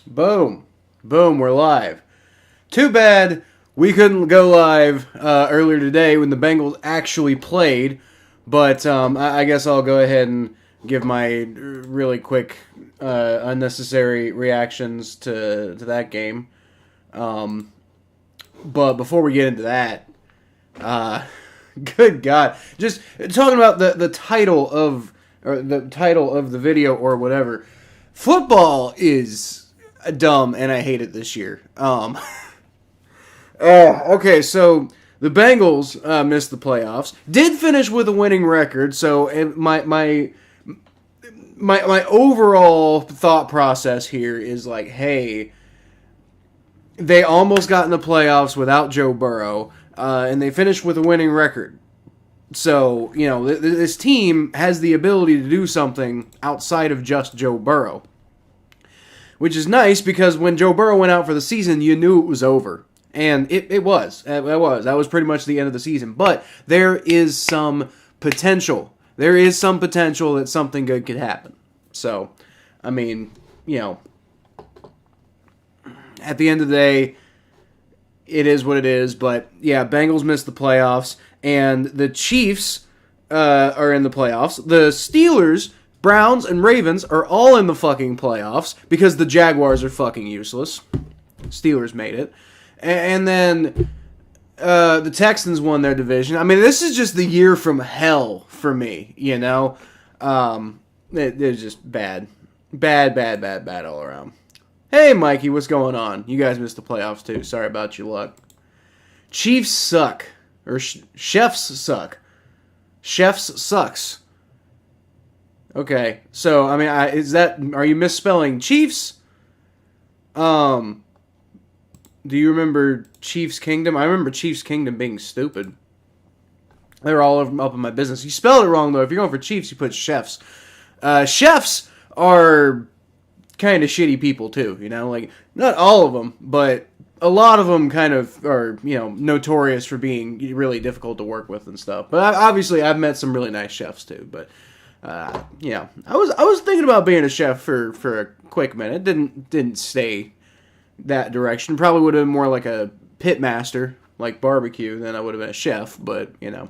Boom. Boom, we're live. Too bad we couldn't go live earlier today when the Bengals actually played, but I guess I'll go ahead and give my really quick, unnecessary reactions to that game. But before we get into that, good God, just talking about the title of the video or whatever. Football is dumb, and I hate it this year. Okay, so the Bengals missed the playoffs. Did finish with a winning record, so my overall thought process here is like, hey, they almost got in the playoffs without Joe Burrow, and they finished with a winning record. So, you know, this team has the ability to do something outside of just Joe Burrow. Which is nice because when Joe Burrow went out for the season, you knew it was over. And it was. That was pretty much the end of the season. But there is some potential. There is some potential that something good could happen. So, I mean, you know, at the end of the day, it is what it is. But, yeah, Bengals missed the playoffs. And the Chiefs are in the playoffs. The Steelers, Browns, and Ravens are all in the fucking playoffs because the Jaguars are fucking useless. Steelers made it. And then the Texans won their division. I mean, this is just the year from hell for me, you know? It's just bad. Bad all around. Hey, Mikey, what's going on? You guys missed the playoffs, too. Sorry about your luck. Chiefs suck. Or chefs suck. Chefs sucks. Okay, so I mean, are you misspelling Chiefs? Do you remember Chiefs Kingdom? I remember Chiefs Kingdom being stupid. They were all up in my business. You spelled it wrong though. If you're going for Chiefs, you put chefs. Chefs are kind of shitty people too. You know, like not all of them, but a lot of them kind of are, you know, notorious for being really difficult to work with and stuff. But obviously, I've met some really nice chefs too. But yeah, I was thinking about being a chef for a quick minute. Didn't stay that direction. Probably would have been more like a pit master, like barbecue, than I would have been a chef. But you know,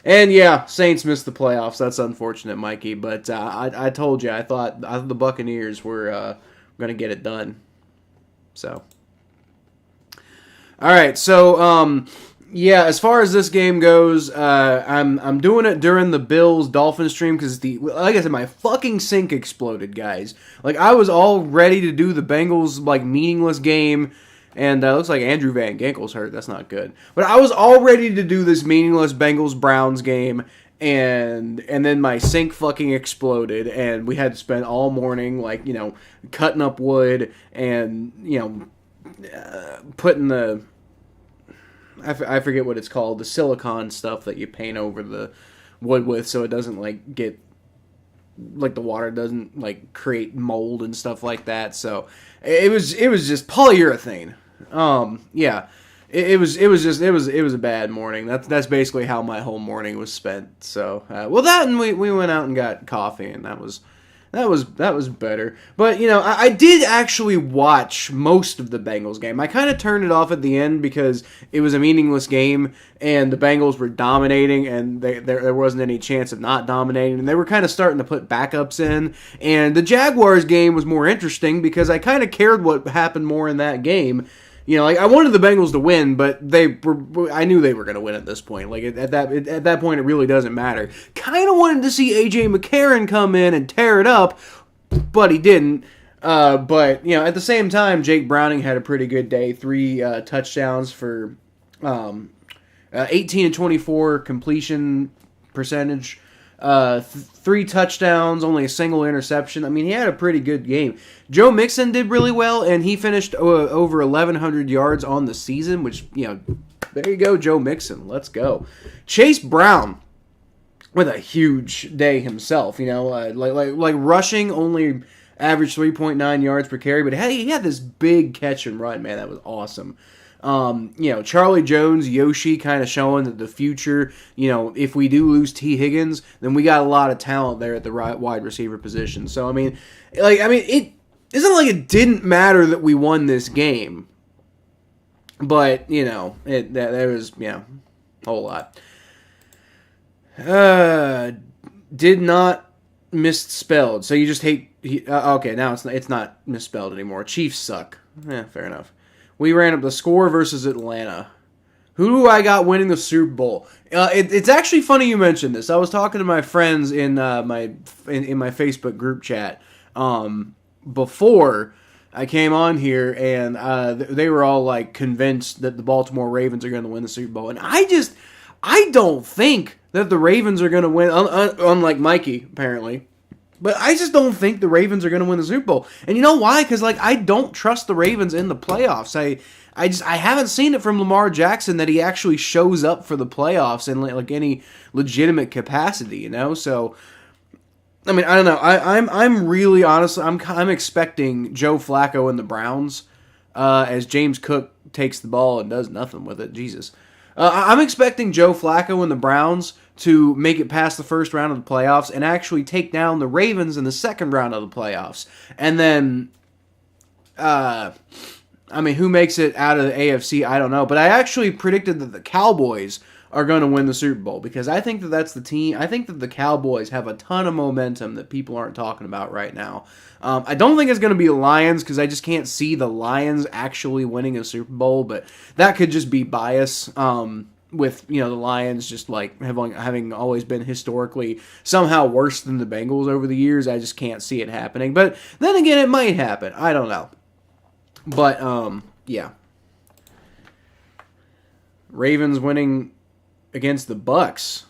and yeah, Saints missed the playoffs. That's unfortunate, Mikey. But I told you, I thought the Buccaneers were going to get it done. So. All right, so yeah, as far as this game goes, I'm doing it during the Bills Dolphins stream because like I said, my fucking sink exploded, guys. Like I was all ready to do the Bengals like meaningless game, and it looks like Andrew Van Ginkel's hurt. That's not good. But I was all ready to do this meaningless Bengals Browns game, and then my sink fucking exploded, and we had to spend all morning like, you know, cutting up wood and, you know, putting the I forget what it's called, the silicone stuff that you paint over the wood with so it doesn't like get like the water doesn't like create mold and stuff like that. So it was just polyurethane. Yeah. It was a bad morning. That's basically how my whole morning was spent. So well, that and we went out and got coffee, and that was better. But, you know, I did actually watch most of the Bengals game. I kind of turned it off at the end because it was a meaningless game, and the Bengals were dominating, and there wasn't any chance of not dominating, and they were kind of starting to put backups in. And the Jaguars game was more interesting because I kind of cared what happened more in that game. You know, like I wanted the Bengals to win, but I knew they were going to win at this point. Like at that point, it really doesn't matter. Kind of wanted to see AJ McCarron come in and tear it up, but he didn't. But you know, at the same time, Jake Browning had a pretty good day. 3 touchdowns for 18 and 24 completion percentage. 3 touchdowns, only a single interception. I mean, he had a pretty good game. Joe Mixon did really well, and he finished over 1,100 yards on the season, which, you know, there you go, Joe Mixon. Let's go. Chase Brown with a huge day himself, you know, like rushing only averaged 3.9 yards per carry, but hey, he had this big catch and run, man. That was awesome. You know, Charlie Jones, Yoshi kind of showing that the future, you know, if we do lose T. Higgins, then we got a lot of talent there at the wide receiver position. So, it it's not like it didn't matter that we won this game. But, you know, there was, a whole lot. Did not misspelled. So you just hate... okay, now it's not misspelled anymore. Chiefs suck. Fair enough. We ran up the score versus Atlanta. Who do I got winning the Super Bowl? It's actually funny you mentioned this. I was talking to my friends in my Facebook group chat before I came on here, and they were all like convinced that the Baltimore Ravens are going to win the Super Bowl, and I don't think that the Ravens are going to win. Unlike Mikey, apparently. But I just don't think the Ravens are going to win the Super Bowl. And you know why? Because I don't trust the Ravens in the playoffs. I haven't seen it from Lamar Jackson that he actually shows up for the playoffs in like any legitimate capacity, you know? So I mean, I don't know. I'm really honestly I'm expecting Joe Flacco and the Browns as James Cook takes the ball and does nothing with it. Jesus. I'm expecting Joe Flacco and the Browns to make it past the first round of the playoffs and actually take down the Ravens in the second round of the playoffs. And then, who makes it out of the AFC, I don't know. But I actually predicted that the Cowboys are going to win the Super Bowl because I think that that's the team. I think that the Cowboys have a ton of momentum that people aren't talking about right now. I don't think it's going to be the Lions because I just can't see the Lions actually winning a Super Bowl, but that could just be bias with, the Lions just like having always been historically somehow worse than the Bengals over the years. I just can't see it happening. But then again, it might happen. I don't know. But, yeah. Ravens winning against the Bucks.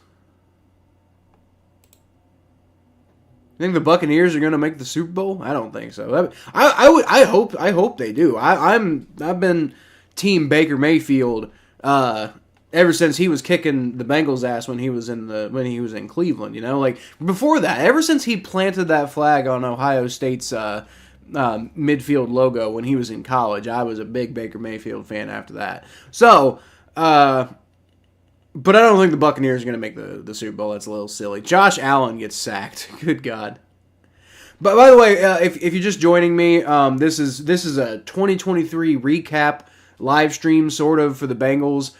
You think the Buccaneers are going to make the Super Bowl? I don't think so. I hope they do. I've been Team Baker Mayfield ever since he was kicking the Bengals' ass when he was in Cleveland. You know, like before that, ever since he planted that flag on Ohio State's midfield logo when he was in college, I was a big Baker Mayfield fan after that. So, but I don't think the Buccaneers are going to make the Super Bowl. That's a little silly. Josh Allen gets sacked. Good God. But by the way, if you're just joining me, this is a 2023 recap live stream sort of for the Bengals.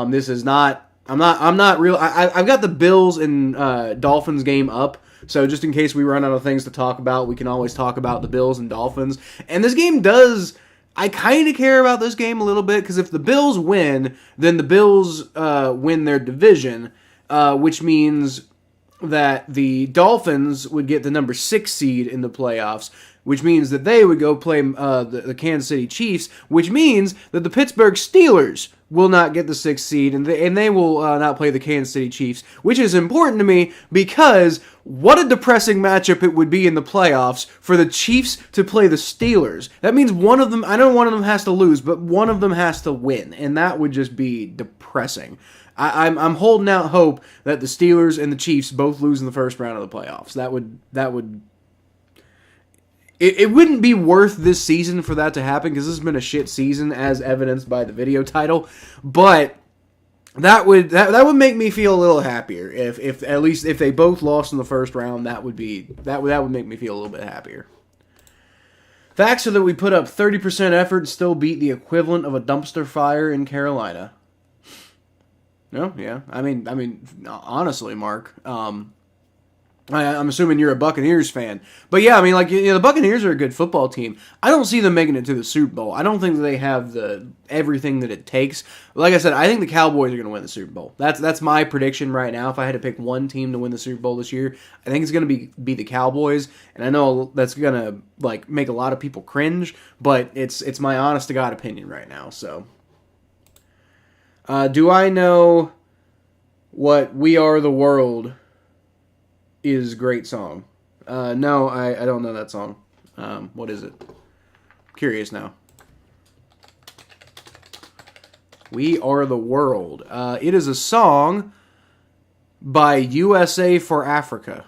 This is not. I'm not real. I've got the Bills and Dolphins game up. So just in case we run out of things to talk about, we can always talk about the Bills and Dolphins. And this game does. I kind of care about this game a little bit because if the Bills win, then the Bills win their division, which means that the Dolphins would get the number 6 seed in the playoffs, which means that they would go play the Kansas City Chiefs, which means that the Pittsburgh Steelers will not get the 6th seed, and they will not play the Kansas City Chiefs, which is important to me because what a depressing matchup it would be in the playoffs for the Chiefs to play the Steelers. That means one of them, I know one of them has to lose, but one of them has to win, and that would just be depressing. I'm holding out hope that the Steelers and the Chiefs both lose in the first round of the playoffs. That would. It wouldn't be worth this season for that to happen because this has been a shit season, as evidenced by the video title. But that would make me feel a little happier if at least if they both lost in the first round. That would make me feel a little bit happier. Facts are that we put up 30% effort and still beat the equivalent of a dumpster fire in Carolina. No, yeah. I mean, honestly, Mark. I'm assuming you're a Buccaneers fan. But yeah, I mean, like, the Buccaneers are a good football team. I don't see them making it to the Super Bowl. I don't think that they have everything that it takes. Like I said, I think the Cowboys are going to win the Super Bowl. That's my prediction right now. If I had to pick one team to win the Super Bowl this year, I think it's going to be the Cowboys. And I know that's going to like make a lot of people cringe, but it's my honest to God opinion right now. So, do I know what We Are the World is great song? No, I don't know that song. What is it? Curious now. We Are the World. It is a song by USA for Africa.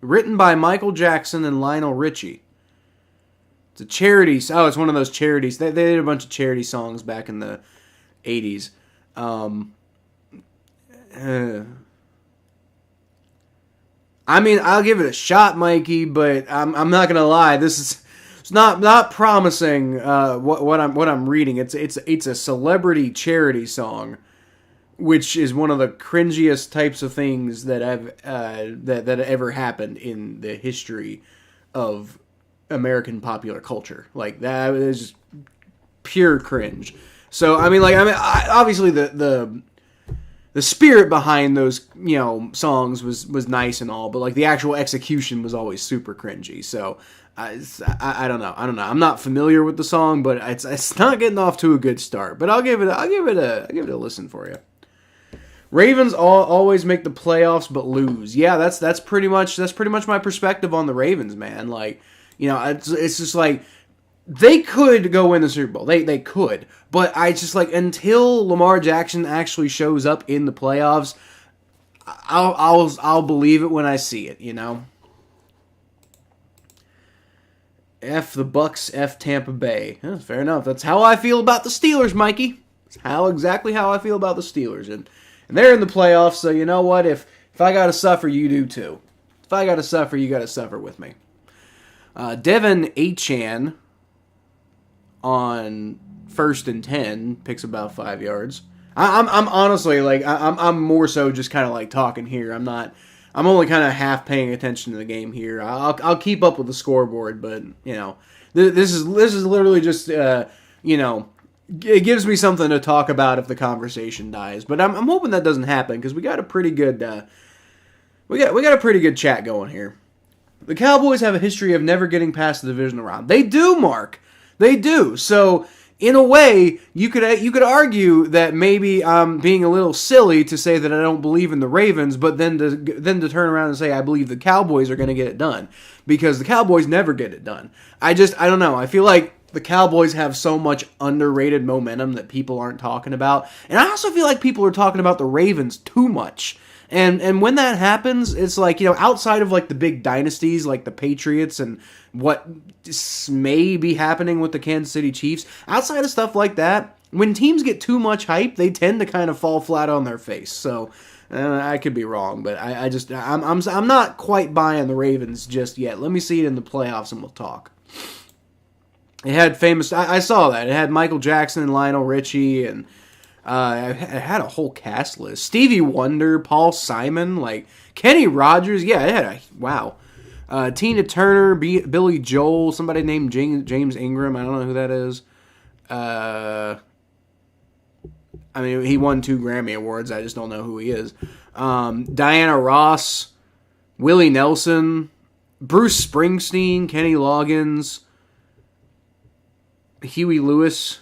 Written by Michael Jackson and Lionel Richie. It's a charity. Oh, it's one of those charities. They did a bunch of charity songs back in the 80s. I mean, I'll give it a shot, Mikey, but I'm not gonna lie. This is it's not promising. What I'm reading. It's a celebrity charity song, which is one of the cringiest types of things that have that ever happened in the history of American popular culture. Like, that is pure cringe. So obviously the spirit behind those, songs was nice and all, but like the actual execution was always super cringy. So I don't know. I'm not familiar with the song, but it's not getting off to a good start. But I'll give it a listen for you. Ravens always make the playoffs but lose. Yeah, that's pretty much my perspective on the Ravens, man. Like, it's just like they could go win the Super Bowl. They could. But I just like, until Lamar Jackson actually shows up in the playoffs, I'll believe it when I see it, F the Bucks, F Tampa Bay. Yeah, fair enough. That's how I feel about the Steelers, Mikey. It's exactly how I feel about the Steelers. And they're in the playoffs, so you know what? If I gotta suffer, you do too. If I gotta suffer, you gotta suffer with me. Devin Achane on 1st and 10 picks about 5 yards. I'm honestly like I'm more so just kind of like talking here. I'm only kind of half paying attention to the game here. I'll keep up with the scoreboard, but this is literally just it gives me something to talk about if the conversation dies. But I'm hoping that doesn't happen, because we got a pretty good we got a pretty good chat going here. The Cowboys have a history of never getting past the divisional round. They do, Mark. They do. So, in a way, you could argue that maybe I'm being a little silly to say that I don't believe in the Ravens, but then to turn around and say I believe the Cowboys are going to get it done, because the Cowboys never get it done. I don't know. I feel like the Cowboys have so much underrated momentum that people aren't talking about, and I also feel like people are talking about the Ravens too much. And when that happens, it's like, outside of like the big dynasties like the Patriots and what may be happening with the Kansas City Chiefs, outside of stuff like that, when teams get too much hype, they tend to kind of fall flat on their face. So I could be wrong, but I'm not quite buying the Ravens just yet. Let me see it in the playoffs and we'll talk. It had famous, I saw that. It had Michael Jackson and Lionel Richie, and it had a whole cast list. Stevie Wonder, Paul Simon, like Kenny Rogers. Yeah, it had wow. Tina Turner, Billy Joel, somebody named James Ingram. I don't know who that is. He won 2 Grammy Awards. I just don't know who he is. Diana Ross, Willie Nelson, Bruce Springsteen, Kenny Loggins, Huey Lewis,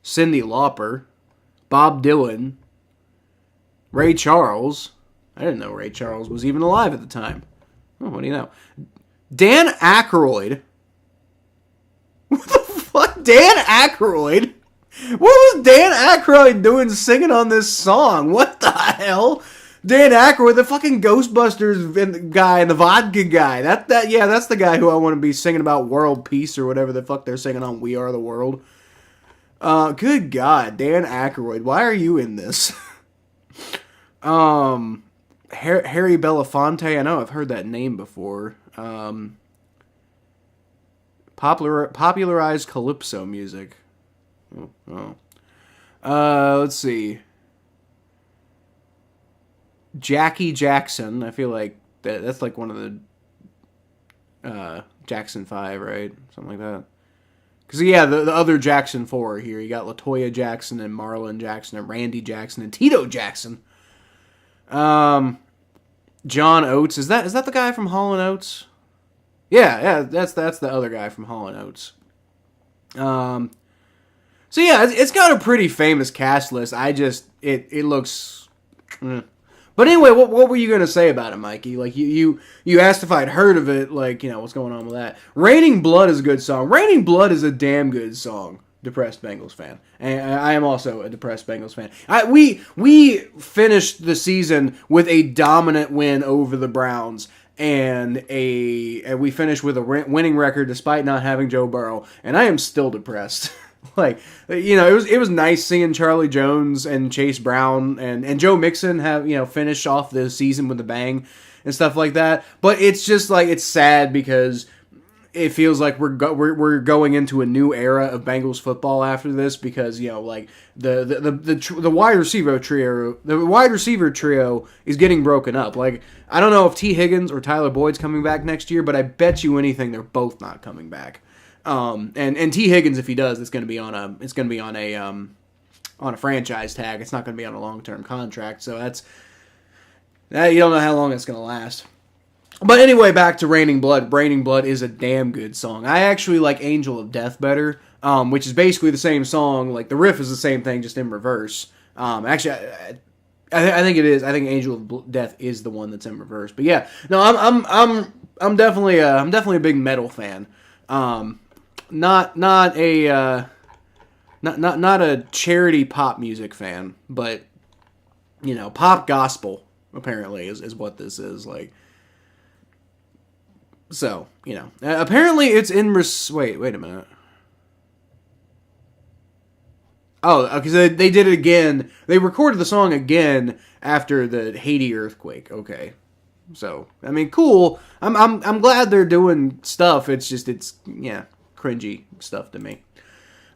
Cyndi Lauper, Bob Dylan, Ray Charles. I didn't know Ray Charles was even alive at the time. Oh, what do you know? Dan Aykroyd. What the fuck? Dan Aykroyd? What was Dan Aykroyd doing singing on this song? What the hell? Dan Aykroyd, the fucking Ghostbusters guy and the vodka guy. That's the guy who I want to be singing about world peace or whatever the fuck they're singing on We Are the World. Good God, Dan Aykroyd, why are you in this? Harry Belafonte, I know I've heard that name before. Popularized calypso music. Let's see. Jackie Jackson, I feel like that's like one of the Jackson 5, right? Something like that. Because, yeah, the other Jackson 4 here. You got LaToya Jackson and Marlon Jackson and Randy Jackson and Tito Jackson. John Oates. Is that the guy from Hall & Oates? Yeah, that's the other guy from Hall & Oates. So, yeah, it's got a pretty famous cast list. It looks... But anyway, what were you going to say about it, Mikey? Like, you asked if I'd heard of it, like, what's going on with that? Raining Blood is a good song. Raining Blood is a damn good song. Depressed Bengals fan. And I am also a depressed Bengals fan. We finished the season with a dominant win over the Browns, and we finished with a winning record despite not having Joe Burrow, and I am still depressed. Like, it was nice seeing Charlie Jones and Chase Brown and Joe Mixon have, finish off the season with a bang. and stuff like that. But it's just like, it's sad because it feels like we're going into a new era of Bengals football after this, because like the wide receiver trio is getting broken up. Like, I don't know if T. Higgins or Tyler Boyd's coming back next year, but I bet you anything they're both not coming back. And T. Higgins, if he does, it's going to be on a franchise tag. It's not going to be on a long-term contract. So that you don't know how long it's going to last. But anyway, back to Raining Blood. Raining Blood is a damn good song. I actually like Angel of Death better, which is basically the same song. Like, the riff is the same thing, just in reverse. Actually, I think it is. I think Angel of Death is the one that's in reverse. But yeah, no, I'm definitely a big metal fan. Not a charity pop music fan, but pop gospel apparently is what this is like. So, apparently it's in... Wait a minute. Oh, because they did it again. They recorded the song again after the Haiti earthquake. Okay. So, I mean, cool. I'm glad they're doing stuff. It's just, cringy stuff to me.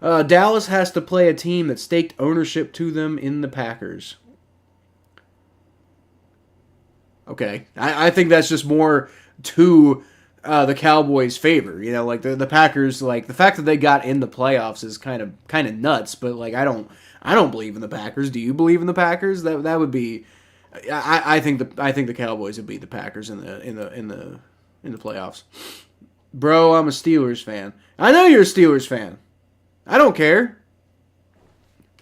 Dallas has to play a team that staked ownership to them in the Packers. Okay. I think that's just more to... the Cowboys' favor, like the Packers, like the fact that they got in the playoffs is kind of nuts. But like I don't believe in the Packers. Do you believe in the Packers? That would be, I think the Cowboys would beat the Packers in the playoffs. Bro, I'm a Steelers fan. I know you're a Steelers fan. I don't care.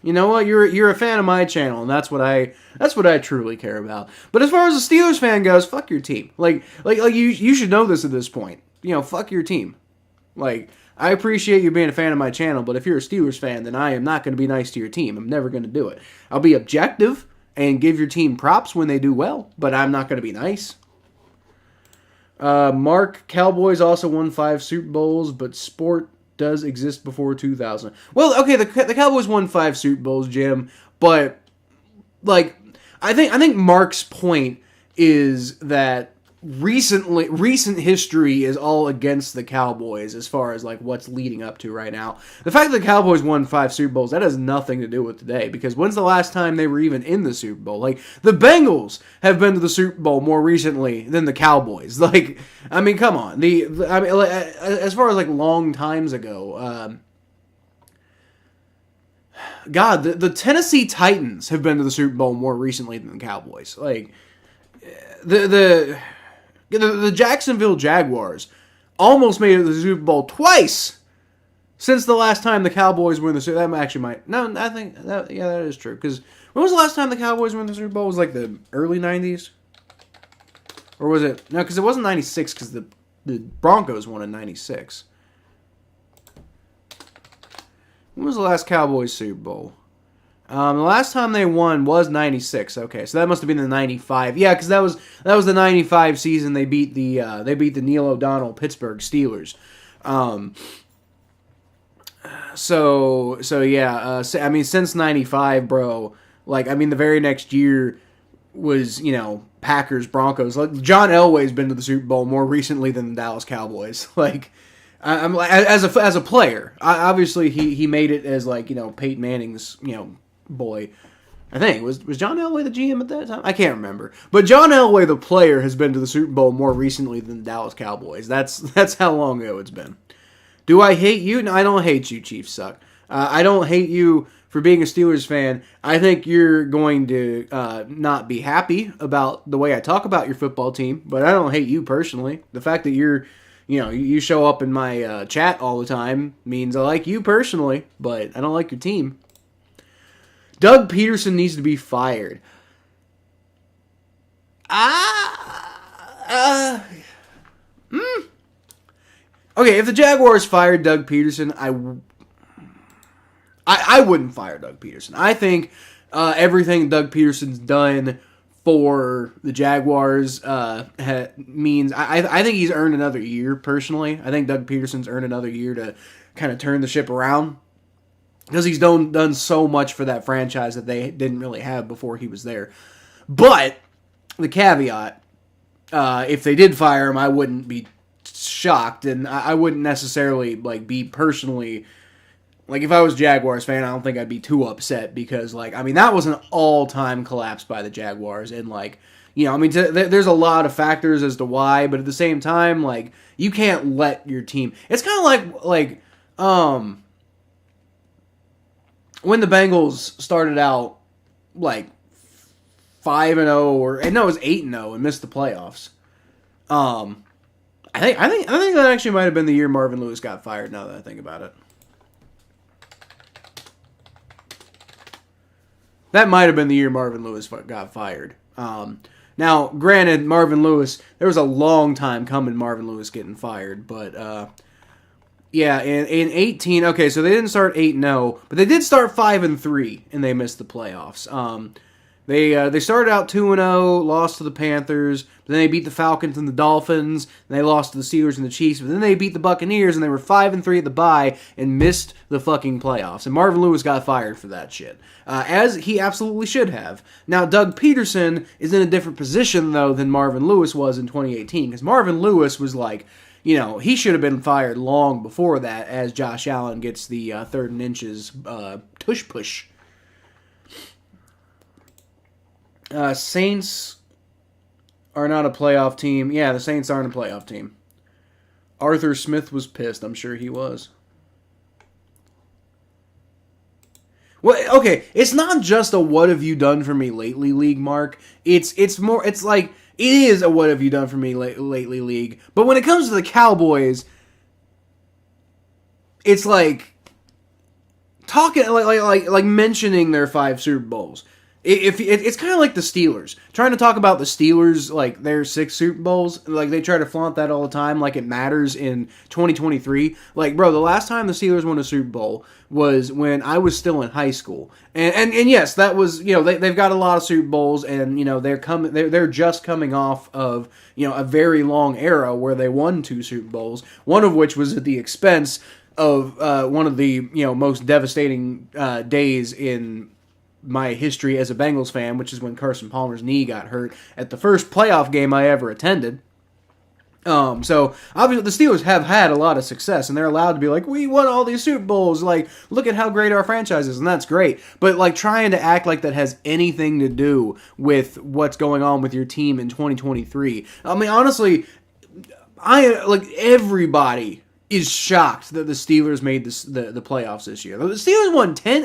You know what? You're a fan of my channel, and that's what I truly care about. But as far as a Steelers fan goes, fuck your team. Like you should know this at this point. Fuck your team. Like, I appreciate you being a fan of my channel, but if you're a Steelers fan, then I am not going to be nice to your team. I'm never going to do it. I'll be objective and give your team props when they do well, but I'm not going to be nice. Mark, Cowboys also won 5 Super Bowls, but sport does exist before 2000. Well, okay, the Cowboys won 5 Super Bowls, Jim, but like I think Mark's point is that recent history is all against the Cowboys as far as like what's leading up to right now. The fact that the Cowboys won 5 Super Bowls, that has nothing to do with today, because when's the last time they were even in the Super Bowl? Like, the Bengals have been to the Super Bowl more recently than the Cowboys. Like, I mean, come on. As far as like long times ago, God, the Tennessee Titans have been to the Super Bowl more recently than the Cowboys. Like, the Jacksonville Jaguars almost made it to the Super Bowl twice since the last time the Cowboys were in the Super Bowl. That actually might... No, I think... that is true. Because when was the last time the Cowboys were in the Super Bowl? It was like the early 90s? Or was it... No, because it wasn't 96, because the Broncos won in 96. When was the last Cowboys Super Bowl? The last time they won was 96. Okay, so that must have been the 95. Yeah, because that was the 95 season. They beat the Neil O'Donnell Pittsburgh Steelers. So yeah. I mean, since 95, bro. Like, I mean, the very next year was Packers Broncos. Like, John Elway's been to the Super Bowl more recently than the Dallas Cowboys. Like, I'm as a player. Obviously, he made it as like Peyton Manning's boy. I think was John Elway the GM at that time? I can't remember. But John Elway, the player, has been to the Super Bowl more recently than the Dallas Cowboys. That's how long ago it's been. Do I hate you? No, I don't hate you, Chiefs suck. I don't hate you for being a Steelers fan. I think you're going to not be happy about the way I talk about your football team, but I don't hate you personally. The fact that you show up in my chat all the time means I like you personally, but I don't like your team. Doug Peterson needs to be fired. Okay, if the Jaguars fired Doug Peterson, I wouldn't fire Doug Peterson. I think everything Doug Peterson's done for the Jaguars means I think he's earned another year, personally. I think Doug Peterson's earned another year to kind of turn the ship around, because he's done so much for that franchise that they didn't really have before he was there. But the caveat If they did fire him, I wouldn't be shocked, and I wouldn't necessarily like be personally like if I was a Jaguars fan, I don't think I'd be too upset because like I mean that was an all-time collapse by the Jaguars, and like I mean there's a lot of factors as to why, but at the same time like you can't let your team. It's kind of like when the Bengals started out like 5-0 or no, it was 8-0 and missed the playoffs. I think that actually might have been the year Marvin Lewis got fired. Now that I think about it, that might have been the year Marvin Lewis got fired. Now, granted, Marvin Lewis, there was a long time coming Marvin Lewis getting fired, but yeah, in 18, okay, so they didn't start 8-0, but they did start 5-3, and they missed the playoffs. They started out 2-0, lost to the Panthers, but then they beat the Falcons and the Dolphins, and they lost to the Steelers and the Chiefs, but then they beat the Buccaneers, and they were 5-3 at the bye, and missed the fucking playoffs. And Marvin Lewis got fired for that shit, as he absolutely should have. Now, Doug Peterson is in a different position, though, than Marvin Lewis was in 2018, because Marvin Lewis was like, he should have been fired long before that, as Josh Allen gets the 3rd and inches tush push. Saints are not a playoff team. Yeah, the Saints aren't a playoff team. Arthur Smith was pissed. I'm sure he was. Well, okay, it's not just a what have you done for me lately league, Mark. It's like it is a what have you done for me lately league. But when it comes to the Cowboys, it's like talking like mentioning their 5 Super Bowls. It's kind of like the Steelers. Trying to talk about the Steelers, like their 6 Super Bowls, like they try to flaunt that all the time like it matters in 2023. Like, bro, the last time the Steelers won a Super Bowl was when I was still in high school. And yes, that was, they've got a lot of Super Bowls, and, they're just coming off of, a very long era where they won 2 Super Bowls, one of which was at the expense of one of the, most devastating days in my history as a Bengals fan, which is when Carson Palmer's knee got hurt at the first playoff game I ever attended. So obviously the Steelers have had a lot of success, and they're allowed to be like, we won all these Super Bowls, like, look at how great our franchise is, and that's great. But like trying to act like that has anything to do with what's going on with your team in 2023. I mean, honestly, everybody is shocked that the Steelers made the playoffs this year. The Steelers won 10.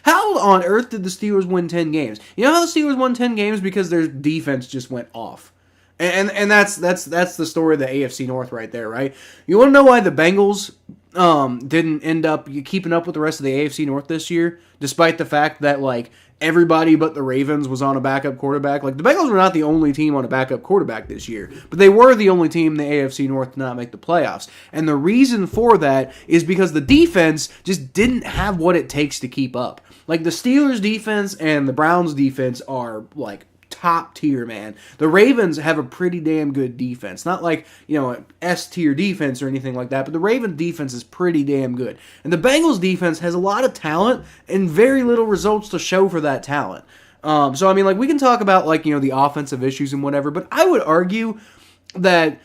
How on earth did the Steelers win 10 games? You know how the Steelers won 10 games? Because their defense just went off. And that's the story of the AFC North right there, right? You want to know why the Bengals didn't end up keeping up with the rest of the AFC North this year, despite the fact that like everybody but the Ravens was on a backup quarterback? Like, the Bengals were not the only team on a backup quarterback this year, but they were the only team in the AFC North to not make the playoffs. And the reason for that is because the defense just didn't have what it takes to keep up. Like, the Steelers' defense and the Browns' defense are, like, top tier, man. The Ravens have a pretty damn good defense. Not like, an S-tier defense or anything like that, but the Ravens defense is pretty damn good. And the Bengals defense has a lot of talent and very little results to show for that talent. So, I mean, like, we can talk about, like, the offensive issues and whatever, but I would argue that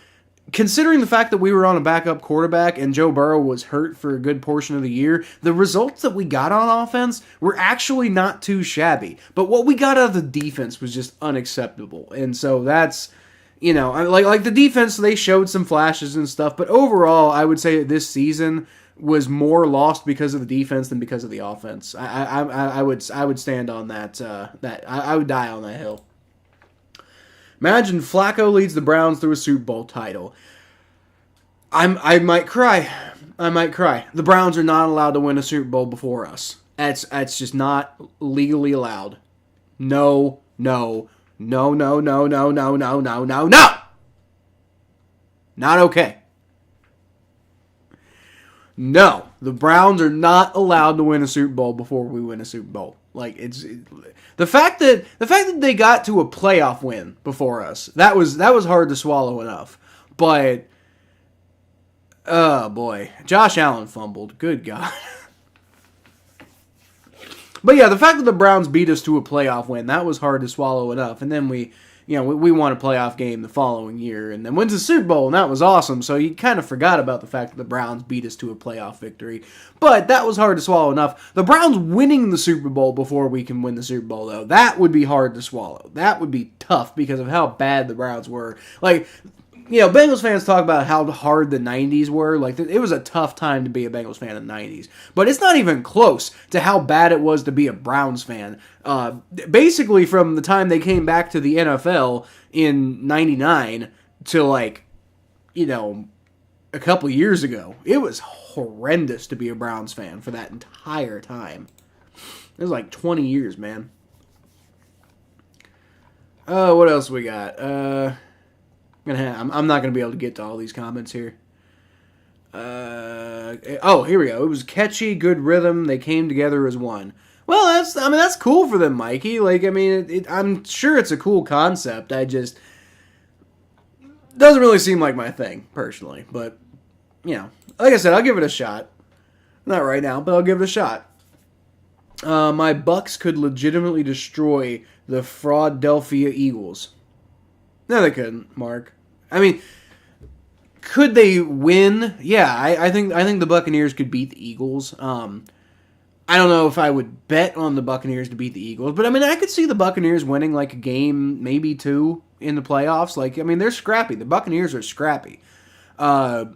considering the fact that we were on a backup quarterback and Joe Burrow was hurt for a good portion of the year, the results that we got on offense were actually not too shabby. But what we got out of the defense was just unacceptable. And so that's, like the defense, they showed some flashes and stuff. But overall, I would say that this season was more lost because of the defense than because of the offense. I would stand on that. I would die on that hill. Imagine Flacco leads the Browns through a Super Bowl title. I might cry. The Browns are not allowed to win a Super Bowl before us. That's just not legally allowed. No. Not okay. No, the Browns are not allowed to win a Super Bowl before we win a Super Bowl. Like, the fact that they got to a playoff win before us, that was hard to swallow enough. But oh boy, Josh Allen fumbled. Good God. But yeah, the fact that the Browns beat us to a playoff win, that was hard to swallow enough. And then we we won a playoff game the following year and then wins the Super Bowl, and that was awesome. So you kind of forgot about the fact that the Browns beat us to a playoff victory. But that was hard to swallow enough. The Browns winning the Super Bowl before we can win the Super Bowl, though, that would be hard to swallow. That would be tough because of how bad the Browns were. Like, Bengals fans talk about how hard the 90s were. Like, it was a tough time to be a Bengals fan in the 90s. But it's not even close to how bad it was to be a Browns fan. Basically, from the time they came back to the NFL in 99 to, a couple years ago, it was horrendous to be a Browns fan for that entire time. It was like 20 years, man. What else we got? I'm not going to be able to get to all these comments here. Here we go. It was catchy, good rhythm. They came together as one. Well, that's cool for them, Mikey. I'm sure it's a cool concept. I just doesn't really seem like my thing personally. But like I said, I'll give it a shot. Not right now, but I'll give it a shot. My Bucks could legitimately destroy the Fraudelphia Eagles. No, they couldn't, Mark. Could they win? Yeah, I think the Buccaneers could beat the Eagles. I don't know if I would bet on the Buccaneers to beat the Eagles, but I could see the Buccaneers winning like a game, maybe two in the playoffs. They're scrappy. The Buccaneers are scrappy. I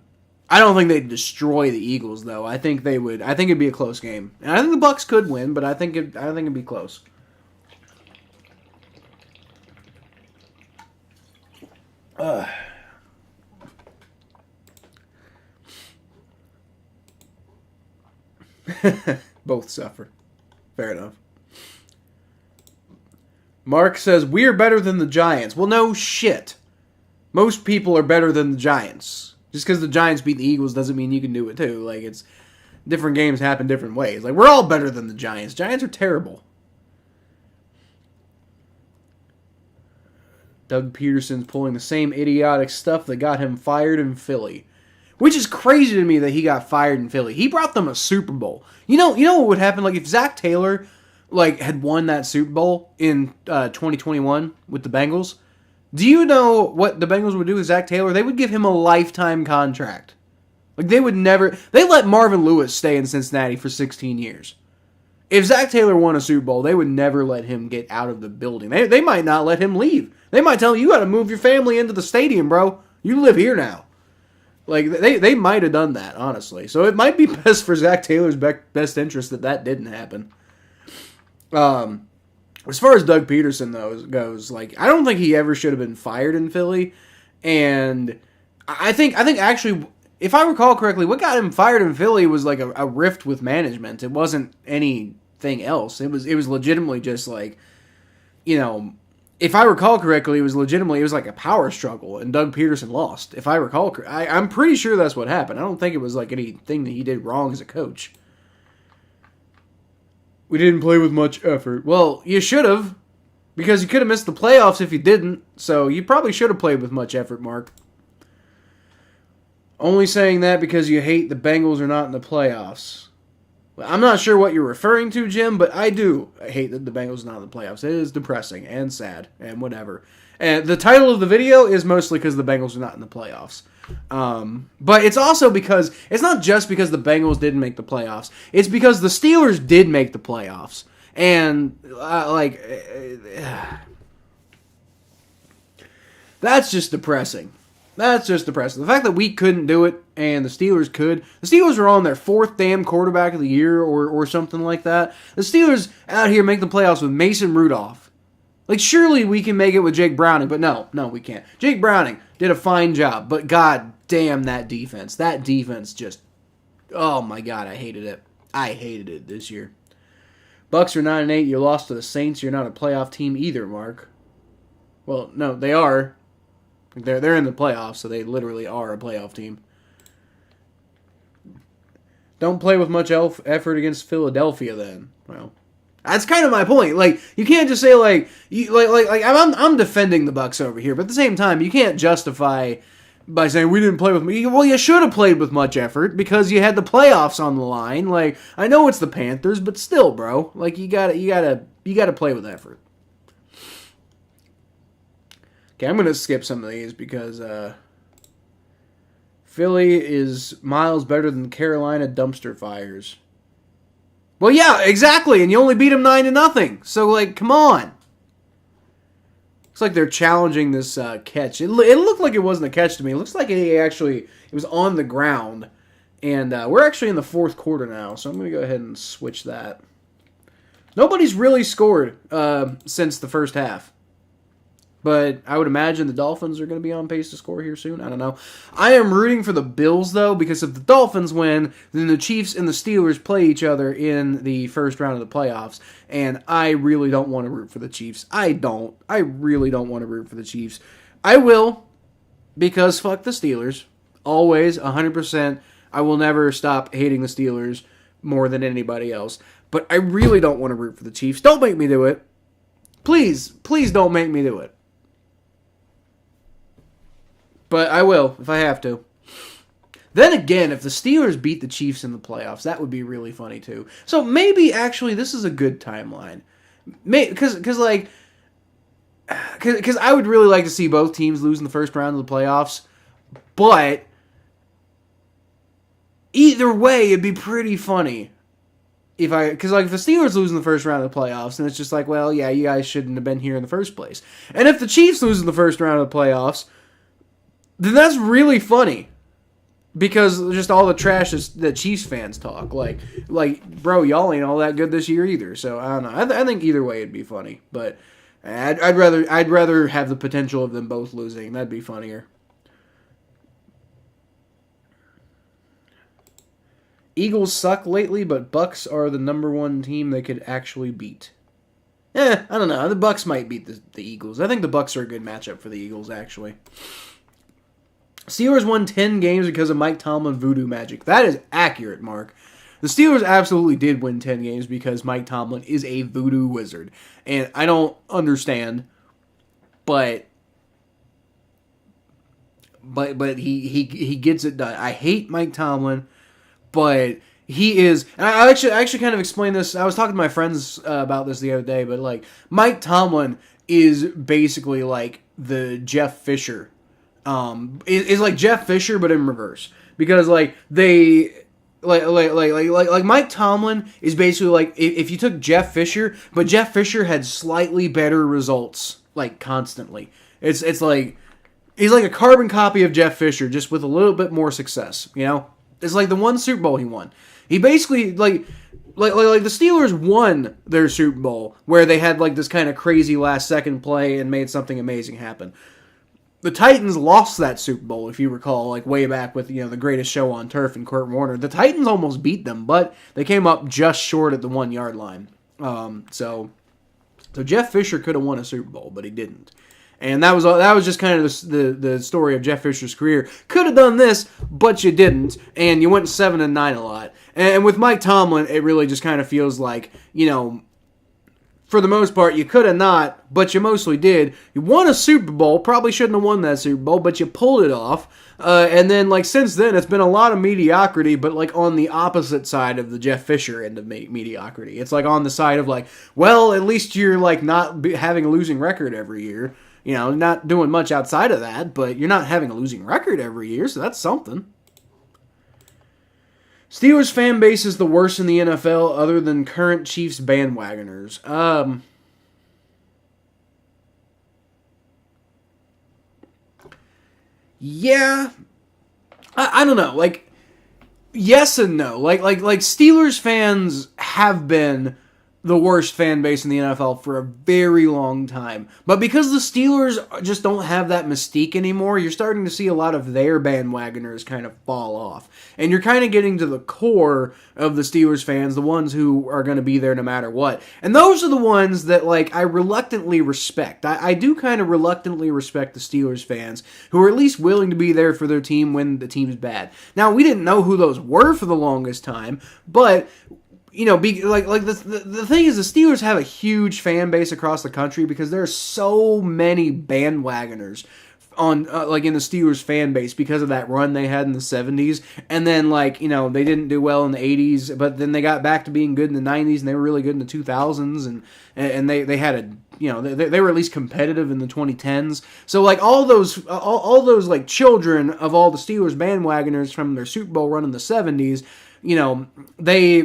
don't think they'd destroy the Eagles though. I think they would. I think it'd be a close game, and I think the Bucks could win, but I think it'd be close. Both suffer. Fair enough. Mark says, we are better than the Giants. Well, no shit. Most people are better than the Giants. Just because the Giants beat the Eagles doesn't mean you can do it too. It's different games happen different ways. We're all better than the Giants. Giants are terrible. Doug Peterson's pulling the same idiotic stuff that got him fired in Philly. Which is crazy to me that he got fired in Philly. He brought them a Super Bowl. You know what would happen? If Zach Taylor had won that Super Bowl in 2021 with the Bengals, do you know what the Bengals would do with Zach Taylor? They would give him a lifetime contract. They would never... They let Marvin Lewis stay in Cincinnati for 16 years. If Zach Taylor won a Super Bowl, they would never let him get out of the building. They might not let him leave. They might tell him, you got to move your family into the stadium, bro. You live here now. They might have done that, honestly. So it might be best for Zach Taylor's best interest that didn't happen. As far as Doug Peterson goes, I don't think he ever should have been fired in Philly. And I think actually, if I recall correctly, what got him fired in Philly was a rift with management. It wasn't anything else. It was legitimately just if I recall correctly, it was a power struggle, and Doug Peterson lost. If I recall, I'm pretty sure that's what happened. I don't think it was anything that he did wrong as a coach. We didn't play with much effort. Well, you should have, because you could have missed the playoffs if you didn't. So you probably should have played with much effort, Mark. Only saying that because you hate the Bengals are not in the playoffs. I'm not sure what you're referring to, Jim, but I hate that the Bengals are not in the playoffs. It is depressing and sad and whatever. And the title of the video is mostly because the Bengals are not in the playoffs. But it's also because, it's not just because the Bengals didn't make the playoffs. It's because the Steelers did make the playoffs. And, that's just depressing. That's just depressing. The fact that we couldn't do it and the Steelers could. The Steelers are on their fourth damn quarterback of the year or something like that. The Steelers out here make the playoffs with Mason Rudolph. Surely we can make it with Jake Browning, but no, we can't. Jake Browning did a fine job, but god damn that defense. That defense just, oh my god, I hated it. I hated it this year. Bucks are 9-8. You lost to the Saints. You're not a playoff team either, Mark. Well, no, they are. They're in the playoffs, so they literally are a playoff team. Don't play with much effort against Philadelphia, then. Well, that's kind of my point. You can't just say I'm defending the Bucks over here, but at the same time, you can't justify by saying we didn't play with. Well, you should have played with much effort because you had the playoffs on the line. I know it's the Panthers, but still, bro. You gotta play with effort. Okay, I'm going to skip some of these because Philly is miles better than Carolina dumpster fires. Well, yeah, exactly, and you only beat them 9-0. So, like, come on. Looks like they're challenging this catch. It looked like it wasn't a catch to me. It looks like it was on the ground. And we're actually in the fourth quarter now, so I'm going to go ahead and switch that. Nobody's really scored since the first half. But I would imagine the Dolphins are going to be on pace to score here soon. I don't know. I am rooting for the Bills, though, because if the Dolphins win, then the Chiefs and the Steelers play each other in the first round of the playoffs. And I really don't want to root for the Chiefs. I don't. I really don't want to root for the Chiefs. I will, because fuck the Steelers. Always, 100%. I will never stop hating the Steelers more than anybody else. But I really don't want to root for the Chiefs. Don't make me do it. Please, please don't make me do it. But I will, if I have to. Then again, if the Steelers beat the Chiefs in the playoffs, that would be really funny too. So maybe, actually, this is a good timeline. Because I would really like to see both teams lose in the first round of the playoffs. But either way, it'd be pretty funny. Because if the Steelers lose in the first round of the playoffs, then it's just like, well, yeah, you guys shouldn't have been here in the first place. And if the Chiefs lose in the first round of the playoffs, then that's really funny. Because just all the trash that Chiefs fans talk. Like, bro, y'all ain't all that good this year either. So, I don't know. I think either way it'd be funny. But I'd rather have the potential of them both losing. That'd be funnier. Eagles suck lately, but Bucks are the number one team they could actually beat. I don't know. The Bucks might beat the Eagles. I think the Bucks are a good matchup for the Eagles, actually. Steelers won 10 games because of Mike Tomlin voodoo magic. That is accurate, Mark. The Steelers absolutely did win 10 games because Mike Tomlin is a voodoo wizard. And I don't understand, but he gets it done. I hate Mike Tomlin, but he is, and I actually kind of explained this. I was talking to my friends about this the other day, but like Mike Tomlin is basically like the Jeff Fisher. Is like Jeff Fisher, but in reverse. Because like they like Mike Tomlin is basically like if you took Jeff Fisher, but Jeff Fisher had slightly better results like constantly. It's like he's like a carbon copy of Jeff Fisher, just with a little bit more success. You know, it's like the one Super Bowl he won. He basically like the Steelers won their Super Bowl where they had like this kind of crazy last second play and made something amazing happen. The Titans lost that Super Bowl, if you recall, like way back with, the Greatest Show on Turf and Kurt Warner. The Titans almost beat them, but they came up just short at the 1 yard line. So Jeff Fisher could have won a Super Bowl, but he didn't. And that was just kind of the story of Jeff Fisher's career. Could have done this, but you didn't, and you went 7-9 a lot. And with Mike Tomlin, it really just kind of feels like, for the most part, you could have not, but you mostly did. You won a Super Bowl, probably shouldn't have won that Super Bowl, but you pulled it off. And then, since then, it's been a lot of mediocrity, but, on the opposite side of the Jeff Fisher end of mediocrity. It's, on the side of, well, at least you're, not having a losing record every year. Not doing much outside of that, but you're not having a losing record every year, so that's something. Steelers fan base is the worst in the NFL other than current Chiefs bandwagoners. Yeah. I don't know. Yes and no. Steelers fans have been the worst fan base in the NFL for a very long time. But because the Steelers just don't have that mystique anymore, you're starting to see a lot of their bandwagoners kind of fall off. And you're kind of getting to the core of the Steelers fans, the ones who are going to be there no matter what. And those are the ones that, I reluctantly respect. I do kind of reluctantly respect the Steelers fans who are at least willing to be there for their team when the team's bad. Now, we didn't know who those were for the longest time, but the thing is, the Steelers have a huge fan base across the country because there are so many bandwagoners on like in the Steelers fan base because of that run they had in the 70s, and then like they didn't do well in the 80s, but then they got back to being good in the 90s, and they were really good in the 2000s, and they had a they were at least competitive in the 2010s. So like all those like children of all the Steelers bandwagoners from their Super Bowl run in the 70s, they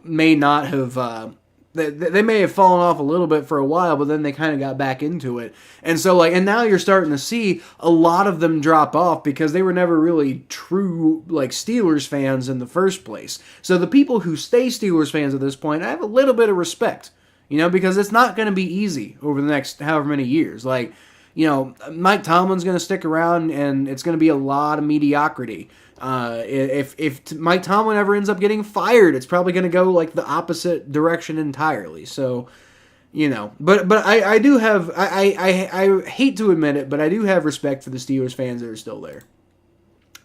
may not have. They may have fallen off a little bit for a while, but then they kind of got back into it. And so, and now you're starting to see a lot of them drop off because they were never really true, Steelers fans in the first place. So the people who stay Steelers fans at this point, I have a little bit of respect, because it's not going to be easy over the next however many years. Mike Tomlin's going to stick around, and it's going to be a lot of mediocrity. If Mike Tomlin ever ends up getting fired, it's probably going to go the opposite direction entirely. So, but I do have I hate to admit it, but I do have respect for the Steelers fans that are still there.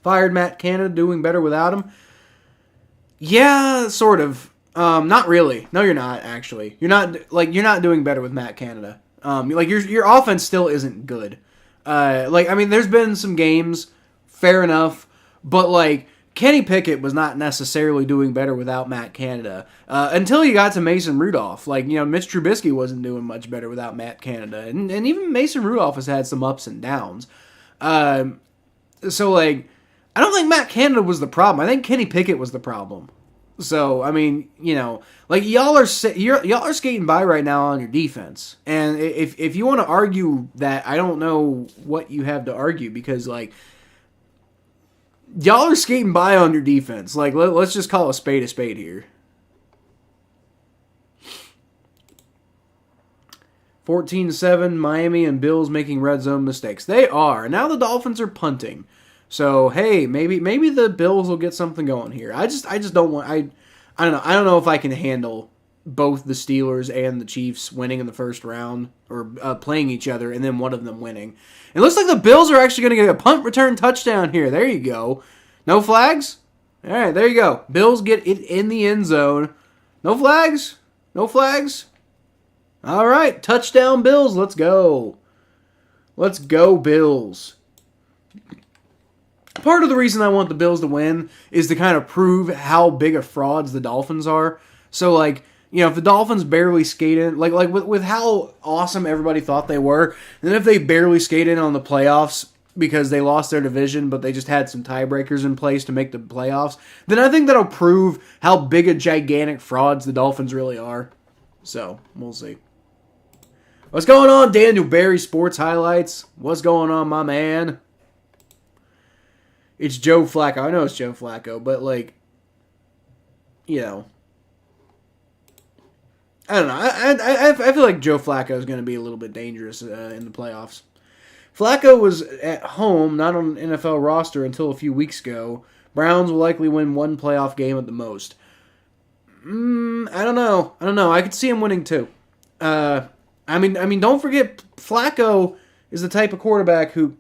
Fired Matt Canada, doing better without him. Yeah, sort of. Not really. No, you're not. Actually, you're not doing better with Matt Canada. Your offense still isn't good. There's been some games, fair enough. But, Kenny Pickett was not necessarily doing better without Matt Canada. Until you got to Mason Rudolph. Mitch Trubisky wasn't doing much better without Matt Canada. And even Mason Rudolph has had some ups and downs. I don't think Matt Canada was the problem. I think Kenny Pickett was the problem. So, y'all are skating by right now on your defense. And if you want to argue that, I don't know what you have to argue because, y'all are skating by on your defense. Let's just call a spade here. 14-7, Miami and Bills making red zone mistakes. They are. Now the Dolphins are punting. So, hey, maybe the Bills will get something going here. I just don't want... I don't know. I don't know if I can handle both the Steelers and the Chiefs winning in the first round or playing each other and then one of them winning. It looks like the Bills are actually going to get a punt return touchdown here. There you go. No flags? All right, there you go. Bills get it in the end zone. No flags? No flags? All right, touchdown Bills. Let's go. Let's go Bills. Part of the reason I want the Bills to win is to kind of prove how big of frauds the Dolphins are. So, if the Dolphins barely skate in, with how awesome everybody thought they were, and then if they barely skate in on the playoffs because they lost their division, but they just had some tiebreakers in place to make the playoffs, then I think that'll prove how big of gigantic frauds the Dolphins really are. So, we'll see. What's going on, Daniel Barry Sports Highlights? What's going on, my man? It's Joe Flacco. I know it's Joe Flacco, but, I don't know. I feel like Joe Flacco is going to be a little bit dangerous in the playoffs. Flacco was at home, not on an NFL roster until a few weeks ago. Browns will likely win one playoff game at the most. I don't know. I could see him winning two. Don't forget Flacco is the type of quarterback who...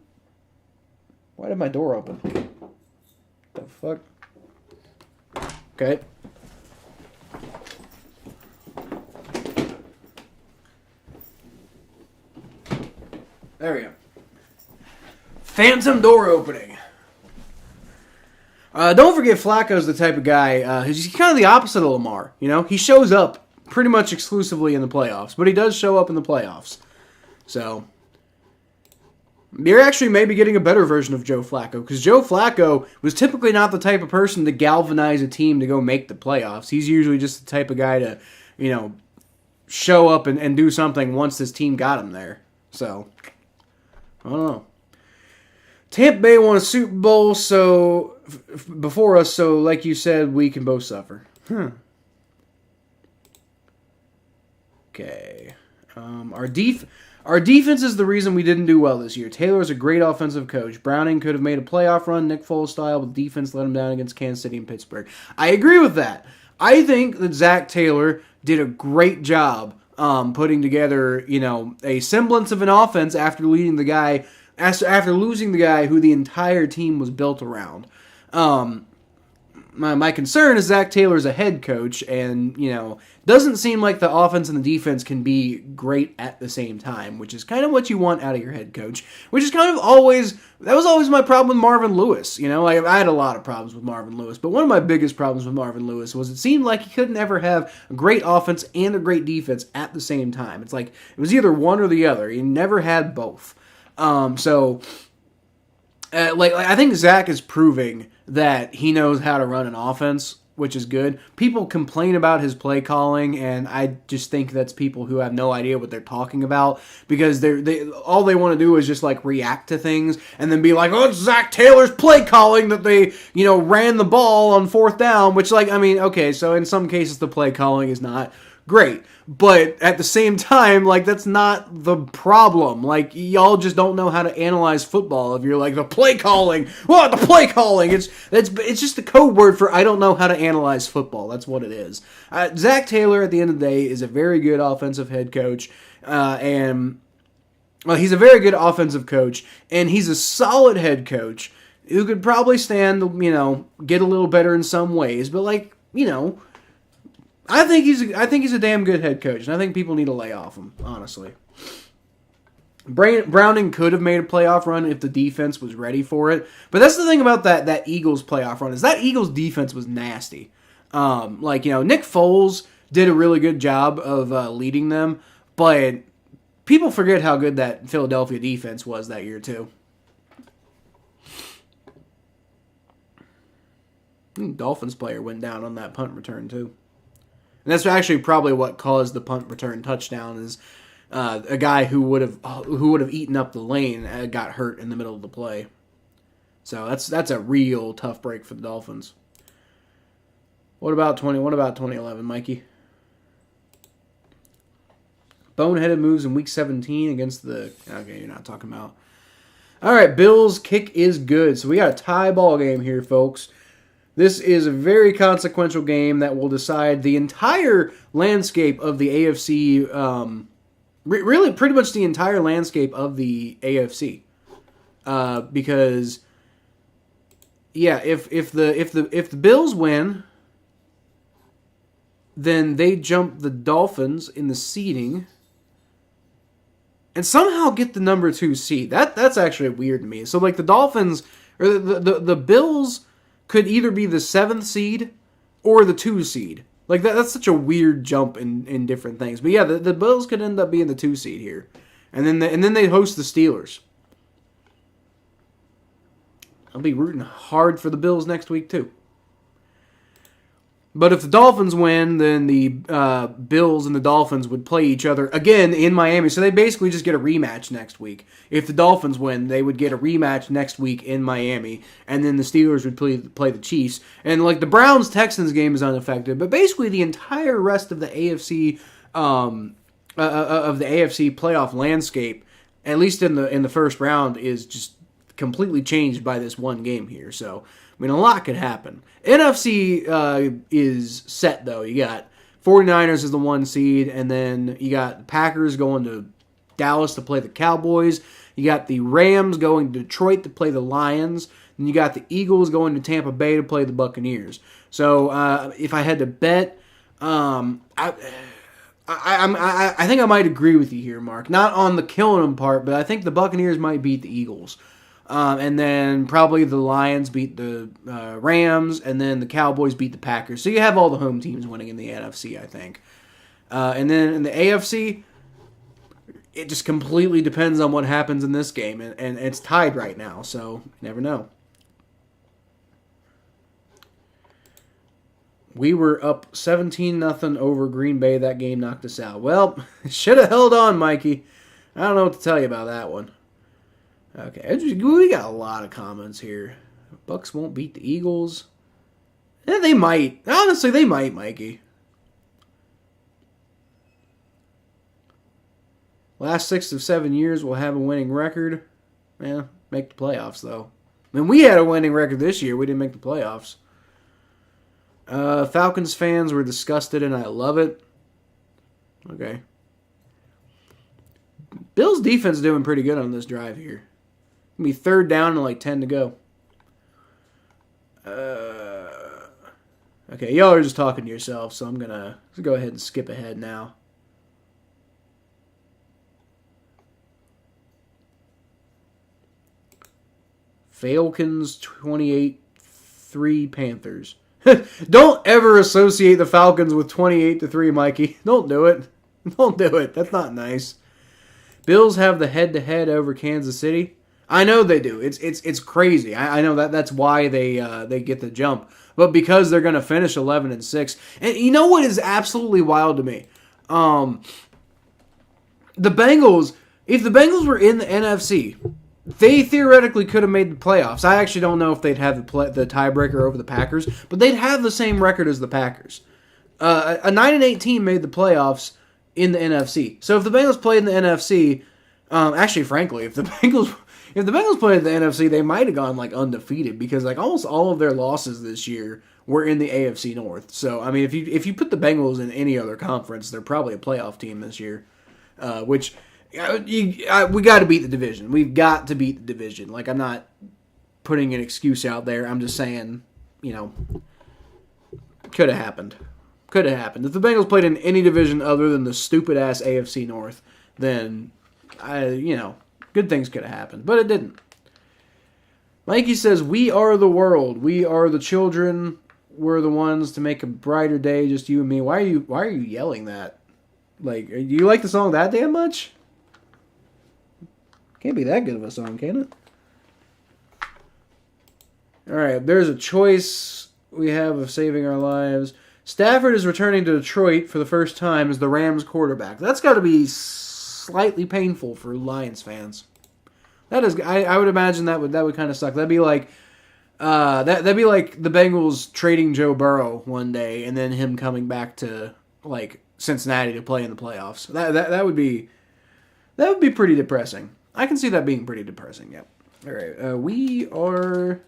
Why did my door open? The fuck? Okay. There we go. Phantom door opening. Don't forget Flacco's the type of guy, he's kind of the opposite of Lamar, He shows up pretty much exclusively in the playoffs, but he does show up in the playoffs. So, you're actually maybe getting a better version of Joe Flacco, because Joe Flacco was typically not the type of person to galvanize a team to go make the playoffs. He's usually just the type of guy to, show up and do something once his team got him there. So, I don't know. Tampa Bay won a Super Bowl before us, so like you said, we can both suffer. Okay. Our defense is the reason we didn't do well this year. Taylor's a great offensive coach. Browning could have made a playoff run, Nick Foles style, but defense let him down against Kansas City and Pittsburgh. I agree with that. I think that Zach Taylor did a great job putting together, a semblance of an offense after losing the guy who the entire team was built around. my concern is Zach Taylor's a head coach, and doesn't seem like the offense and the defense can be great at the same time, which is kind of what you want out of your head coach. Which is kind of that was always my problem with Marvin Lewis. I had a lot of problems with Marvin Lewis, but one of my biggest problems with Marvin Lewis was it seemed like he couldn't ever have a great offense and a great defense at the same time. It's like it was either one or the other. He never had both. I think Zach is proving that he knows how to run an offense, which is good. People complain about his play calling, and I just think that's people who have no idea what they're talking about, because all they want to do is just react to things and then be like, oh, it's Zach Taylor's play calling that they ran the ball on 4th down, which okay, so in some cases the play calling is not great, but at the same time, that's not the problem. Y'all just don't know how to analyze football. If you're the play calling, the play calling, it's just a code word for I don't know how to analyze football. That's what it is. Zach Taylor, at the end of the day, is a very good offensive head coach, and he's a very good offensive coach, and he's a solid head coach who could probably stand, get a little better in some ways, but I think he's a damn good head coach, and I think people need to lay off him, honestly. Browning could have made a playoff run if the defense was ready for it, but that's the thing about that Eagles playoff run, is that Eagles defense was nasty. Nick Foles did a really good job of leading them, but people forget how good that Philadelphia defense was that year too. Dolphins player went down on that punt return too. And that's actually probably what caused the punt return touchdown, is a guy who would have eaten up the lane got hurt in the middle of the play. So that's a real tough break for the Dolphins. What about 2011, Mikey? Boneheaded moves in Week 17 against the... Okay, you're not talking about... All right, Bills kick is good. So we got a tie ball game here, folks. This is a very consequential game that will decide the entire landscape of the AFC, really pretty much the entire landscape of the AFC. Because, if the Bills win, then they jump the Dolphins in the seeding and somehow get the number 2 seed. That's actually weird to me. So the Dolphins, or the Bills, could either be the 7th seed or the 2 seed. That's such a weird jump in different things. But yeah, the Bills could end up being the 2 seed here. And then they host the Steelers. I'll be rooting hard for the Bills next week too. But if the Dolphins win, then the Bills and the Dolphins would play each other again in Miami. So they basically just get a rematch next week. If the Dolphins win, they would get a rematch next week in Miami. And then the Steelers would play the Chiefs. And the Browns-Texans game is unaffected. But basically the entire rest of the AFC playoff landscape, at least in the first round, is just completely changed by this one game here. So a lot could happen. NFC is set, though. You got 49ers as the 1 seed, and then you got the Packers going to Dallas to play the Cowboys. You got the Rams going to Detroit to play the Lions. And you got the Eagles going to Tampa Bay to play the Buccaneers. So if I had to bet, I think I might agree with you here, Mark. Not on the killing them part, but I think the Buccaneers might beat the Eagles. And then probably the Lions beat the Rams, and then the Cowboys beat the Packers. So you have all the home teams winning in the NFC, I think. And then in the AFC, it just completely depends on what happens in this game. And it's tied right now, so you never know. We were up 17-0 over Green Bay. That game knocked us out. Well, should have held on, Mikey. I don't know what to tell you about that one. Okay, we got a lot of comments here. Bucks won't beat the Eagles. Yeah, they might. Honestly, they might, Mikey. Last 6 of 7 years we'll have a winning record. Yeah, make the playoffs, though. We had a winning record this year. We didn't make the playoffs. Falcons fans were disgusted, and I love it. Okay. Bills' defense is doing pretty good on this drive here. It'll be 3rd down and 10 to go. Okay, y'all are just talking to yourself, so I'm gonna go ahead and skip ahead now. Falcons 28-3 Panthers. Don't ever associate the Falcons with 28-3, Mikey. Don't do it. Don't do it. That's not nice. Bills have the head-to-head over Kansas City. I know they do. It's crazy. I know that's why they get the jump. But because they're going to finish 11-6. And you know what is absolutely wild to me? The Bengals, if the Bengals were in the NFC, they theoretically could have made the playoffs. I actually don't know if they'd have the tiebreaker over the Packers, but they'd have the same record as the Packers. A 9-8 team made the playoffs in the NFC. So if the Bengals played in the NFC, actually, frankly, if the Bengals played in the NFC, they might have gone like undefeated because like almost all of their losses this year were in the AFC North. So I mean, if you put the Bengals in any other conference, they're probably a playoff team this year, which. We got to beat the division. We've got to beat the division. Like, I'm not putting an excuse out there. I'm just saying, could have happened. Could have happened. If the Bengals played in any division other than the stupid-ass AFC North, then, good things could have happened. But it didn't. Mikey says, we are the world. We are the children. We're the ones to make a brighter day, just you and me. Why are you yelling that? Like, do you like the song that damn much? Can't be that good of a song, can it? Alright, there's a choice we have of saving our lives. Stafford is returning to Detroit for the first time as the Rams quarterback. That's got to be slightly painful for Lions fans. That is, I would imagine that would kind of suck. That'd be like that'd be like the Bengals trading Joe Burrow one day and then him coming back to like Cincinnati to play in the playoffs. That would be pretty depressing. I can see that being pretty depressing, yep. All right, we are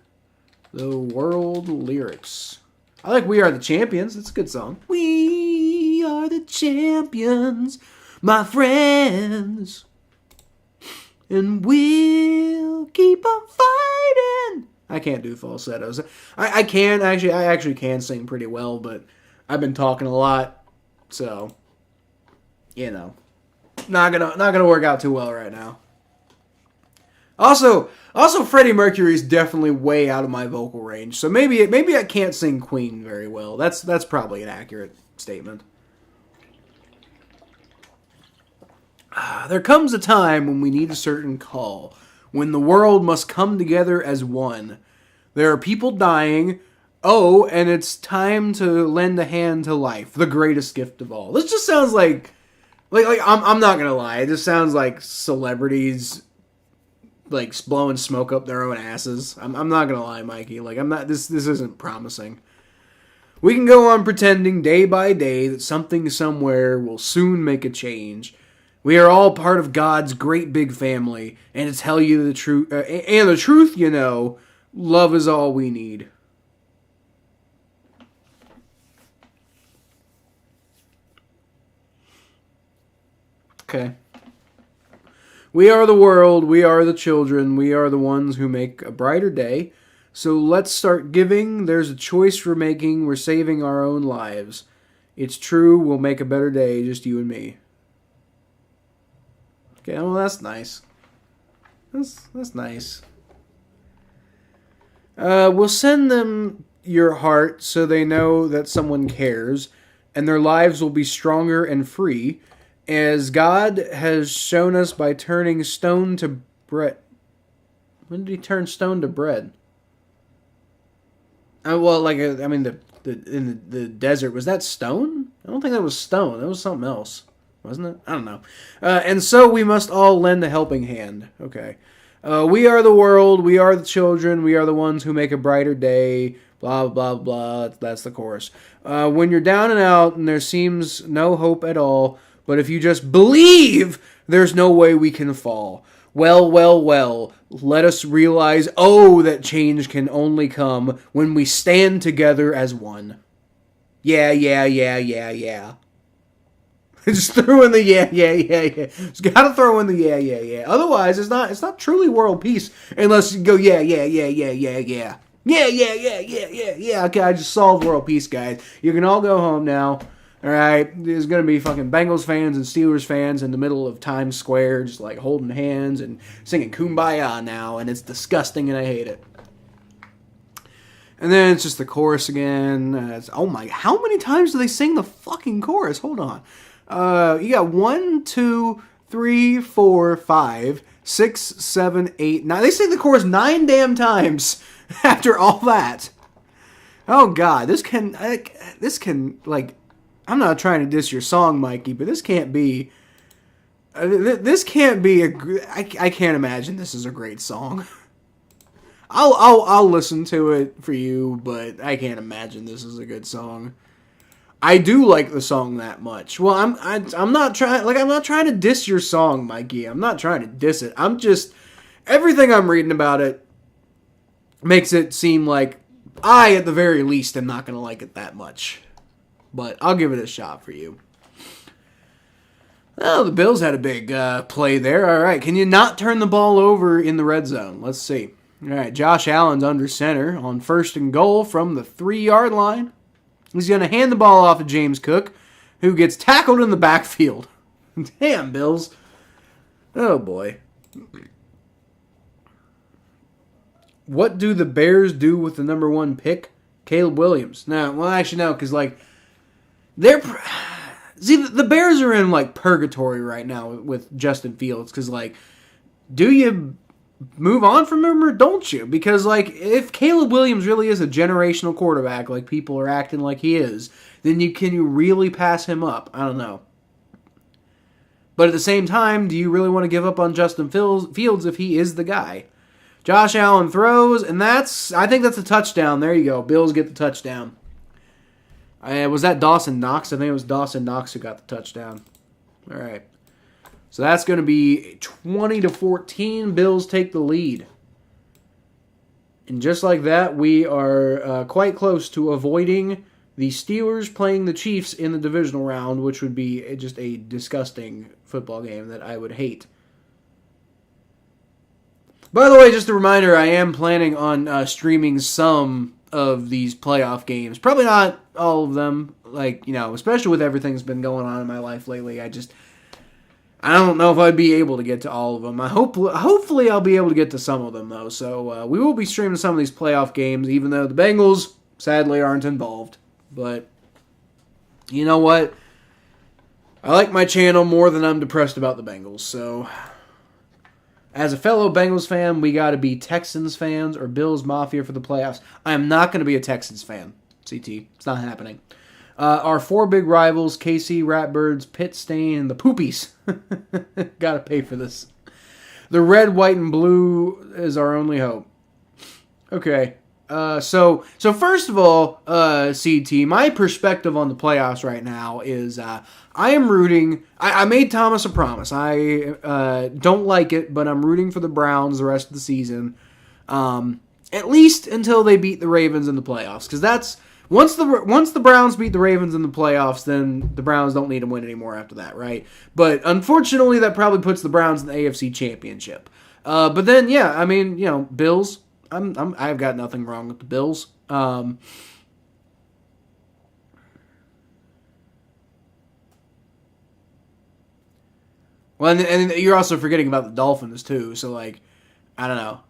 the world lyrics. I like We Are the Champions. It's a good song. We are the champions, my friends, and we'll keep on fighting. I can't do falsettos. I actually can sing pretty well, but I've been talking a lot, so, not gonna work out too well right now. Also, Freddie Mercury is definitely way out of my vocal range, so maybe I can't sing Queen very well. That's probably an accurate statement. There comes a time when we need a certain call, when the world must come together as one. There are people dying. Oh, and it's time to lend a hand to life, the greatest gift of all. This just sounds like I'm not gonna lie. It just sounds like celebrities like blowing smoke up their own asses. I'm not gonna lie, Mikey. Like I'm not. This isn't promising. We can go on pretending day by day that something somewhere will soon make a change. We are all part of God's great big family, and to tell you the truth, and the truth, love is all we need. Okay. We are the world, we are the children, we are the ones who make a brighter day. So let's start giving. There's a choice we're making. We're saving our own lives. It's true, we'll make a better day, just you and me. Okay, well, that's nice. That's nice. We'll send them your heart so they know that someone cares, and their lives will be stronger and free, as God has shown us by turning stone to bread. When did he turn stone to bread? In the desert, was that stone? I don't think that was stone. That was something else, wasn't it? I don't know. And so we must all lend a helping hand. Okay. We are the world. We are the children. We are the ones who make a brighter day. Blah, blah, blah. That's the chorus. When you're down and out and there seems no hope at all, but if you just believe, there's no way we can fall. Well, well, well, let us realize, that change can only come when we stand together as one. Yeah. Just throw in the yeah. Just gotta throw in the yeah. Otherwise, it's not truly world peace unless you go yeah. Yeah. Okay, I just solved world peace, guys. You can all go home now. All right, there's gonna be fucking Bengals fans and Steelers fans in the middle of Times Square, just like holding hands and singing "Kumbaya" now, and it's disgusting, and I hate it. And then it's just the chorus again. Oh my! How many times do they sing the fucking chorus? Hold on. You got 1, 2, 3, 4, 5, 6, 7, 8, 9. They sing the chorus 9 damn times after all that. Oh god, this can like. I'm not trying to diss your song, Mikey, but this can't be. This can't be a. I can't imagine this is a great song. I'll listen to it for you, but I can't imagine this is a good song. I do like the song that much. Well, I'm not trying to diss your song, Mikey. I'm not trying to diss it. I'm just everything I'm reading about it makes it seem like I, at the very least, am not going to like it that much. But I'll give it a shot for you. Oh, the Bills had a big play there. All right, can you not turn the ball over in the red zone? Let's see. All right, Josh Allen's under center on 1st and goal from the 3-yard line. He's going to hand the ball off to James Cook, who gets tackled in the backfield. Damn, Bills. Oh, boy. What do the Bears do with the number 1 pick? Caleb Williams. No, well, actually, no, because, like, the Bears are in, like, purgatory right now with Justin Fields, because, like, do you move on from him or don't you? Because, like, if Caleb Williams really is a generational quarterback, like people are acting like he is, then can you really pass him up? I don't know. But at the same time, do you really want to give up on Justin Fields if he is the guy? Josh Allen throws, and I think that's a touchdown. There you go. Bills get the touchdown. Was that Dawson Knox? I think it was Dawson Knox who got the touchdown. All right. So that's going to be 20-14. Bills take the lead. And just like that, we are quite close to avoiding the Steelers playing the Chiefs in the divisional round, which would be just a disgusting football game that I would hate. By the way, just a reminder, I am planning on streaming some of these playoff games. Probably not all of them, especially with everything that's been going on in my life lately. I don't know if I'd be able to get to all of them. Hopefully I'll be able to get to some of them, though. So we will be streaming some of these playoff games, even though the Bengals, sadly, aren't involved. But you know what? I like my channel more than I'm depressed about the Bengals. So as a fellow Bengals fan, we got to be Texans fans or Bills Mafia for the playoffs. I am not going to be a Texans fan, CT. It's not happening. Our 4 big rivals, KC, Ratbirds, Pitt Stain, and the Poopies. Gotta pay for this. The red, white, and blue is our only hope. Okay. So first of all, CT, my perspective on the playoffs right now is I am rooting. I made Thomas a promise. I don't like it, but I'm rooting for the Browns the rest of the season. At least until they beat the Ravens in the playoffs, because that's once the Browns beat the Ravens in the playoffs, then the Browns don't need to win anymore after that, right? But unfortunately, that probably puts the Browns in the AFC Championship. But then, yeah, I mean, Bills. I've got nothing wrong with the Bills. Well, and you're also forgetting about the Dolphins too. So, I don't know.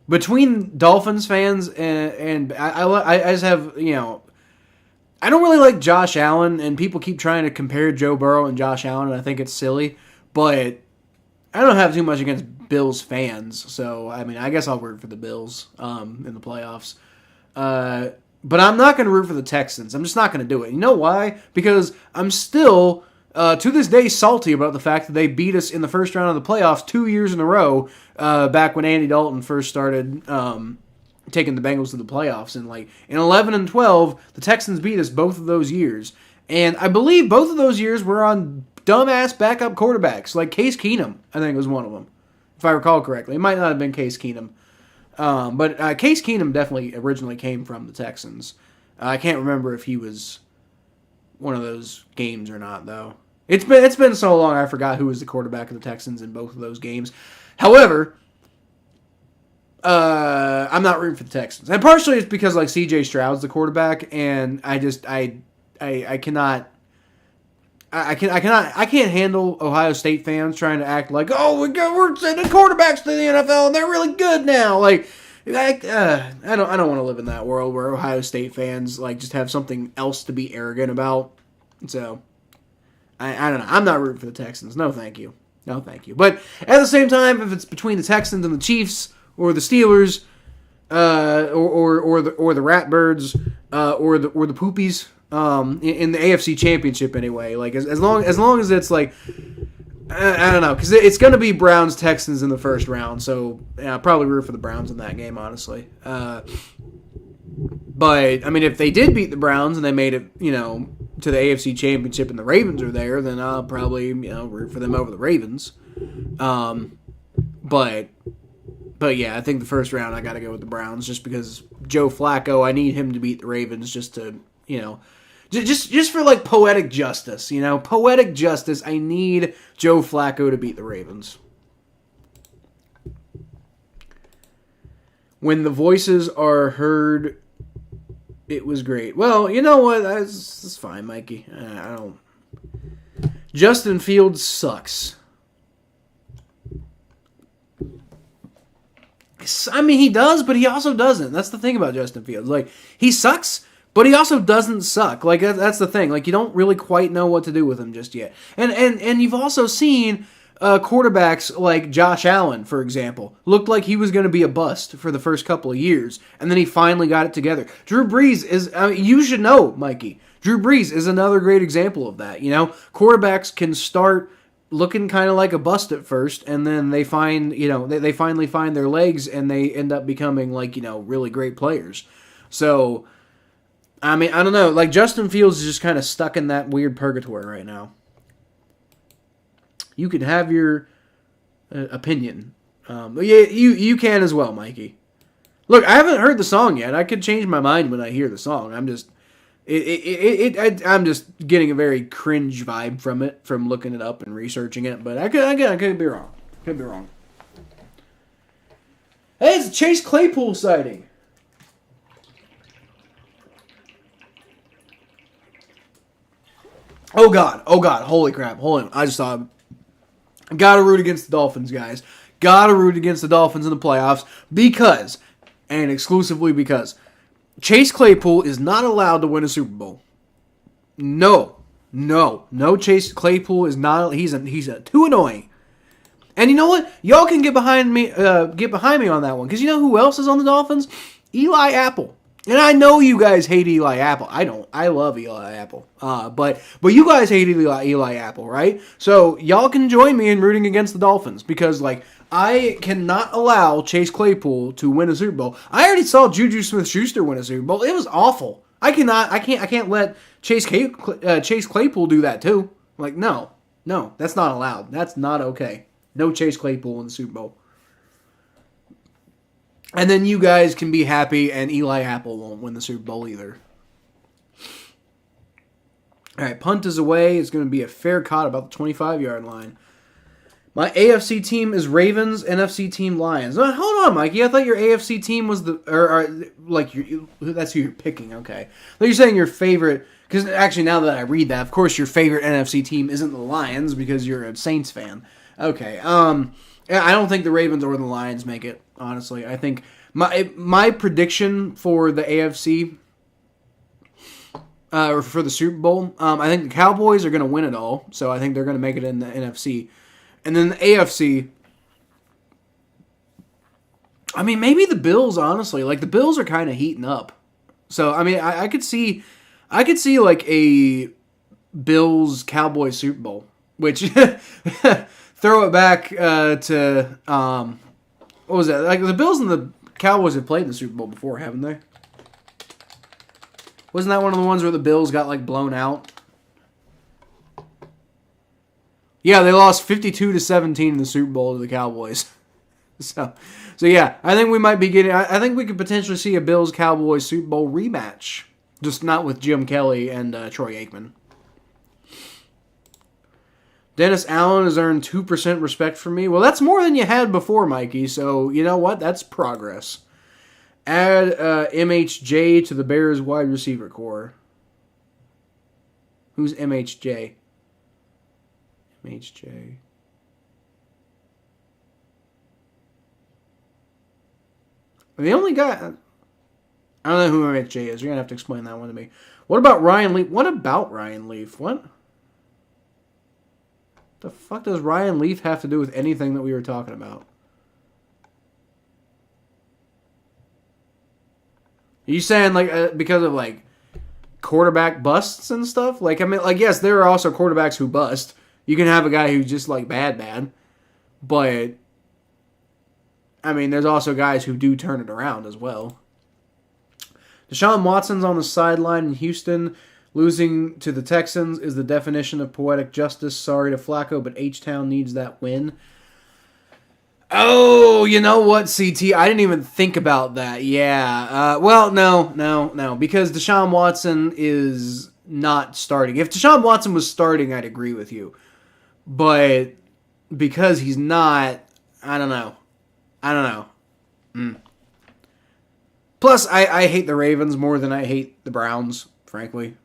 Between Dolphins fans and I just have, I don't really like Josh Allen, and people keep trying to compare Joe Burrow and Josh Allen, and I think it's silly. But I don't have too much against Bills fans, so I mean, I guess I'll root for the Bills in the playoffs. But I'm not going to root for the Texans. I'm just not going to do it. You know why? Because I'm still, to this day, salty about the fact that they beat us in the first round of the playoffs 2 years in a row, back when Andy Dalton first started taking the Bengals to the playoffs. And in 11 and 12, the Texans beat us both of those years. And I believe both of those years were on dumbass backup quarterbacks, like Case Keenum, I think was one of them, if I recall correctly. It might not have been Case Keenum. But Case Keenum definitely originally came from the Texans. I can't remember if he was one of those games or not, though. It's been so long I forgot who was the quarterback of the Texans in both of those games. However, I'm not rooting for the Texans, and partially it's because like C.J. Stroud's the quarterback, and I cannot. I can't handle Ohio State fans trying to act like, oh, we're sending quarterbacks to the NFL and they're really good now. Like, I don't want to live in that world where Ohio State fans like just have something else to be arrogant about. So, I don't know. I'm not rooting for the Texans. No, thank you. No, thank you. But at the same time, if it's between the Texans and the Chiefs or the Steelers, or the Ratbirds, or the Poopies. In the AFC Championship anyway, like as long as it's like I don't know, because it's going to be Browns Texans in the first round, so yeah, I'll probably root for the Browns in that game, honestly. But I mean, if they did beat the Browns and they made it, to the AFC Championship and the Ravens are there, then I'll probably root for them over the Ravens. But yeah, I think the first round I got to go with the Browns just because Joe Flacco. I need him to beat the Ravens just to Just for like poetic justice, poetic justice. I need Joe Flacco to beat the Ravens. When the voices are heard, it was great. Well, you know what? That's fine, Mikey. I don't. Justin Fields sucks. I mean, he does, but he also doesn't. That's the thing about Justin Fields. Like, he sucks. But he also doesn't suck. Like, that's the thing. Like, you don't really quite know what to do with him just yet. And you've also seen quarterbacks like Josh Allen, for example, looked like he was going to be a bust for the first couple of years, and then he finally got it together. Drew Brees is, you should know, Mikey, Drew Brees is another great example of that. Quarterbacks can start looking kind of like a bust at first, and then they find, they finally find their legs, and they end up becoming like, really great players. So, I mean, I don't know. Like, Justin Fields is just kind of stuck in that weird purgatory right now. You can have your opinion. Yeah, you can as well, Mikey. Look, I haven't heard the song yet. I could change my mind when I hear the song. I'm just, I'm just getting a very cringe vibe from it, from looking it up and researching it. But I could be wrong. Could be wrong. Hey, it's a Chase Claypool sighting. Oh God, holy crap, I just thought, gotta root against the Dolphins, guys. Gotta root against the Dolphins in the playoffs because, and exclusively because, Chase Claypool is not allowed to win a Super Bowl. No, Chase Claypool is not, he's too annoying. And you know what? Y'all can get behind me on that one, because you know who else is on the Dolphins? Eli Apple. And I know you guys hate Eli Apple. I don't. I love Eli Apple. But you guys hate Eli Apple, right? So y'all can join me in rooting against the Dolphins because, like, I cannot allow Chase Claypool to win a Super Bowl. I already saw Juju Smith-Schuster win a Super Bowl. It was awful. I can't let Chase Claypool do that too. Like, no, that's not allowed. That's not okay. No Chase Claypool in the Super Bowl. And then you guys can be happy, and Eli Apple won't win the Super Bowl either. All right, punt is away. It's going to be a fair caught about the 25-yard line. My AFC team is Ravens, NFC team Lions. Hold on, Mikey. I thought your AFC team was that's who you're picking. Okay. But you're saying your favorite, because actually now that I read that, of course your favorite NFC team isn't the Lions because you're a Saints fan. Okay. I don't think the Ravens or the Lions make it, honestly. I think my prediction for the AFC, or for the Super Bowl, I think the Cowboys are going to win it all, so I think they're going to make it in the NFC. And then the AFC, I mean, maybe the Bills, honestly. Like, the Bills are kind of heating up. So, I mean, I could see like a Bills-Cowboys Super Bowl, which... Throw it back to, what was that? Like, the Bills and the Cowboys have played in the Super Bowl before, haven't they? Wasn't that one of the ones where the Bills got, like, blown out? Yeah, they lost 52-17 in the Super Bowl to the Cowboys. So yeah, I think we might be getting, I think we could potentially see a Bills-Cowboys Super Bowl rematch. Just not with Jim Kelly and Troy Aikman. Dennis Allen has earned 2% respect from me. Well, that's more than you had before, Mikey. So, you know what? That's progress. Add MHJ to the Bears wide receiver core. Who's MHJ? MHJ. The only guy... I don't know who MHJ is. You're going to have to explain that one to me. What about Ryan Leaf? What about Ryan Leaf? What? The fuck does Ryan Leaf have to do with anything that we were talking about? Are you saying, like, because of, like, quarterback busts and stuff? Like, I mean, like, yes, there are also quarterbacks who bust. You can have a guy who's just, like, bad. But, I mean, there's also guys who do turn it around as well. Deshaun Watson's on the sideline in Houston. Losing to the Texans is the definition of poetic justice. Sorry to Flacco, but H-Town needs that win. Oh, you know what, CT? I didn't even think about that. Yeah. Well, no. Because Deshaun Watson is not starting. If Deshaun Watson was starting, I'd agree with you. But because he's not, I don't know. Plus, I hate the Ravens more than I hate the Browns, frankly.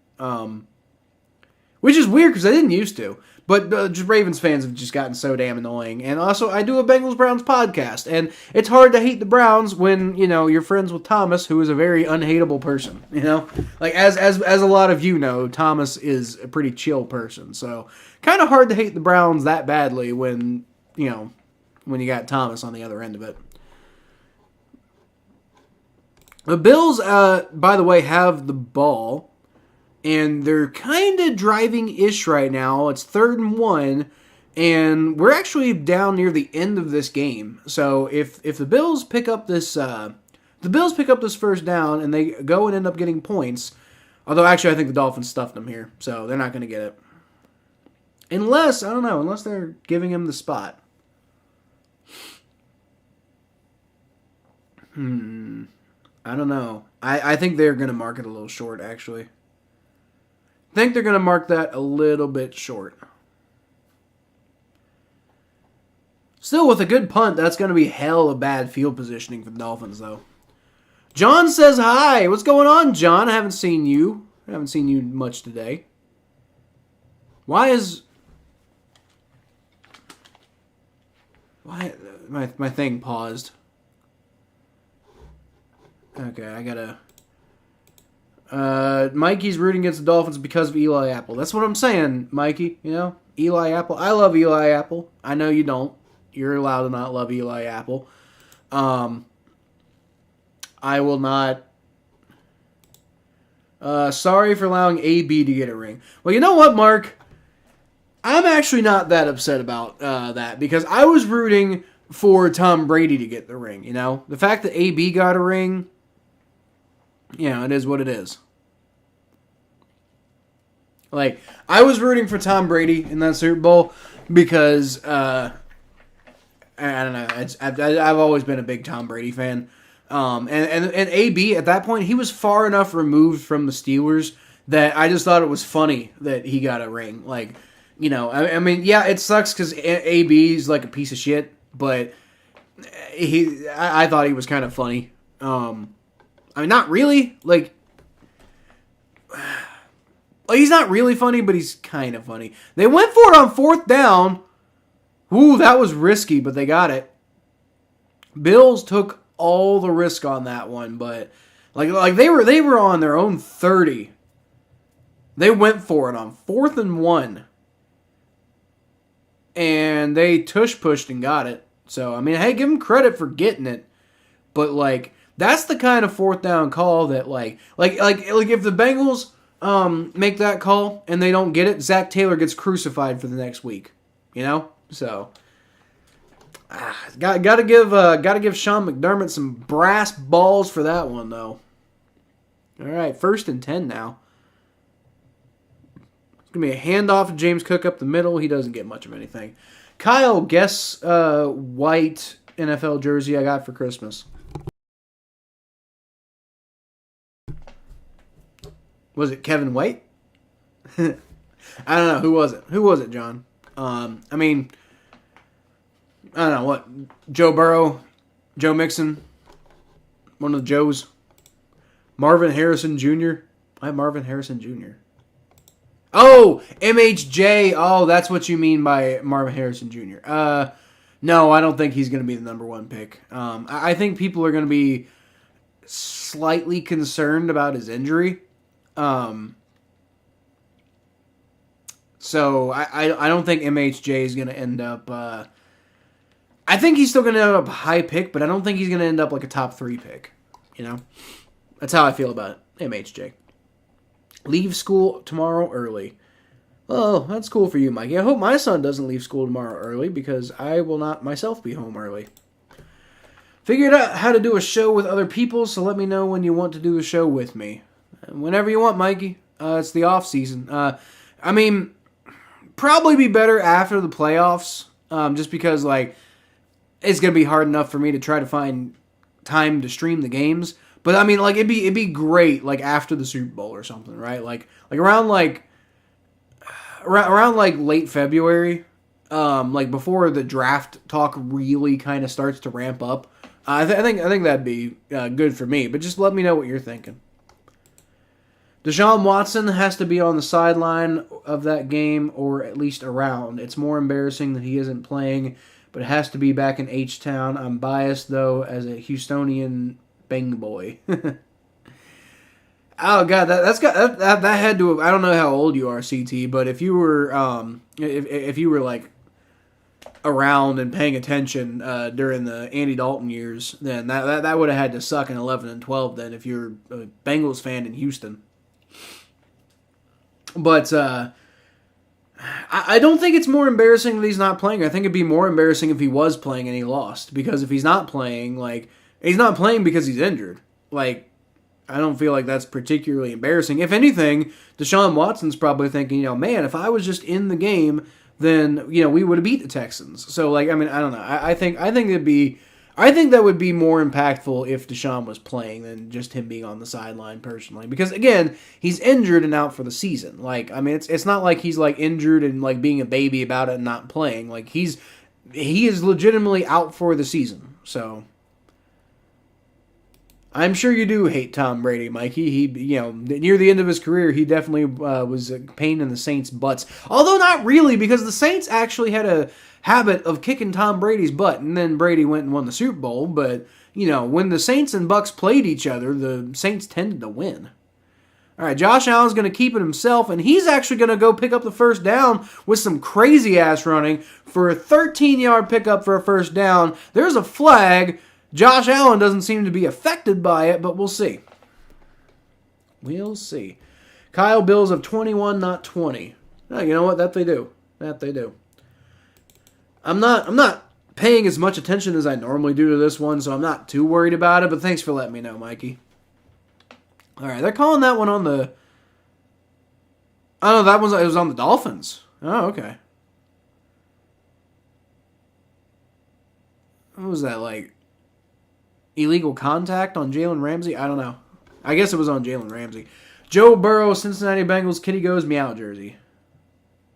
Which is weird because I didn't used to. But just Ravens fans have just gotten so damn annoying. And also, I do a Bengals-Browns podcast. And it's hard to hate the Browns when, you know, you're friends with Thomas, who is a very unhateable person. You know? Like, as a lot of you know, Thomas is a pretty chill person. So, kind of hard to hate the Browns that badly when, you know, when you got Thomas on the other end of it. The Bills, by the way, have the ball. And they're kind of driving-ish right now. It's 3rd and 1, and we're actually down near the end of this game. So if the Bills pick up this, first down and they go and end up getting points, although actually I think the Dolphins stuffed them here, so they're not going to get it. Unless they're giving him the spot. I don't know. I think they're going to mark it a little short, actually. I think they're going to mark that a little bit short. Still, with a good punt, that's going to be hell of bad field positioning for the Dolphins, though. John says hi. What's going on, John? I haven't seen you. I haven't seen you much today. Why my thing paused? Okay, I gotta... Mikey's rooting against the Dolphins because of Eli Apple. That's what I'm saying, Mikey. You know, Eli Apple. I love Eli Apple. I know you don't. You're allowed to not love Eli Apple. I will not. Sorry for allowing AB to get a ring. Well, you know what, Mark? I'm actually not that upset about that because I was rooting for Tom Brady to get the ring. You know, the fact that AB got a ring. Yeah, it is what it is. Like, I was rooting for Tom Brady in that Super Bowl because, I don't know, I've always been a big Tom Brady fan. And AB, at that point, he was far enough removed from the Steelers that I just thought it was funny that he got a ring. Like, you know, I mean, yeah, it sucks because AB's like a piece of shit, but I thought he was kind of funny. I mean, not really. Like, he's not really funny, but he's kind of funny. They went for it on 4th down. Ooh, that was risky, but they got it. Bills took all the risk on that one, but like they were on their own 30. They went for it on 4th and 1. And they tush-pushed and got it. So, I mean, hey, give them credit for getting it. But, like, that's the kind of 4th down call that, like if the Bengals make that call and they don't get it, Zach Taylor gets crucified for the next week. You know? So, gotta give Sean McDermott some brass balls for that one, though. All right, 1st and 10 now. It's gonna be a handoff to James Cook up the middle. He doesn't get much of anything. Kyle, guess white NFL jersey I got for Christmas. Was it Kevin White? I don't know. Who was it? Who was it, John? I mean, I don't know what Joe Burrow, Joe Mixon, one of the Joes, Marvin Harrison Jr. I have Marvin Harrison Jr. Oh, MHJ. Oh, that's what you mean by Marvin Harrison Jr. No, I don't think he's going to be the number one pick. I think people are going to be slightly concerned about his injury. So I don't think MHJ is going to end up. I think he's still going to end up a high pick, but I don't think he's going to end up like a top 3 pick. You know, that's how I feel about MHJ. Leave school tomorrow early. Well, that's cool for you, Mikey. I hope my son doesn't leave school tomorrow early because I will not myself be home early. Figured out how to do a show with other people, so let me know when you want to do a show with me. Whenever you want, Mikey. It's the off season. I mean, probably be better after the playoffs, just because like it's gonna be hard enough for me to try to find time to stream the games. But I mean, like it'd be great like after the Super Bowl or something, right? Like around late February, like before the draft talk really kind of starts to ramp up. I think that'd be good for me. But just let me know what you're thinking. Deshaun Watson has to be on the sideline of that game or at least around. It's more embarrassing that he isn't playing, but it has to be back in H-Town. I'm biased though as a Houstonian Bang boy. Oh god, that had to have. I don't know how old you are, CT, but if you were if you were like around and paying attention during the Andy Dalton years, then that would have had to suck in 11 and 12. Then if you're a Bengals fan in Houston, but I don't think it's more embarrassing that he's not playing. I think it'd be more embarrassing if he was playing and he lost, because if he's not playing, like. He's not playing because he's injured. Like, I don't feel like that's particularly embarrassing. If anything, Deshaun Watson's probably thinking, man, if I was just in the game, then, we would have beat the Texans. So, like, I mean, I don't know. I think that would be more impactful if Deshaun was playing than just him being on the sideline personally. Because, again, he's injured and out for the season. Like, I mean, it's not like he's, like, injured and, like, being a baby about it and not playing. Like, he is legitimately out for the season. So I'm sure you do hate Tom Brady, Mikey. He, near the end of his career, he definitely was a pain in the Saints' butts. Although not really, because the Saints actually had a habit of kicking Tom Brady's butt, and then Brady went and won the Super Bowl. But, when the Saints and Bucks played each other, the Saints tended to win. All right, Josh Allen's going to keep it himself, and he's actually going to go pick up the first down with some crazy-ass running for a 13-yard pickup for a first down. There's a flag. Josh Allen doesn't seem to be affected by it, but we'll see. We'll see. Kyle Bills of 21, not 20. Oh, you know what? That they do. I'm not paying as much attention as I normally do to this one, so I'm not too worried about it, but thanks for letting me know, Mikey. All right, they're calling that one on the... Oh, no, it was on the Dolphins. Oh, okay. What was that, like... illegal contact on Jalen Ramsey? I don't know. I guess it was on Jalen Ramsey. Joe Burrow, Cincinnati Bengals, Kitty Goes Meow jersey.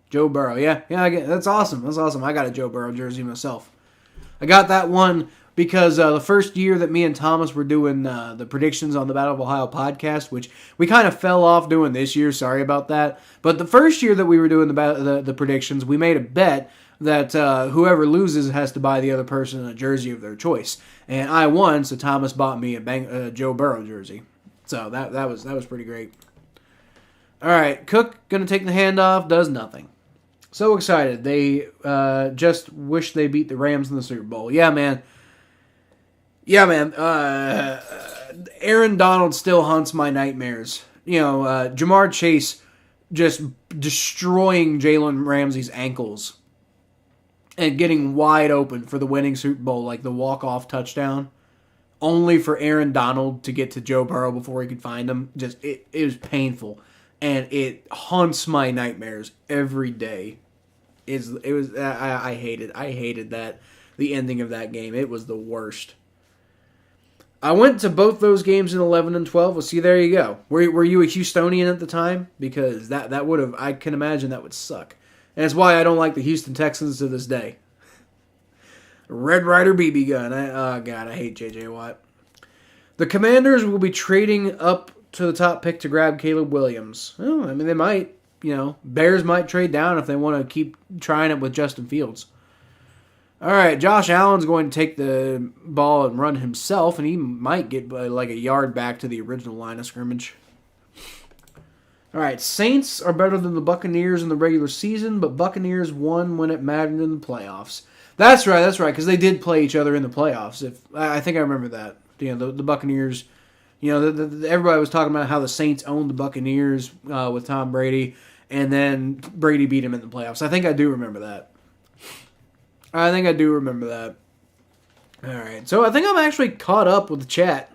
Joe Burrow, yeah, that's awesome. I got a Joe Burrow jersey myself. I got that one because the first year that me and Thomas were doing the predictions on the Battle of Ohio podcast, which we kind of fell off doing this year, sorry about that. But the first year that we were doing the predictions, we made a bet that whoever loses has to buy the other person a jersey of their choice. And I won, so Thomas bought me a Joe Burrow jersey. So that was pretty great. All right, Cook going to take the handoff, does nothing. So excited. They just wish they beat the Rams in the Super Bowl. Yeah, man. Aaron Donald still haunts my nightmares. Jamar Chase just destroying Jalen Ramsey's ankles and getting wide open for the winning Super Bowl, like the walk-off touchdown, only for Aaron Donald to get to Joe Burrow before he could find him. It was painful, and it haunts my nightmares every day. I hated that, the ending of that game. It was the worst. I went to both those games in 11 and 12. Well, see, there you go. Were you a Houstonian at the time? Because that would have, I can imagine that would suck. And it's why I don't like the Houston Texans to this day. Red Ryder BB gun. Oh, God, I hate J.J. Watt. The Commanders will be trading up to the top pick to grab Caleb Williams. Oh, I mean, they might. Bears might trade down if they want to keep trying it with Justin Fields. All right, Josh Allen's going to take the ball and run himself, and he might get like a yard back to the original line of scrimmage. All right, Saints are better than the Buccaneers in the regular season, but Buccaneers won when it mattered in the playoffs. That's right, because they did play each other in the playoffs. I think I remember that. The Buccaneers, everybody was talking about how the Saints owned the Buccaneers with Tom Brady, and then Brady beat him in the playoffs. I think I do remember that. All right, so I think I'm actually caught up with the chat.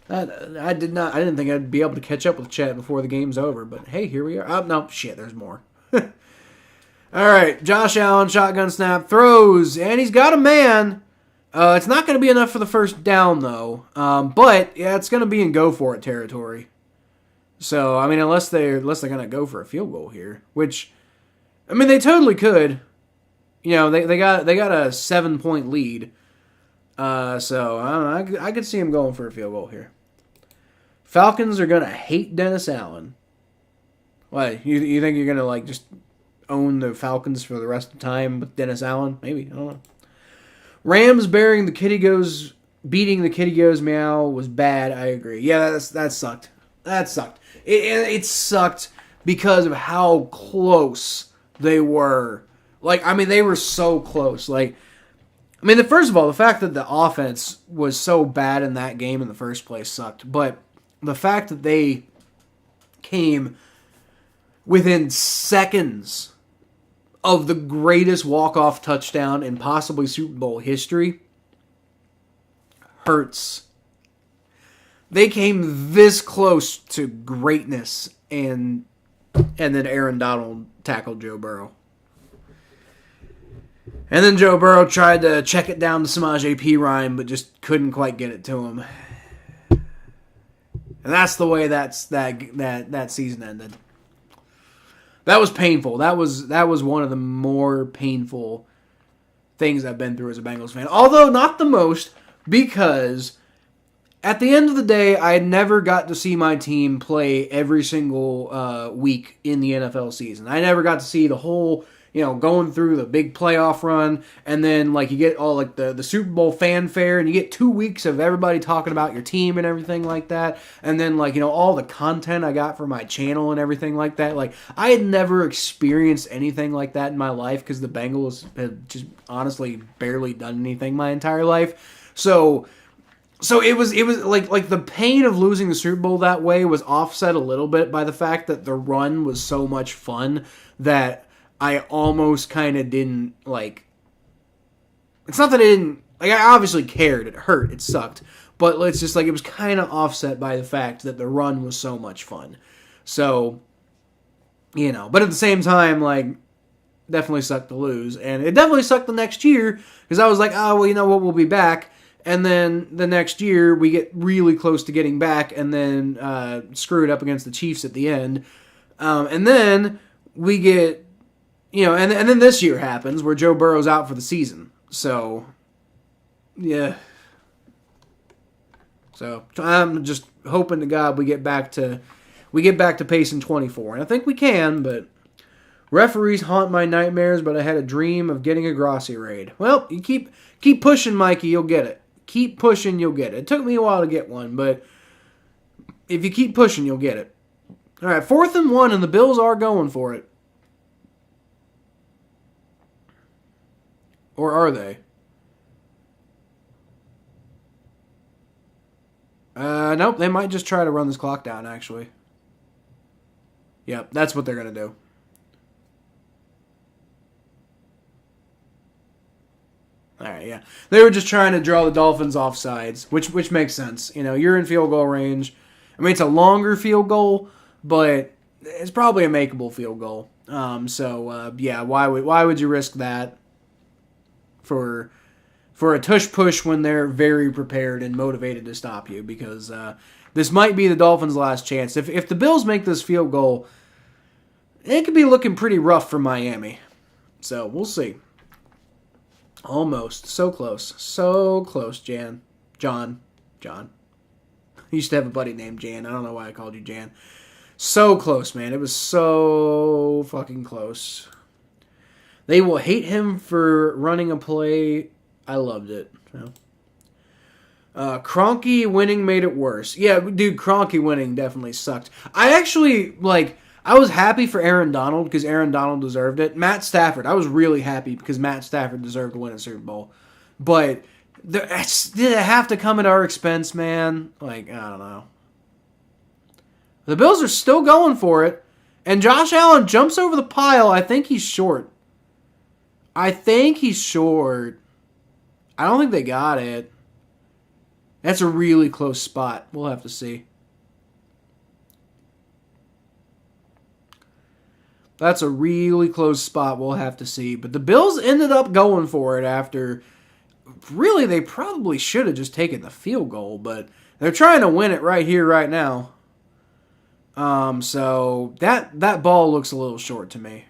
I didn't think I'd be able to catch up with the chat before the game's over, but hey, here we are. Oh, no, shit, there's more. All right, Josh Allen, shotgun snap, throws, and he's got a man. It's not going to be enough for the first down, though. But, yeah, it's going to be in go-for-it territory. So, I mean, unless they're going to go for a field goal here, which, I mean, they totally could. They got a 7-point lead. So, I don't know, I could see him going for a field goal here. Falcons are going to hate Dennis Allen. What, you think you're going to, like, just own the Falcons for the rest of the time with Dennis Allen? Maybe, I don't know. Rams beating the Kitty Goes meow was bad, I agree. Yeah, that sucked. That sucked. It sucked because of how close they were. Like, I mean, they were so close. Like, I mean, first of all, the fact that the offense was so bad in that game in the first place sucked. But the fact that they came within seconds of the greatest walk-off touchdown in possibly Super Bowl history hurts. They came this close to greatness, and then Aaron Donald tackled Joe Burrow. And then Joe Burrow tried to check it down to Samaje Perine, but just couldn't quite get it to him. And that's the way that season ended. That was painful. That was one of the more painful things I've been through as a Bengals fan. Although not the most, because at the end of the day, I never got to see my team play every single week in the NFL season. I never got to see the whole, going through the big playoff run, and then like you get all like the Super Bowl fanfare, and you get 2 weeks of everybody talking about your team and everything like that, and then like all the content I got for my channel and everything like that. Like I had never experienced anything like that in my life because the Bengals had just honestly barely done anything my entire life. So it was like the pain of losing the Super Bowl that way was offset a little bit by the fact that the run was so much fun that I almost kind of didn't, like... It's not that I didn't... Like, I obviously cared. It hurt. It sucked. But it's just, like, it was kind of offset by the fact that the run was so much fun. So, But at the same time, like, definitely sucked to lose. And it definitely sucked the next year, because I was like, oh, well, you know what, we'll be back. And then the next year, we get really close to getting back, and then screw it up against the Chiefs at the end. And then we get... and then this year happens where Joe Burrow's out for the season. So, yeah. So I'm just hoping to God we get back to pace in 24, and I think we can. But referees haunt my nightmares. But I had a dream of getting a Grossi raid. Well, you keep pushing, Mikey. You'll get it. Keep pushing, you'll get it. It took me a while to get one, but if you keep pushing, you'll get it. All right, 4th and 1, and the Bills are going for it. Or are they? Nope, they might just try to run this clock down, actually. Yep, that's what they're going to do. Alright, yeah. They were just trying to draw the Dolphins off sides, which makes sense. You're in field goal range. I mean, it's a longer field goal, but it's probably a makeable field goal. Yeah, why would you risk that for a tush push when they're very prepared and motivated to stop you? Because this might be the Dolphins' last chance. If the Bills make this field goal, it could be looking pretty rough for Miami. So we'll see. Almost. So close. So close, Jan. John. I used to have a buddy named Jan. I don't know why I called you Jan. So close, man. It was so fucking close. They will hate him for running a play. I loved it. Kroenke winning made it worse. Yeah, dude, Kroenke winning definitely sucked. I actually, I was happy for Aaron Donald because Aaron Donald deserved it. Matt Stafford, I was really happy because Matt Stafford deserved to win a Super Bowl. But did it have to come at our expense, man? I don't know. The Bills are still going for it. And Josh Allen jumps over the pile. I think he's short. I don't think they got it. That's a really close spot. We'll have to see. That's a really close spot. We'll have to see. But the Bills ended up going for it after... Really, they probably should have just taken the field goal. But they're trying to win it right here, right now. So that ball looks a little short to me.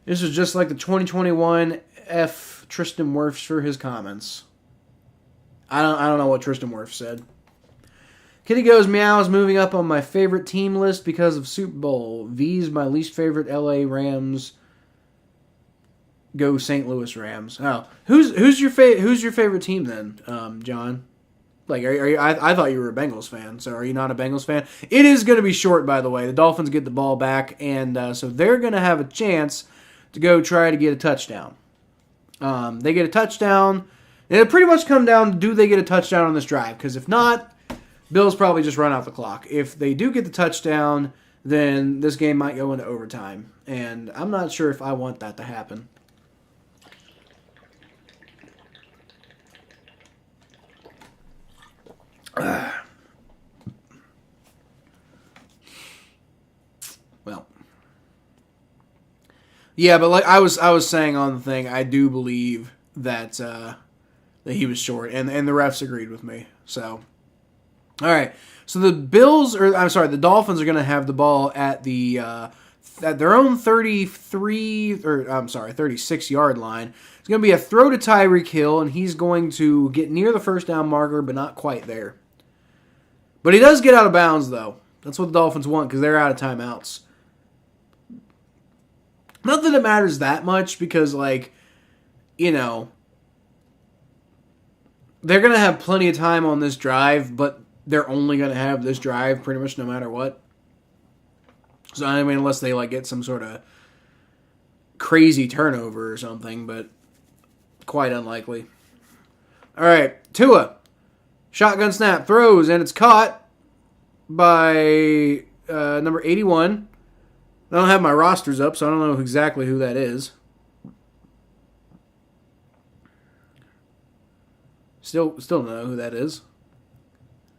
This is just like the 2021 F Tristan Wirfs for his comments. I don't know what Tristan Wirfs said. Kitty Goes Meow is moving up on my favorite team list because of Super Bowl. V's my least favorite LA Rams. Go St. Louis Rams. Oh, who's your favorite team then, John? I thought you were a Bengals fan, so are you not a Bengals fan? It is going to be short, by the way. The Dolphins get the ball back, and so they're going to have a chance to go try to get a touchdown. They get a touchdown. It'll pretty much come down to do they get a touchdown on this drive, because if not, Bills probably just run out the clock. If they do get the touchdown, then this game might go into overtime, and I'm not sure if I want that to happen. Well, yeah, but like I was saying on the thing, I do believe that he was short, and the refs agreed with me. So, all right, so the Dolphins are going to have the ball at their own 36-yard line. It's going to be a throw to Tyreek Hill, and he's going to get near the first down marker, but not quite there. But he does get out of bounds, though. That's what the Dolphins want, because they're out of timeouts. Not that it matters that much, because, they're going to have plenty of time on this drive, but they're only going to have this drive pretty much no matter what. So, I mean, unless they, get some sort of crazy turnover or something, but quite unlikely. All right, Tua. Shotgun snap, throws, and it's caught by number 81. I don't have my rosters up, so I don't know exactly who that is. Still don't know who that is.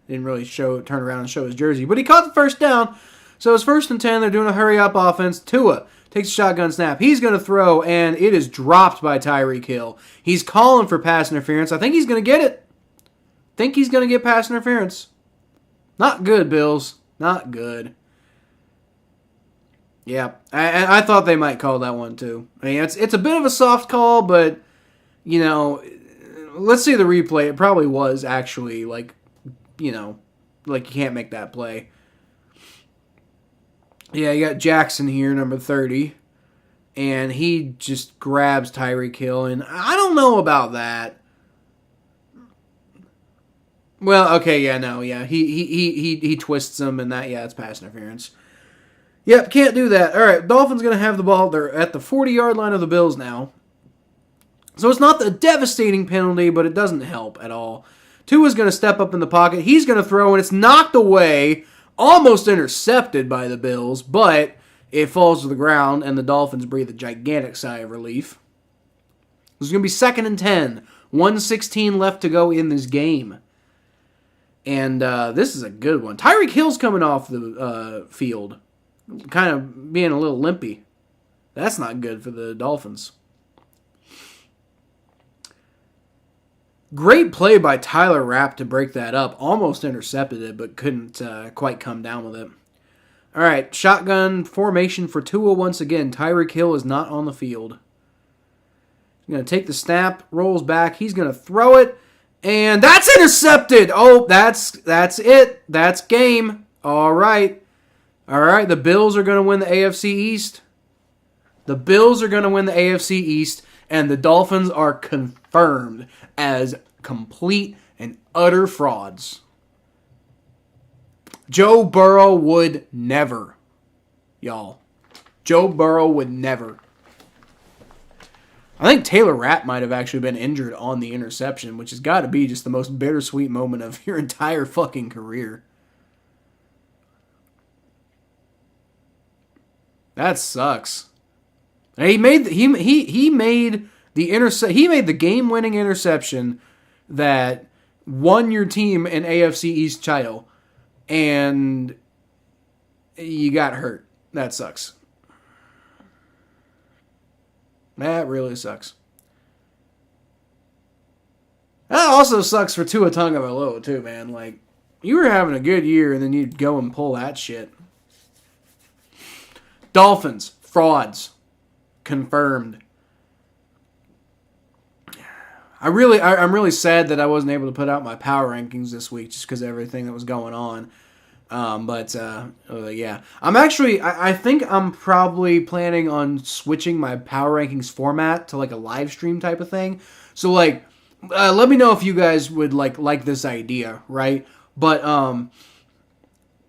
Didn't really turn around and show his jersey. But he caught the first down, so it's 1st and 10. They're doing a hurry-up offense. Tua takes a shotgun snap. He's going to throw, and it is dropped by Tyreek Hill. He's calling for pass interference. I think he's going to get it. Think he's going to get pass interference. Not good, Bills. Not good. Yeah, I thought they might call that one too. I mean, it's a bit of a soft call, but, let's see the replay. It probably was actually, you can't make that play. Yeah, you got Jackson here, number 30, and he just grabs Tyreek Hill, and I don't know about that. Well, okay, yeah, no, yeah. He twists him, and it's pass interference. Yep, can't do that. All right, Dolphins going to have the ball. They're at the 40-yard line of the Bills now. So it's not the devastating penalty, but it doesn't help at all. Tua's going to step up in the pocket. He's going to throw, and it's knocked away, almost intercepted by the Bills, but it falls to the ground, and the Dolphins breathe a gigantic sigh of relief. This is going to be 2nd and 10. 1:16 left to go in this game. And this is a good one. Tyreek Hill's coming off the field, kind of being a little limpy. That's not good for the Dolphins. Great play by Tyler Rapp to break that up. Almost intercepted it, but couldn't quite come down with it. All right, shotgun formation for Tua once again. Tyreek Hill is not on the field. He's going to take the snap, rolls back. He's going to throw it, and that's intercepted. Oh, that's it. That's game. All right. The Bills are going to win the AFC East. The Bills are going to win the AFC East, and the Dolphins are confirmed as complete and utter frauds. Joe Burrow would never. Y'all. Joe Burrow would never. I think Taylor Rapp might have actually been injured on the interception, which has got to be just the most bittersweet moment of your entire fucking career. That sucks. He made the game-winning interception that won your team an AFC East title, and you got hurt. That sucks. That really sucks. That also sucks for Tua Tagovailoa too, man. Like, you were having a good year, and then you'd go and pull that shit. Dolphins, frauds. Confirmed. I'm really sad that I wasn't able to put out my power rankings this week just because of everything that was going on. Yeah. I think I'm probably planning on switching my power rankings format to like a live stream type of thing. So like, let me know if you guys would like this idea, right? But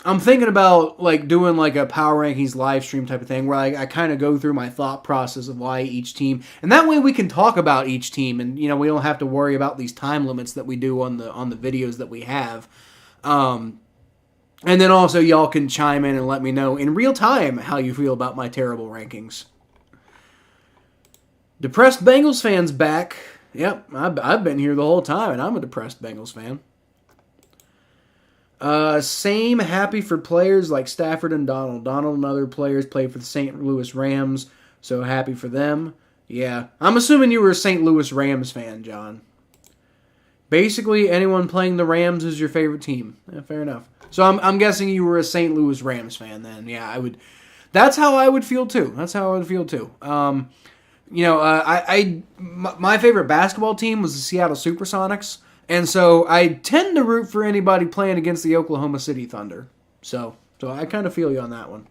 I'm thinking about like doing like a power rankings live stream type of thing where I kind of go through my thought process of why each team, and that way we can talk about each team, and we don't have to worry about these time limits that we do on the videos that we have. And then also y'all can chime in and let me know in real time how you feel about my terrible rankings. Depressed Bengals fans back. Yep, I've been here the whole time, and I'm a depressed Bengals fan. Same happy for players like Stafford and Donald. Donald and other players play for the St. Louis Rams, so happy for them. Yeah, I'm assuming you were a St. Louis Rams fan, John. Basically, anyone playing the Rams is your favorite team. Yeah, fair enough. So I'm guessing you were a St. Louis Rams fan then. Yeah, I would. That's how I would feel too. My favorite basketball team was the Seattle Supersonics. And so I tend to root for anybody playing against the Oklahoma City Thunder. So I kind of feel you on that one.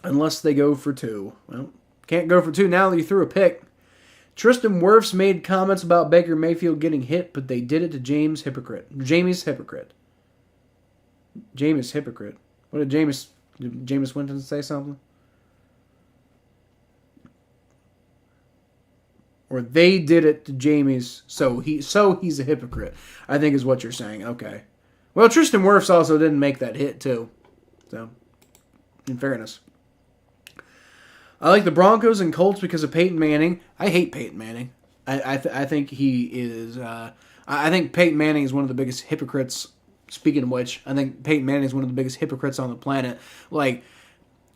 Unless they go for two. Well, can't go for two now that you threw a pick. Tristan Wirfs made comments about Baker Mayfield getting hit, but they did it to Jameis Hypocrite. What did Jameis Winston say something? Or they did it to Jameis, so he's a hypocrite, I think is what you're saying. Okay. Well, Tristan Wirfs also didn't make that hit, too. So, in fairness. I like the Broncos and Colts because of Peyton Manning. I hate Peyton Manning. I think he is... I think Peyton Manning is one of the biggest hypocrites. Speaking of which, I think Peyton Manning is one of the biggest hypocrites on the planet. Like...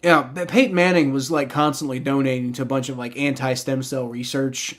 Yeah, Peyton Manning was like constantly donating to a bunch of like anti-stem cell research,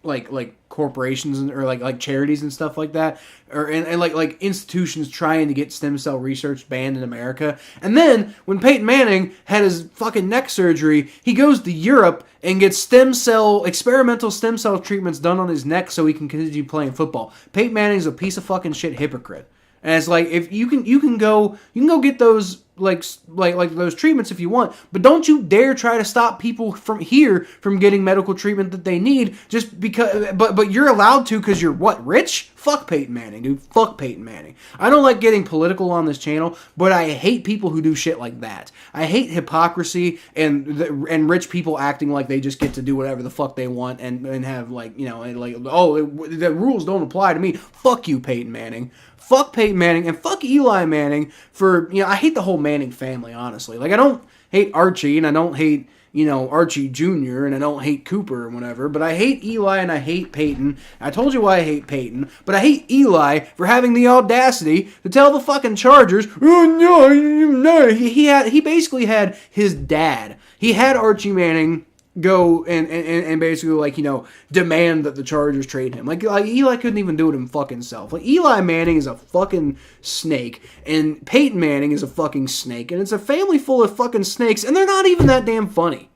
like corporations or like charities and stuff like that, and like institutions trying to get stem cell research banned in America. And then when Peyton Manning had his fucking neck surgery, he goes to Europe and gets experimental stem cell treatments done on his neck so he can continue playing football. Peyton Manning's a piece of fucking shit hypocrite. And it's like, if you can go get those like those treatments if you want, but don't you dare try to stop people from getting medical treatment that they need just because. But you're allowed to because you're what, rich? Fuck Peyton Manning, dude. Fuck Peyton Manning. I don't like getting political on this channel, but I hate people who do shit like that. I hate hypocrisy and rich people acting like they just get to do whatever the fuck they want and have the rules don't apply to me. Fuck you, Peyton Manning. Fuck Peyton Manning and fuck Eli Manning for, I hate the whole Manning family, honestly. Like, I don't hate Archie and I don't hate, Archie Jr. and I don't hate Cooper and whatever, but I hate Eli and I hate Peyton. I told you why I hate Peyton, but I hate Eli for having the audacity to tell the fucking Chargers, oh no, he basically had his dad. He had Archie Manning go and basically, like, demand that the Chargers trade him. Like Eli couldn't even do it him fucking self. Like, Eli Manning is a fucking snake, and Peyton Manning is a fucking snake, and it's a family full of fucking snakes, and they're not even that damn funny.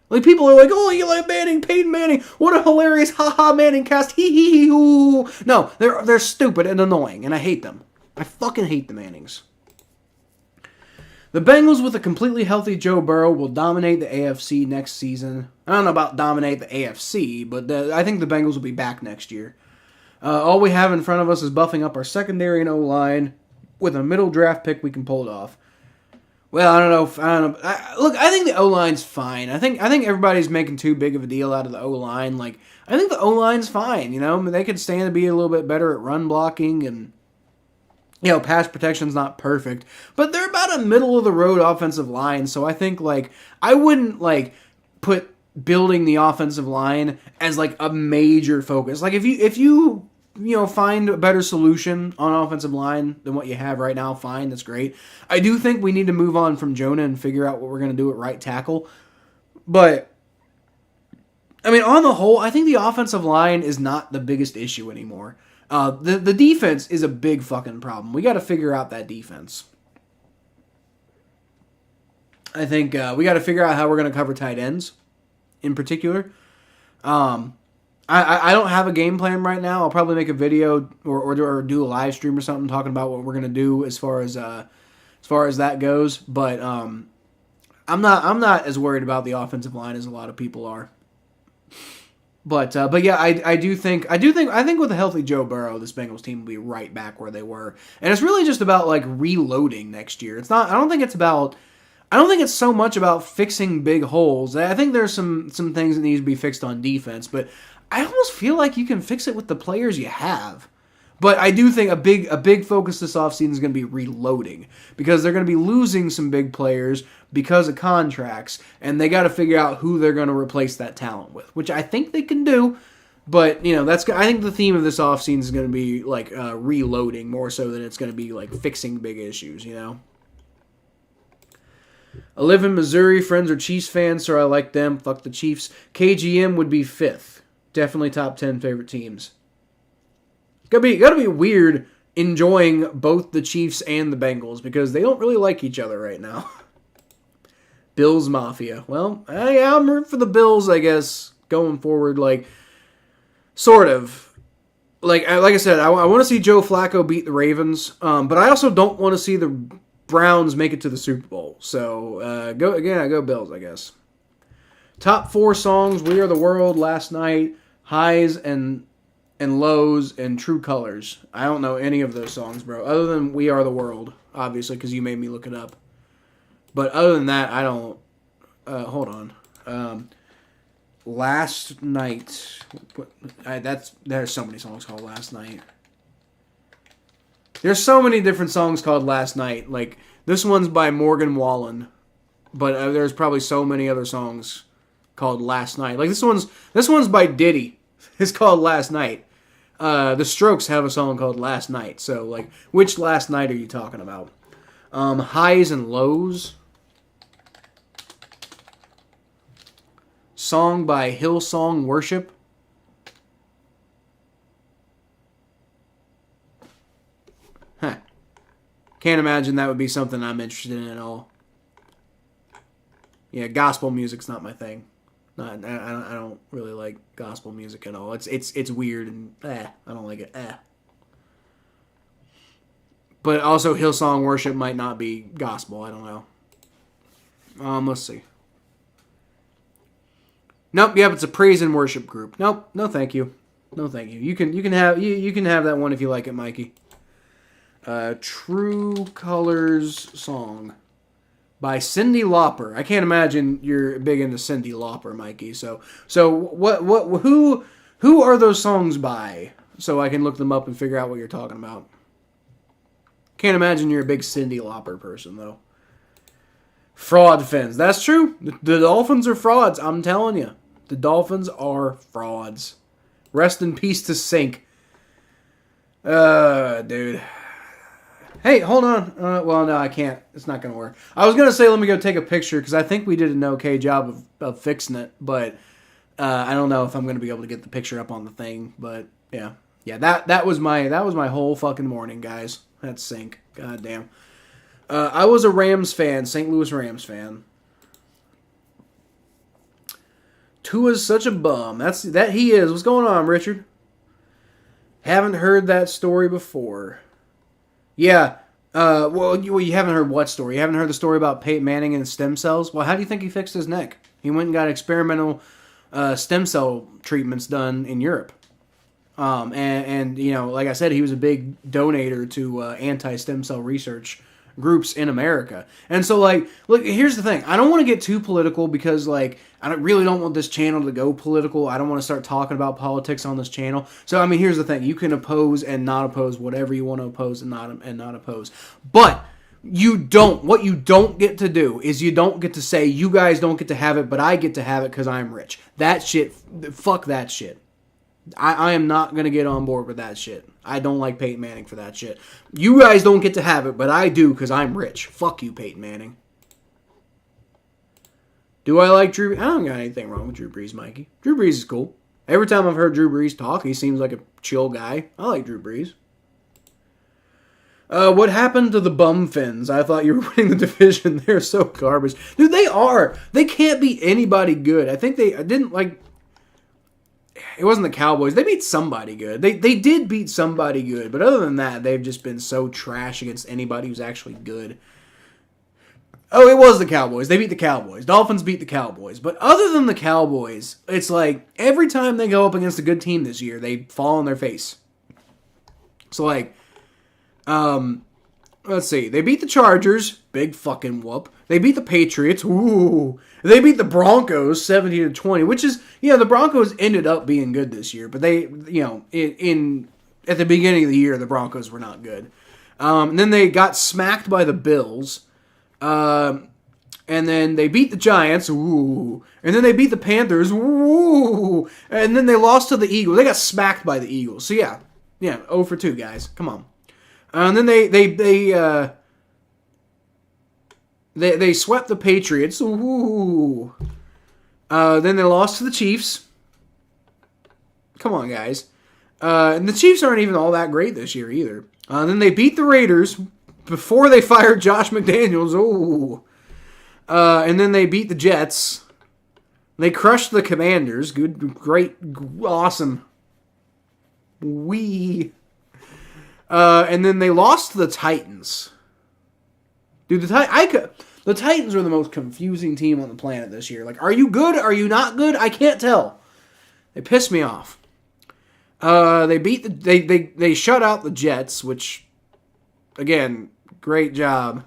Like, people are like, oh, Eli Manning, Peyton Manning, what a hilarious ha-ha Manning cast, hee-hee-hee-hoo. No, they're stupid and annoying, and I hate them. I fucking hate the Mannings. The Bengals, with a completely healthy Joe Burrow, will dominate the AFC next season. I don't know about dominate the AFC, but I think the Bengals will be back next year. All we have in front of us is buffing up our secondary and O-line with a middle draft pick we can pull it off. Well, I don't know. Look, I think the O-line's fine. I think everybody's making too big of a deal out of the O-line. Like, I think the O-line's fine, I mean, they could stand to be a little bit better at run blocking, and pass protection's not perfect, but they're about a middle-of-the-road offensive line, so I think, like, I wouldn't, like, put building the offensive line as, like, a major focus. Like, if you find a better solution on offensive line than what you have right now, fine, that's great. I do think we need to move on from Jonah and figure out what we're going to do at right tackle, but, I mean, on the whole, I think the offensive line is not the biggest issue anymore. The defense is a big fucking problem. We got to figure out that defense. I think we got to figure out how we're going to cover tight ends, in particular. I don't have a game plan right now. I'll probably make a video or do a live stream or something talking about what we're going to do as far as that goes. But I'm not as worried about the offensive line as a lot of people are. But yeah, I think with a healthy Joe Burrow, this Bengals team will be right back where they were, and it's really just about, like, reloading next year. It's not. I don't think it's so much about fixing big holes. I think there's some things that need to be fixed on defense, but I almost feel like you can fix it with the players you have. But I do think a big focus this offseason is going to be reloading, because they're going to be losing some big players because of contracts, and they got to figure out who they're going to replace that talent with, which I think they can do. But I think the theme of this offseason is going to be, like, reloading more so than it's going to be, like, fixing big issues. I live in Missouri. Friends are Chiefs fans, so I like them. Fuck the Chiefs. KGM would be 5th. Definitely top 10 favorite teams. Gotta be weird enjoying both the Chiefs and the Bengals, because they don't really like each other right now. Bills Mafia. Well, yeah, I'm rooting for the Bills, I guess, going forward. Like, sort of. Like I said, I want to see Joe Flacco beat the Ravens, but I also don't want to see the Browns make it to the Super Bowl. So, go Bills, I guess. Top 4 songs: We Are the World, Last Night, Highs and Lows, and True Colors. I don't know any of those songs, bro, other than We Are the World, obviously, because you made me look it up. But other than that, I don't. Hold on. Last Night. There's so many songs called Last Night. There's so many different songs called Last Night. Like, this one's by Morgan Wallen, but there's probably so many other songs called Last Night. Like, this one's by Diddy. It's called Last Night. The Strokes have a song called Last Night. So, like, which Last Night are you talking about? Highs and Lows. Song by Hillsong Worship. Huh. Can't imagine that would be something I'm interested in at all. Yeah, gospel music's not my thing. I don't really like gospel music at all. It's weird and I don't like it. But also Hillsong Worship might not be gospel. I don't know. Let's see. Nope. Yep. It's a praise and worship group. Nope. No, thank you. No, thank you. You can have that one if you like it, Mikey. True Colors song by Cyndi Lauper. I can't imagine you're big into Cyndi Lauper, Mikey. So who are those songs by? So I can look them up and figure out what you're talking about. Can't imagine you're a big Cyndi Lauper person, though. Fraud fins. That's true. The Dolphins are frauds. I'm telling you. The Dolphins are frauds. Rest in peace to Sink. Dude. Hey, hold on. Well, no, I can't. It's not going to work. I was going to say let me go take a picture because I think we did an okay job of fixing it, but I don't know if I'm going to be able to get the picture up on the thing. But yeah, that was my whole fucking morning, guys. That sync. God damn. I was a Rams fan, St. Louis Rams fan. Tua's such a bum. That he is. What's going on, Richard? Haven't heard that story before. Yeah. Well, you haven't heard what story? You haven't heard the story about Peyton Manning and stem cells? Well, how do you think he fixed his neck? He went and got experimental stem cell treatments done in Europe. And you know, like I said, he was a big donator to anti-stem cell research groups in America. And so, like, look, here's the thing. I don't want to get too political because, like, really don't want this channel to go political. I don't want to start talking about politics on this channel. So, I mean, here's the thing. You can oppose and not oppose whatever you want to oppose and not oppose. But what you don't get to do is you don't get to say, you guys don't get to have it, but I get to have it because I'm rich. That shit, fuck that shit. I am not going to get on board with that shit. I don't like Peyton Manning for that shit. You guys don't get to have it, but I do because I'm rich. Fuck you, Peyton Manning. Do I like Drew? I don't got anything wrong with Drew Brees, Mikey. Drew Brees is cool. Every time I've heard Drew Brees talk, he seems like a chill guy. I like Drew Brees. What happened to the bum Fins? I thought you were winning the division. They're so garbage. Dude, they are. They can't beat anybody good. I think they didn't, like... It wasn't the Cowboys. They beat somebody good. They did beat somebody good. But other than that, they've just been so trash against anybody who's actually good. Oh, it was the Cowboys. They beat the Cowboys. Dolphins beat the Cowboys. But other than the Cowboys, it's like every time they go up against a good team this year, they fall on their face. So, like, let's see. They beat the Chargers. Big fucking whoop. They beat the Patriots. Ooh. They beat the Broncos 17-20, which is, the Broncos ended up being good this year. But they, at the beginning of the year, the Broncos were not good. And then they got smacked by the Bills. And then they beat the Giants. Ooh. And then they beat the Panthers. Ooh. And then they lost to the Eagles. They got smacked by the Eagles. So, yeah, 0 for 2, guys. Come on. And then they swept the Patriots. Ooh. Then they lost to the Chiefs. Come on, guys. And the Chiefs aren't even all that great this year either. Then they beat the Raiders before they fired Josh McDaniels. Ooh. And then they beat the Jets. They crushed the Commanders. Good, great, awesome. And then they lost to the Titans. Dude, the Titans are the most confusing team on the planet this year. Like, are you good? Are you not good? I can't tell. They piss me off. They shut out the Jets, which, again, great job.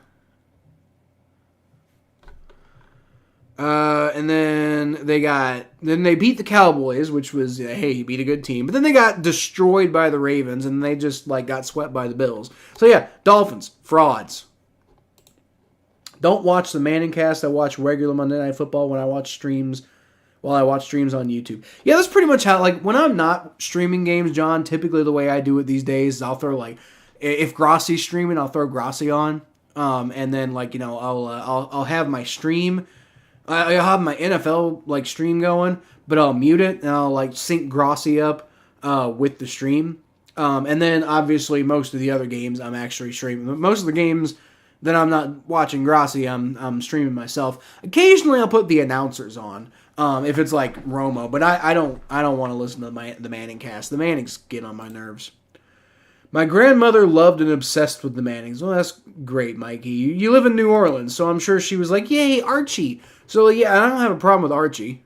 And then they beat the Cowboys, which was, hey, you beat a good team. But then they got destroyed by the Ravens, and they just, got swept by the Bills. So, yeah, Dolphins, frauds. Don't watch the Manning cast. I watch regular Monday Night Football when I watch streams, while I watch streams on YouTube. Yeah, that's pretty much how, when I'm not streaming games, John, typically the way I do it these days is I'll throw, if Grossi's streaming, I'll throw Grossi on. And then, I'll have my stream. I'll have my NFL stream going, but I'll mute it and I'll sync Grossi up with the stream. And then obviously most of the other games I'm actually streaming. Most of the games that I'm not watching Grossi, I'm streaming myself. Occasionally I'll put the announcers on if it's Romo, but I don't want to listen to the Manning cast. The Mannings get on my nerves. My grandmother loved and obsessed with the Mannings. Well, that's great, Mikey. You live in New Orleans, so I'm sure she was like, yay, Archie. So, yeah, I don't have a problem with Archie.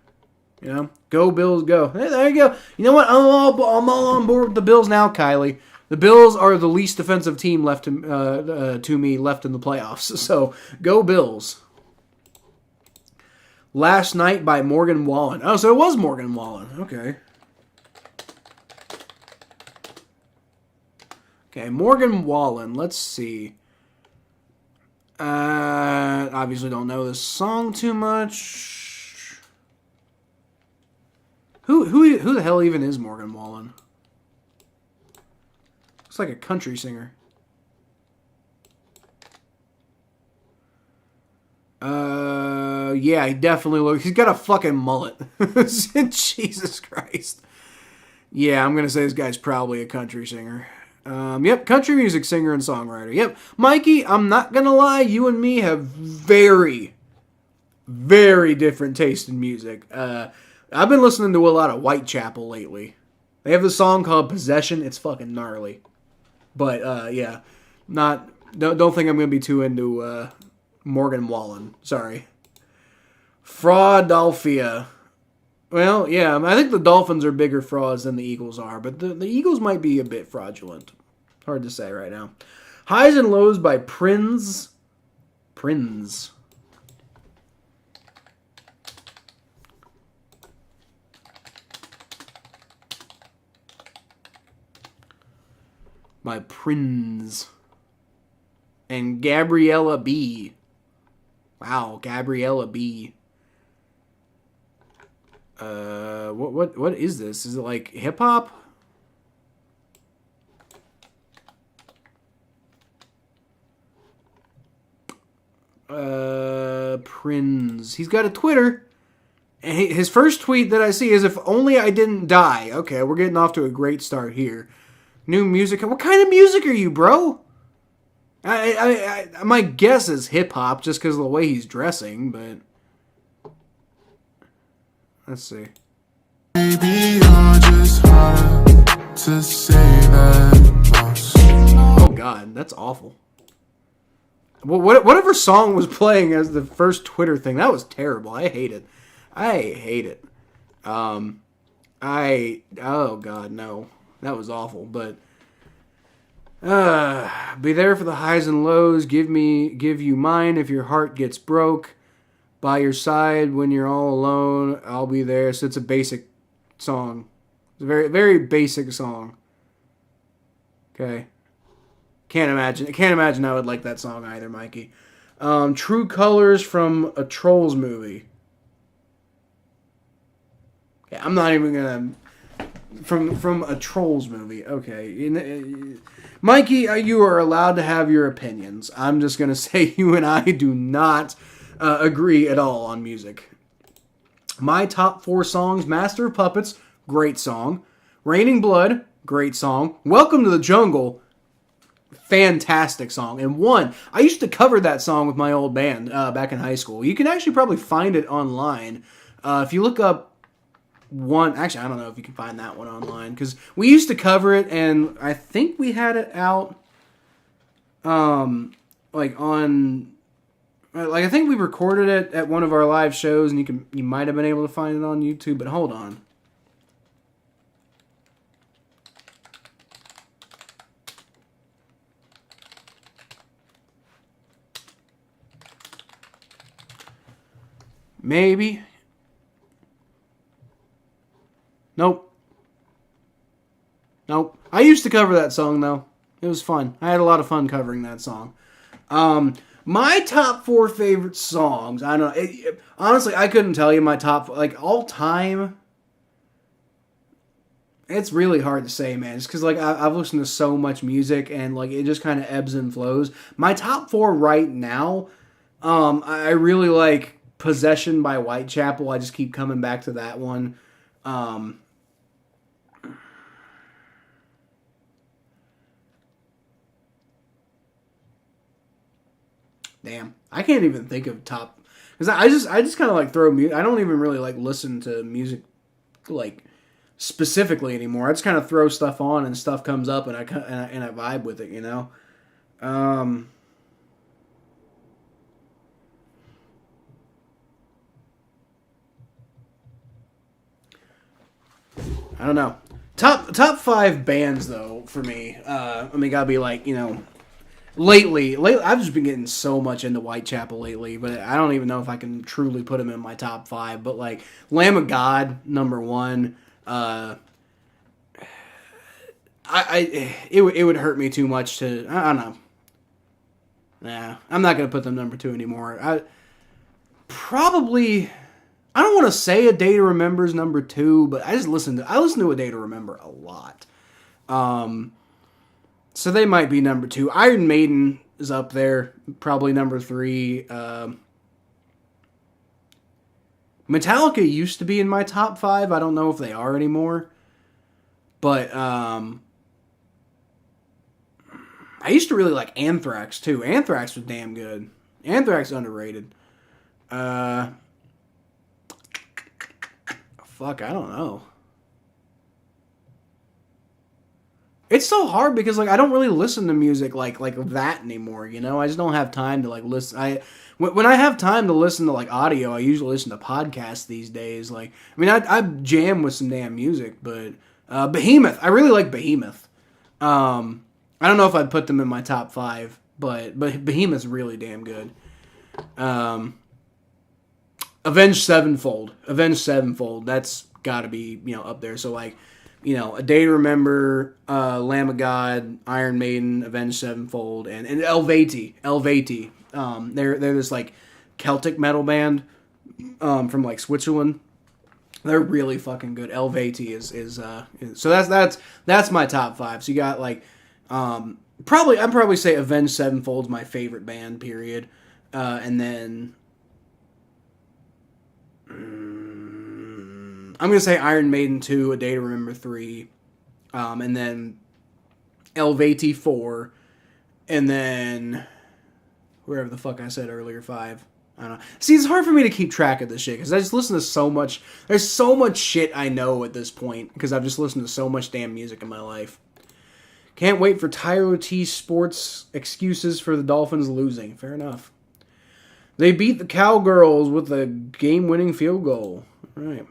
Go Bills, go. Hey, there you go. You know what? I'm all on board with the Bills now, Kylie. The Bills are the least offensive team left to me left in the playoffs. So, go Bills. Last Night by Morgan Wallen. Oh, so it was Morgan Wallen. Okay. Okay, Morgan Wallen. Let's see. Obviously don't know this song too much. Who the hell even is Morgan Wallen? Looks like a country singer. Yeah, he definitely looks. He's got a fucking mullet. Jesus Christ. Yeah, I'm gonna say this guy's probably a country singer. Yep, country music singer and songwriter. Yep, Mikey. I'm not gonna lie. You and me have very, very different taste in music. I've been listening to a lot of Whitechapel lately. They have this song called "Possession." It's fucking gnarly. But yeah, not don't think I'm gonna be too into Morgan Wallen. Sorry. Fraudolphia. Well, yeah, I think the Dolphins are bigger frauds than the Eagles are, but the Eagles might be a bit fraudulent. Hard to say right now. Highs and Lows by Prinz. Prinz. By Prinz. And Gabriella B. Wow, Gabriella B. What is this? Is it like hip hop? Prinz. He's got a Twitter. And his first tweet that I see is, "If only I didn't die." Okay, we're getting off to a great start here. New music. What kind of music are you, bro? My guess is hip hop, just because of the way he's dressing. But let's see. Maybe you're just hard to say that. Oh God, that's awful. Whatever song was playing as the first Twitter thing, that was terrible. I hate it. I hate it. Oh God, no, that was awful. But be there for the highs and lows. Give you mine if your heart gets broke. By your side when you're all alone. I'll be there. So it's a basic song. It's a very, very basic song. Okay. Can't imagine I would like that song either, Mikey. True Colors from a Trolls movie. Okay, I'm not even gonna. From a Trolls movie. Okay. Mikey, you are allowed to have your opinions. I'm just gonna say you and I do not agree at all on music. My top 4 songs: Master of Puppets, great song. Raining Blood, great song. Welcome to the Jungle, fantastic song. And one, I used to cover that song with my old band back in high school. You can actually probably find it online. If you look up one, actually, I don't know if you can find that one online, because we used to cover it, and I think we had it out, like on, like I think we recorded it at one of our live shows, and you might have been able to find it on YouTube. But hold on. Maybe. Nope. I used to cover that song, though. It was fun. I had a lot of fun covering that song. My top 4 favorite songs, I don't know. Honestly, I couldn't tell you my top, like, all time. It's really hard to say, man. Just because, like, I've listened to so much music, and, like, it just kind of ebbs and flows. My top 4 right now, I really like Possession by Whitechapel. I just keep coming back to that one. Damn, I can't even think of top, because I just kind of like throw music. I don't even really like listen to music like specifically anymore. I just kind of throw stuff on and stuff comes up and I vibe with it, you know. I don't know. Top 5 bands though for me. Gotta be like, you know. Lately, I've just been getting so much into Whitechapel lately, but I don't even know if I can truly put them in my top 5. But like Lamb of God, number 1. It would hurt me too much to. I don't know. Nah, I'm not gonna put them number 2 anymore. I don't want to say A Day to Remember is number 2, but I listen to A Day to Remember a lot. So they might be number 2. Iron Maiden is up there, probably number 3. Metallica used to be in my top 5. I don't know if they are anymore. But I used to really like Anthrax too. Anthrax was damn good. Anthrax underrated. Fuck, I don't know. It's so hard because like I don't really listen to music like that anymore. You know, I just don't have time to like listen. When I have time to listen to like audio, I usually listen to podcasts these days. Like, I mean, I jam with some damn music, but Behemoth, I really like Behemoth. I don't know if I'd put them in my top 5, but Behemoth's really damn good. Avenged Sevenfold, that's got to be up there. So like, A Day to Remember, Lamb of God, Iron Maiden, Avenged Sevenfold, and Helveti. They're this like Celtic metal band from like Switzerland. They're really fucking good. Helveti is so that's my top 5. So you got like I'd probably say Avenged Sevenfold's my favorite band, period. And then I'm gonna say Iron Maiden 2, A Day to Remember 3, and then Helveti 4, and then wherever the fuck I said earlier 5. I don't know. See, it's hard for me to keep track of this shit because I just listen to so much. There's so much shit I know at this point because I've just listened to so much damn music in my life. Can't wait for Tyro T Sports excuses for the Dolphins losing. Fair enough. They beat the Cowgirls with a game-winning field goal. All right.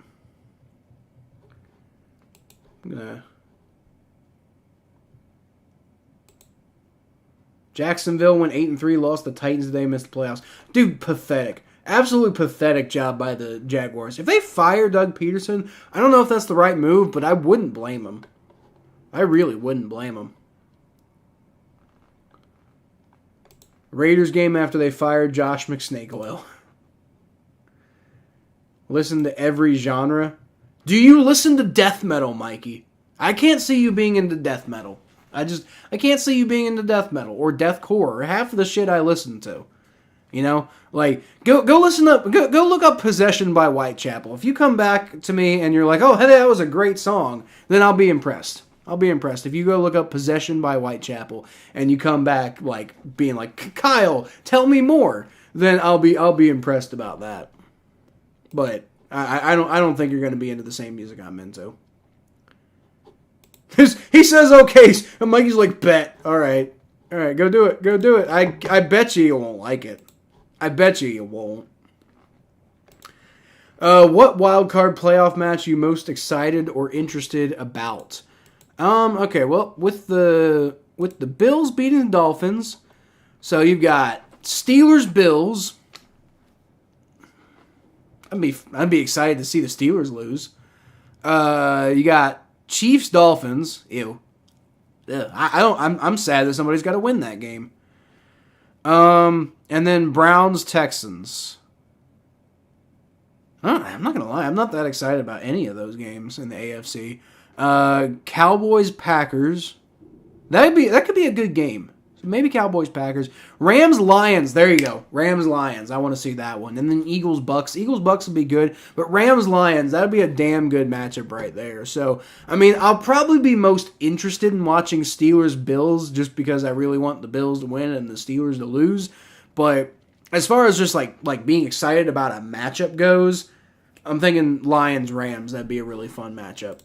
Jacksonville went 8-3, lost the Titans today, missed the playoffs. Dude, pathetic. Absolutely pathetic job by the Jaguars. If they fire Doug Peterson, I don't know if that's the right move, but I wouldn't blame him. I really wouldn't blame him. Raiders game after they fired Josh McSnakeoil. Listen to every genre. Do you listen to death metal, Mikey? I can't see you being into death metal. I can't see you being into death metal or deathcore or half of the shit I listen to. Like go look up Possession by Whitechapel. If you come back to me and you're like, "Oh, hey, that was a great song," then I'll be impressed. If you go look up Possession by Whitechapel and you come back like being like, "Kyle, tell me more," then I'll be impressed about that. But I don't think you're going to be into the same music I'm into. He says okay, and Mikey's like, bet. All right, go do it. I bet you won't like it. I bet you won't. What wild card playoff match are you most excited or interested about? Okay, well, with the Bills beating the Dolphins, so you've got Steelers Bills. I'd be excited to see the Steelers lose. You got Chiefs Dolphins. Ew. Ugh. I'm sad that somebody's got to win that game. And then Browns Texans. I'm not gonna lie. I'm not that excited about any of those games in the AFC. Cowboys Packers. That could be a good game. So maybe Cowboys Packers. Rams Lions. There you go. Rams Lions. I want to see that one. And then Eagles Bucks. Eagles Bucks would be good, but Rams Lions, that'd be a damn good matchup right there. So I mean, I'll probably be most interested in watching Steelers Bills just because I really want the Bills to win and the Steelers to lose. But as far as just like being excited about a matchup goes, I'm thinking Lions Rams. That'd be a really fun matchup.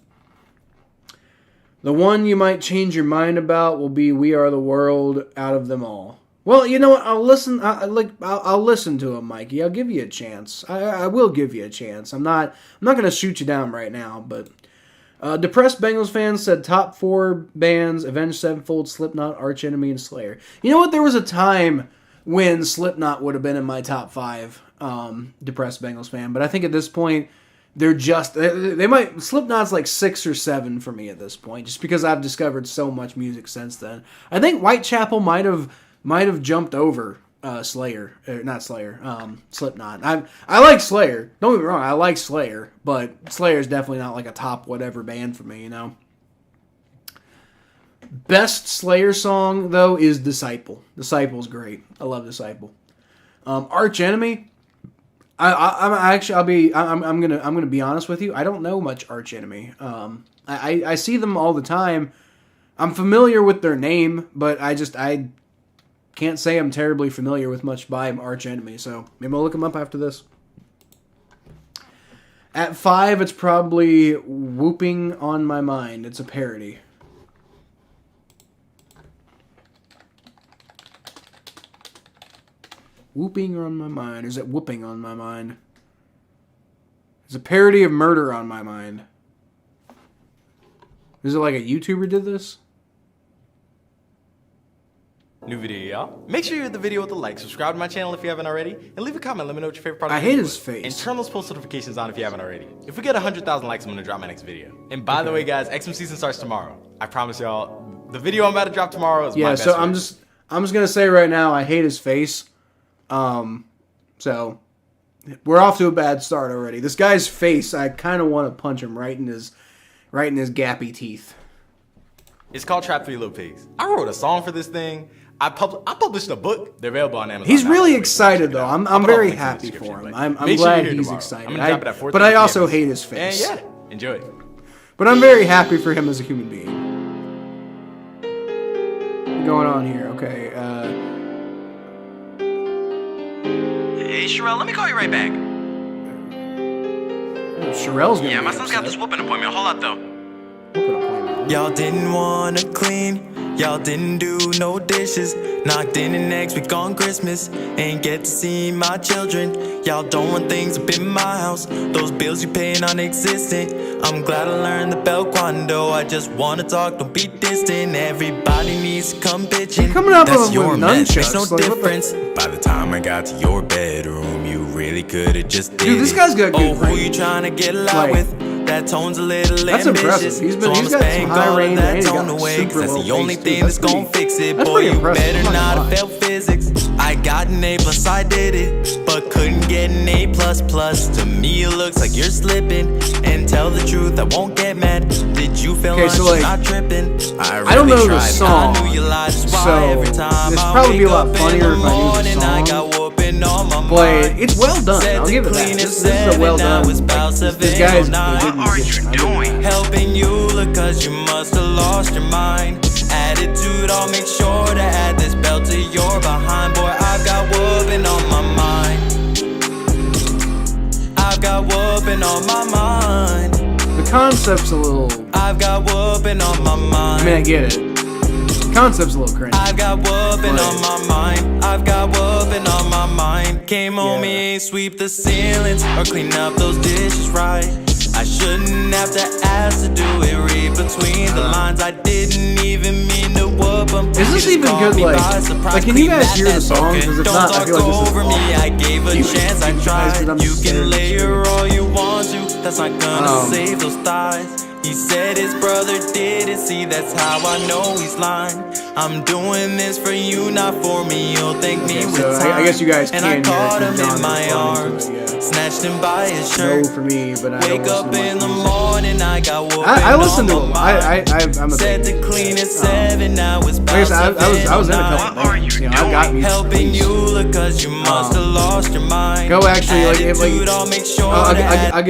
The one you might change your mind about will be We Are the World out of them all. Well, you know what? I'll listen. I'll listen to him, Mikey. I'll give you a chance. I will give you a chance. I'm not going to shoot you down right now. But depressed Bengals fans said top 4 bands: Avenged Sevenfold, Slipknot, Arch Enemy, and Slayer. You know what? There was a time when Slipknot would have been in my top 5. Depressed Bengals fan, but I think at this point they might Slipknot's like 6 or 7 for me at this point, just because I've discovered so much music since then. I think Whitechapel might have jumped over Slipknot. I like Slayer. Don't get me wrong, I like Slayer, but Slayer's definitely not like a top whatever band for me, Best Slayer song though is Disciple. Disciple's great. I love Disciple. Arch Enemy. I'm gonna be honest with you. I don't know much Arch Enemy. I see them all the time. I'm familiar with their name, but I can't say I'm terribly familiar with much by Arch Enemy. So maybe I'll look them up after this. At 5, it's probably Whooping on My Mind. It's a parody. Whooping on My Mind. Or is it Whooping on My Mind? It's a parody of Murder on My Mind. Is it like a YouTuber did this? New video, y'all. Make sure you hit the video with a like, subscribe to my channel if you haven't already, and leave a comment. Let me know what your favorite product is. I hate his face. And turn those post notifications on if you haven't already. If we get 100,000 likes, I'm gonna drop my next video. And by the way, guys, X-Men season starts tomorrow. I promise y'all, the video I'm about to drop tomorrow is my best so video. I'm just gonna say right now, I hate his face. So we're off to a bad start already. This guy's face, I kind of want to punch him right in his gappy teeth. It's called Trap 3 Little Pigs. I wrote a song for this thing. I published a book. They're available on Amazon. He's really excited though. I'm very happy for him. I'm glad he's excited. But I also hate his face. And yeah, enjoy it. But I'm very happy for him as a human being. What's going on here? Okay. Hey, Sherelle, let me call you right back. Sherelle's gonna. Yeah, my son's got this whooping appointment. Hold up, though. Whooping appointment. Y'all didn't wanna clean. Y'all didn't do no dishes. Knocked in next week on Christmas. Ain't get to see my children. Y'all don't run things up in my house. Those bills you pay non-existent. I'm glad I learned the bel quando. I just wanna talk, don't be distant. Everybody needs to come bitching. Coming up That's with your mess, makes no like, difference. By the time I got to your bedroom, you really could've just did Dude, this guy's got good who range. you trying to get loud Like, with? That tone's a little that's ambitious. impressive. He's So got some high range and he's got away, super that's low the only face, thing too. that's gonna fix it. That's Boy, pretty you impressive. better I'm not not gonna have failed physics. I got an A plus, I did it, but couldn't get an A plus plus. To me, it looks like you're slipping. And tell the truth, I won't get mad. Did you feel Okay, so, like like, not tripping? I don't know the song, I knew you lied, that's why so every time this I probably be a wake lot up in funnier the if I knew the morning, I song. got whooping on my But mind. it's well done. I'll give it that. This is a well done. Like, this guy's What are you doing? Helping you look cause you must have lost your mind. Attitude, I'll make sure to add this belt to your behind. Boy, I've got whooping on my mind. I've got whooping on my mind. The concept's a little. I've got whooping on my mind. I mean, I get it. The concept's a little cringy. I've got whooping on my mind. I've got whooping on my mind. Came home, Yeah. he ain't sweep the ceilings or clean up those dishes right. I shouldn't have to ask to do it. Read between the lines. I didn't even mean to whoop him. Is this even good? Like, can you guys hear the songs? Because if Don't not, I talk feel like this is over me. awful. I gave a chance. I tried. You can layer all you want to. That's not gonna save those thighs. He said his brother did it. See, that's how I know he's lying. I'm doing this for you, not for me. You'll thank me with so time. I guess you guys and can I hear caught it him from John in my responding to arms, it, yeah. snatched him by his shirt. No for me, but I Wake don't up listen in to the much morning, I got whooping I listen to on him. my mind. I'm a Said big to clean at 7, now it's Like I said, I was in a couple What are you bands. You know, I've got music helping released. you look cause you must have lost your mind. Go actually, like, if, like Attitude, I'll make sure I'll that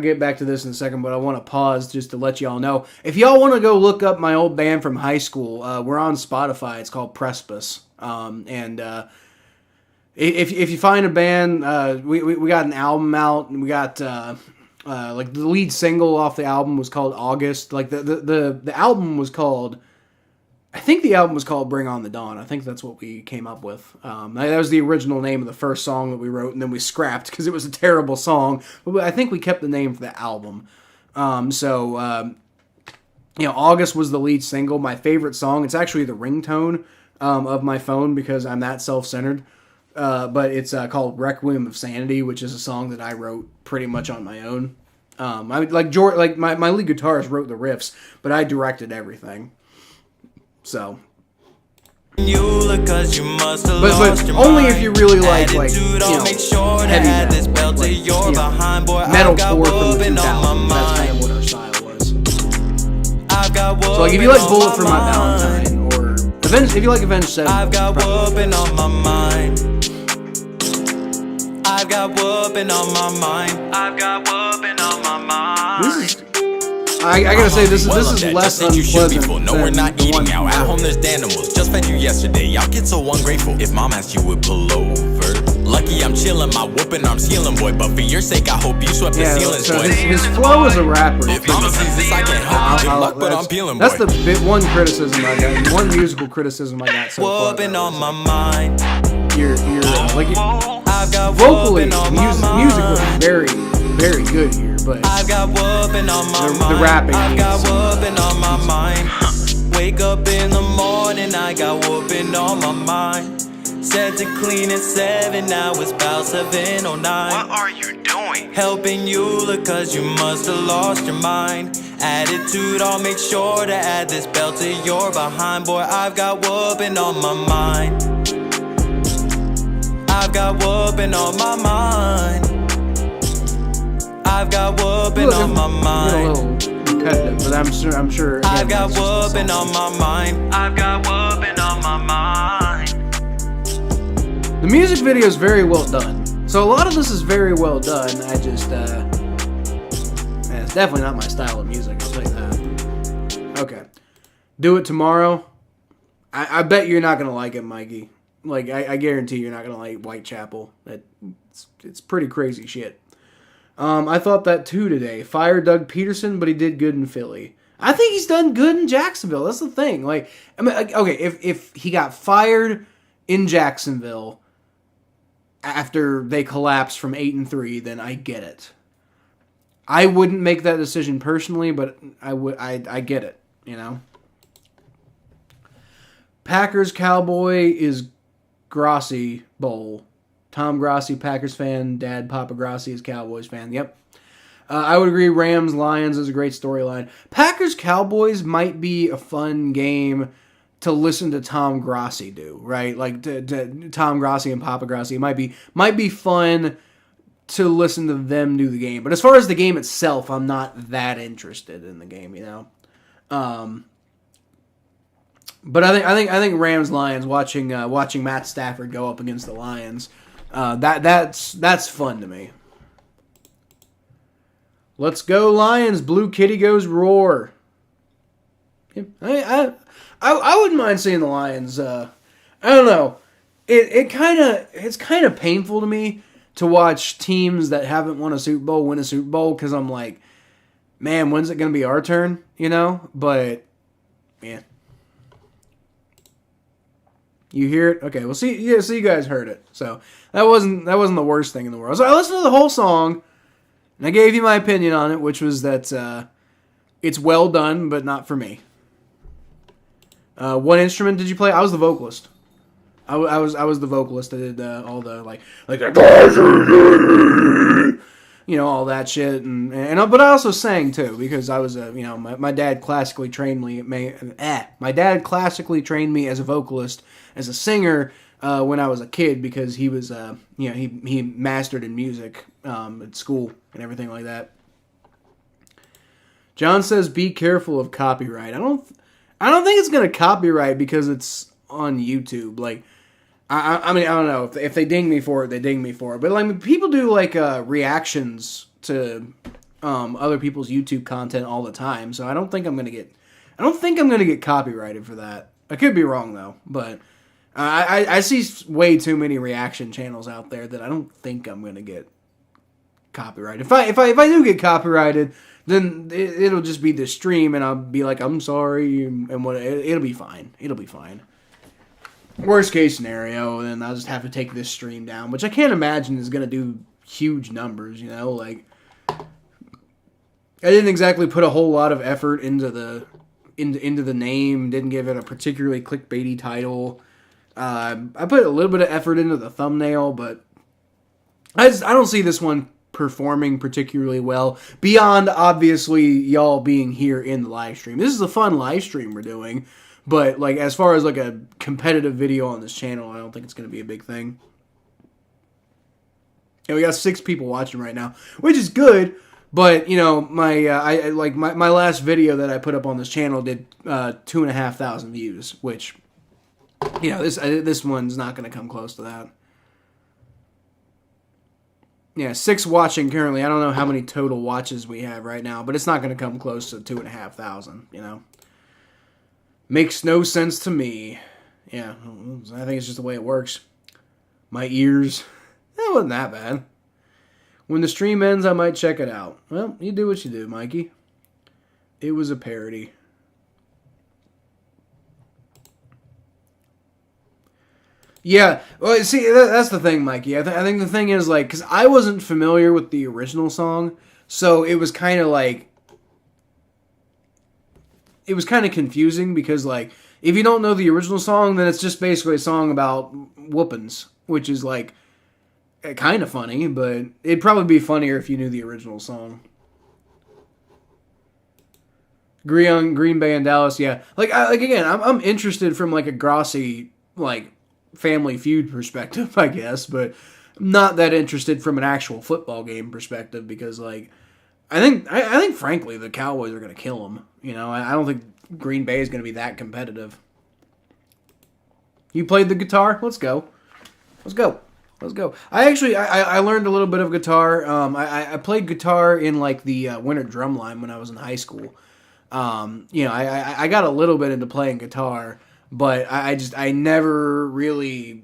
get back to this in a second, but I want to pause just to let y'all know. If y'all want to go look up my old band from high school, we're on Spotify. It's called Precipice. If you find a band, we got an album out, and we got like the lead single off the album was called August. Like the album was called. I think the album was called Bring On the Dawn. I think that's what we came up with. That was the original name of the first song that we wrote, and then we scrapped because it was a terrible song. But I think we kept the name for the album. August was the lead single. My favorite song. It's actually the ringtone of my phone because I'm that self-centered. But it's called Requiem of Sanity, which is a song that I wrote pretty much on my own. My lead guitarist wrote the riffs, but I directed everything. So, but only if you really like heavy metal, metalcore from the 2000s. That's kind of what our style was. So, like, if you like Bullet for My Valentine, or if you like Avenged Sevenfold, I've got whooping on my mind. I've got whooping on my mind. I've got whooping on my mind. This is. I gotta say, this is less unpleasant. No, we're not eating out. At home, there's animals. Just fed you yesterday. Y'all get so ungrateful. If mom asked, you would pull over. Lucky I'm chilling, my whooping arm's healing, boy. But for your sake, I hope you swept the ceilings, so boy. his flow as a rapper. If mama sees this, I can't help you. Good luck, but I'm peeling, boy. That's the one criticism I got. One musical criticism I got so far. Whooping on my mind. You're like I've got vocally, whooping on my mind. musically very, very good here, but I've got whooping on my mind. the rapping. I've got whooping on my mind. Wake up in the morning, I got whooping on my mind. Said to clean at 7, now it's about 7:09. What are you doing? Helping you look cause you must have lost your mind. Attitude, I'll make sure to add this belt to your behind. Boy, I've got whooping on my mind. I've got whooping on my mind. I've got whooping on my mind. Repetitive, but I'm sure. Again, I've got that's just whooping on my mind. I've got whooping on my mind. The music video is very well done. So a lot of this is very well done. I just, it's definitely not my style of music, I'll tell you that. Okay. Do It Tomorrow. I bet you're not going to like it, Mikey. Like, I guarantee you're not going to like Whitechapel. It's pretty crazy shit. I thought that too today. Fired Doug Peterson, but he did good in Philly. I think he's done good in Jacksonville. That's the thing. Like, I mean, okay, if he got fired in Jacksonville after they collapsed from 8-3, then I get it. I wouldn't make that decision personally, but I get it, you know. Packers Cowboy is Grossi Bowl. Tom Grossi, Packers fan. Dad, Papa Grossi is Cowboys fan. Yep. I would agree Rams Lions is a great storyline. Packers Cowboys might be a fun game to listen to Tom Grossi do, right? Like to Tom Grossi and Papa Grossi. It might be fun to listen to them do the game. But as far as the game itself, I'm not that interested in the game, you know. But I think Rams Lions watching Matt Stafford go up against the Lions, that's fun to me. Let's go Lions! Blue Kitty goes roar. I wouldn't mind seeing the Lions. I don't know. It's kind of painful to me to watch teams that haven't won a Super Bowl win a Super Bowl because I'm like, man, when's it gonna be our turn? You know, but yeah. You hear it? Okay, well, see, yeah, so you guys heard it. So that wasn't the worst thing in the world. So I listened to the whole song, and I gave you my opinion on it, which was that it's well done, but not for me. What instrument did you play? I was the vocalist. I was the vocalist. I did all the like you know, all that shit, and but I also sang too because I was you know, my dad classically trained me. My dad classically trained me as a vocalist, as a singer when I was a kid because he was you know, he mastered in music at school and everything like that. John says, "Be careful of copyright." I don't think it's gonna copyright because it's on YouTube. Like, I mean, I don't know if they ding me for it, they ding me for it. But like, people do like reactions to other people's YouTube content all the time. So I don't think I'm gonna get copyrighted for that. I could be wrong though, but I see way too many reaction channels out there that I don't think I'm gonna get copyrighted. If I do get copyrighted, then it'll just be the stream, and I'll be like, I'm sorry, and what it'll be fine. It'll be fine. Worst case scenario, then I'll just have to take this stream down, which I can't imagine is gonna do huge numbers. You know, like I didn't exactly put a whole lot of effort into the name. Didn't give it a particularly clickbaity title. I put a little bit of effort into the thumbnail, but I don't see this one performing particularly well, beyond obviously y'all being here in the live stream. This is a fun live stream we're doing, but like as far as like a competitive video on this channel, I don't think it's going to be a big thing. And we got 6 people watching right now, which is good, but you know, my last video that I put up on this channel did 2,500 views, which, you know, this one's not going to come close to that. Yeah, 6 watching currently. I don't know how many total watches we have right now, but it's not going to come close to 2,500, you know? Makes no sense to me. Yeah, I think it's just the way it works. My ears, that wasn't that bad. When the stream ends, I might check it out. Well, you do what you do, Mikey. It was a parody. Yeah, well, see, that's the thing, Mikey. I think the thing is, like, because I wasn't familiar with the original song, so it was kind of like, it was kind of confusing because, like, if you don't know the original song, then it's just basically a song about whoopings, which is, like, kind of funny, but it'd probably be funnier if you knew the original song. Green Bay and Dallas, yeah. Like again, I'm interested from, like, a Grossi, like, Family Feud perspective, I guess, but not that interested from an actual football game perspective because, like, I think frankly the Cowboys are going to kill them. You know, I don't think Green Bay is going to be that competitive. You played the guitar? Let's go. I learned a little bit of guitar. I played guitar in, like, the Winter Drumline when I was in high school. You know, I got a little bit into playing guitar, but I never really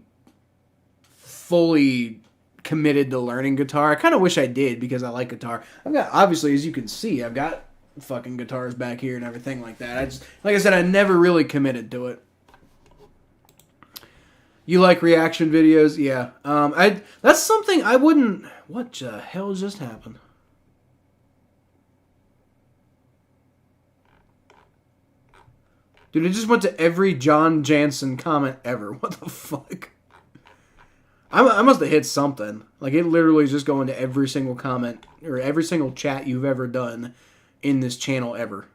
fully committed to learning guitar. I kind of wish I did because I like guitar. I've got, obviously, as you can see, I've got fucking guitars back here and everything like that. Like I said, I never really committed to it. You like reaction videos? Yeah. That's something I wouldn't... What the hell just happened? Dude, it just went to every John Jansen comment ever. What the fuck? I must have hit something. Like, it literally is just going to every single comment or every single chat you've ever done in this channel ever.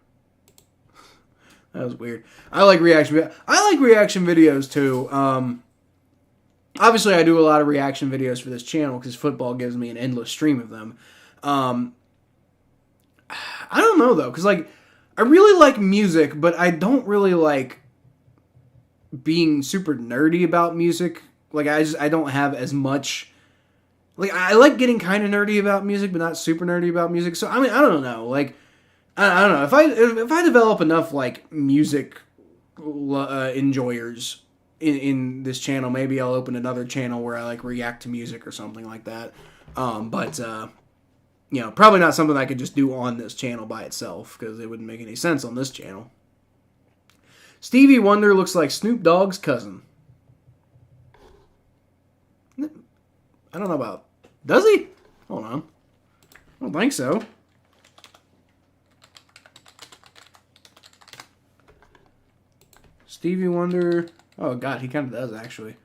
That was weird. I like reaction videos too. Obviously, I do a lot of reaction videos for this channel because football gives me an endless stream of them. I don't know, though, because, like, I really like music, but I don't really like being super nerdy about music. Like, I don't have as much... Like, I like getting kind of nerdy about music, but not super nerdy about music. So, I mean, I don't know. Like, I don't know. If I develop enough, like, music enjoyers in this channel, maybe I'll open another channel where I, like, react to music or something like that. But you know, probably not something I could just do on this channel by itself, because it wouldn't make any sense on this channel. Stevie Wonder looks like Snoop Dogg's cousin. I don't know about... Does he? Hold on. I don't think so. Stevie Wonder... Oh, God, he kind of does, actually.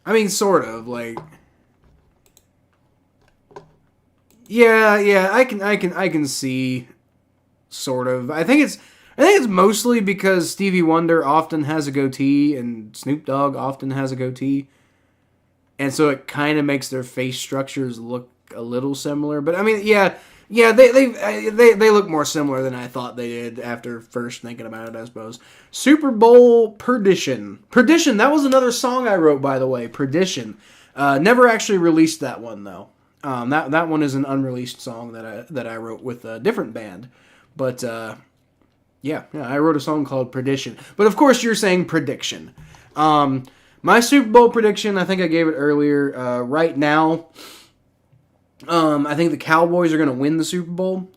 I mean, sort of, like... Yeah, I can see, sort of. I think it's mostly because Stevie Wonder often has a goatee and Snoop Dogg often has a goatee, and so it kind of makes their face structures look a little similar. But I mean, yeah, they look more similar than I thought they did after first thinking about it, I suppose. Super Bowl Perdition. That was another song I wrote, by the way. Perdition. Never actually released that one though. That one is an unreleased song that I wrote with a different band, but yeah, I wrote a song called Perdition. But of course, you're saying prediction. My Super Bowl prediction, I think I gave it earlier. Right now, I think the Cowboys are going to win the Super Bowl,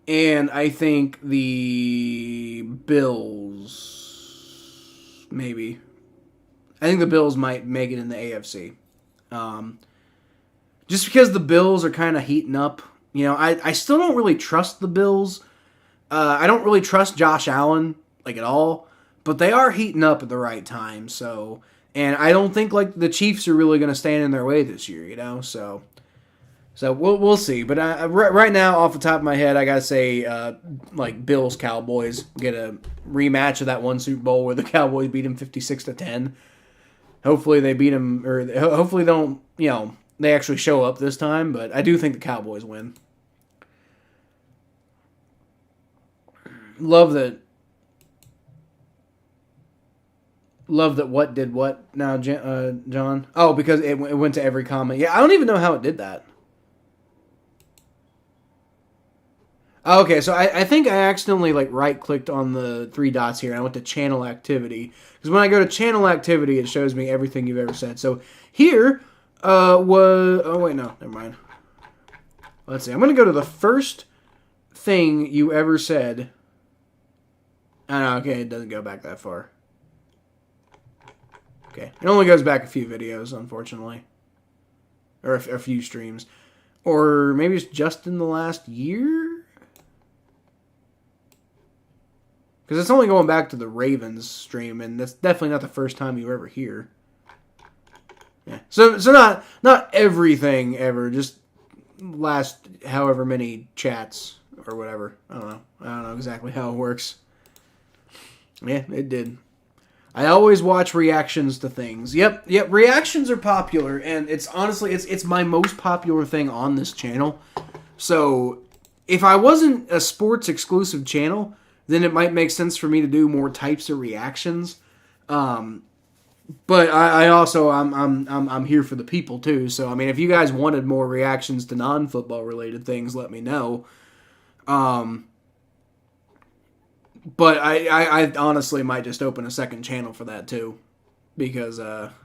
and I think the Bills maybe. I think the Bills might make it in the AFC. Just because the Bills are kind of heating up. You know, I still don't really trust the Bills. I don't really trust Josh Allen, like, at all. But they are heating up at the right time, so... And I don't think, like, the Chiefs are really going to stand in their way this year, you know? So we'll see. But right now, off the top of my head, I got to say, like, Bills-Cowboys get a rematch of that one Super Bowl where the Cowboys beat them 56-10. Hopefully they beat them... Or hopefully they don't, you know... They actually show up this time, but I do think the Cowboys win. Love that. Love that what did what now, John? Oh, because it went to every comment. Yeah, I don't even know how it did that. Okay, so I think I accidentally right-clicked on the three dots here, and I went to channel activity. Because when I go to channel activity, it shows me everything you've ever said. So here was... Oh, wait, no. Never mind. Let's see. I'm going to go to the first thing you ever said. Oh, no, okay, it doesn't go back that far. Okay. It only goes back a few videos, unfortunately. Or a few streams. Or maybe it's just in the last year? Because it's only going back to the Ravens stream, and that's definitely not the first time you ever hear. Yeah. So not everything ever, just last however many chats or whatever. I don't know exactly how it works. Yeah, it did. I always watch reactions to things. Yep, reactions are popular, and it's honestly it's my most popular thing on this channel. So if I wasn't a sports exclusive channel, then it might make sense for me to do more types of reactions. But I also I'm here for the people too. So I mean, if you guys wanted more reactions to non-football related things, let me know. But I honestly might just open a second channel for that too, because I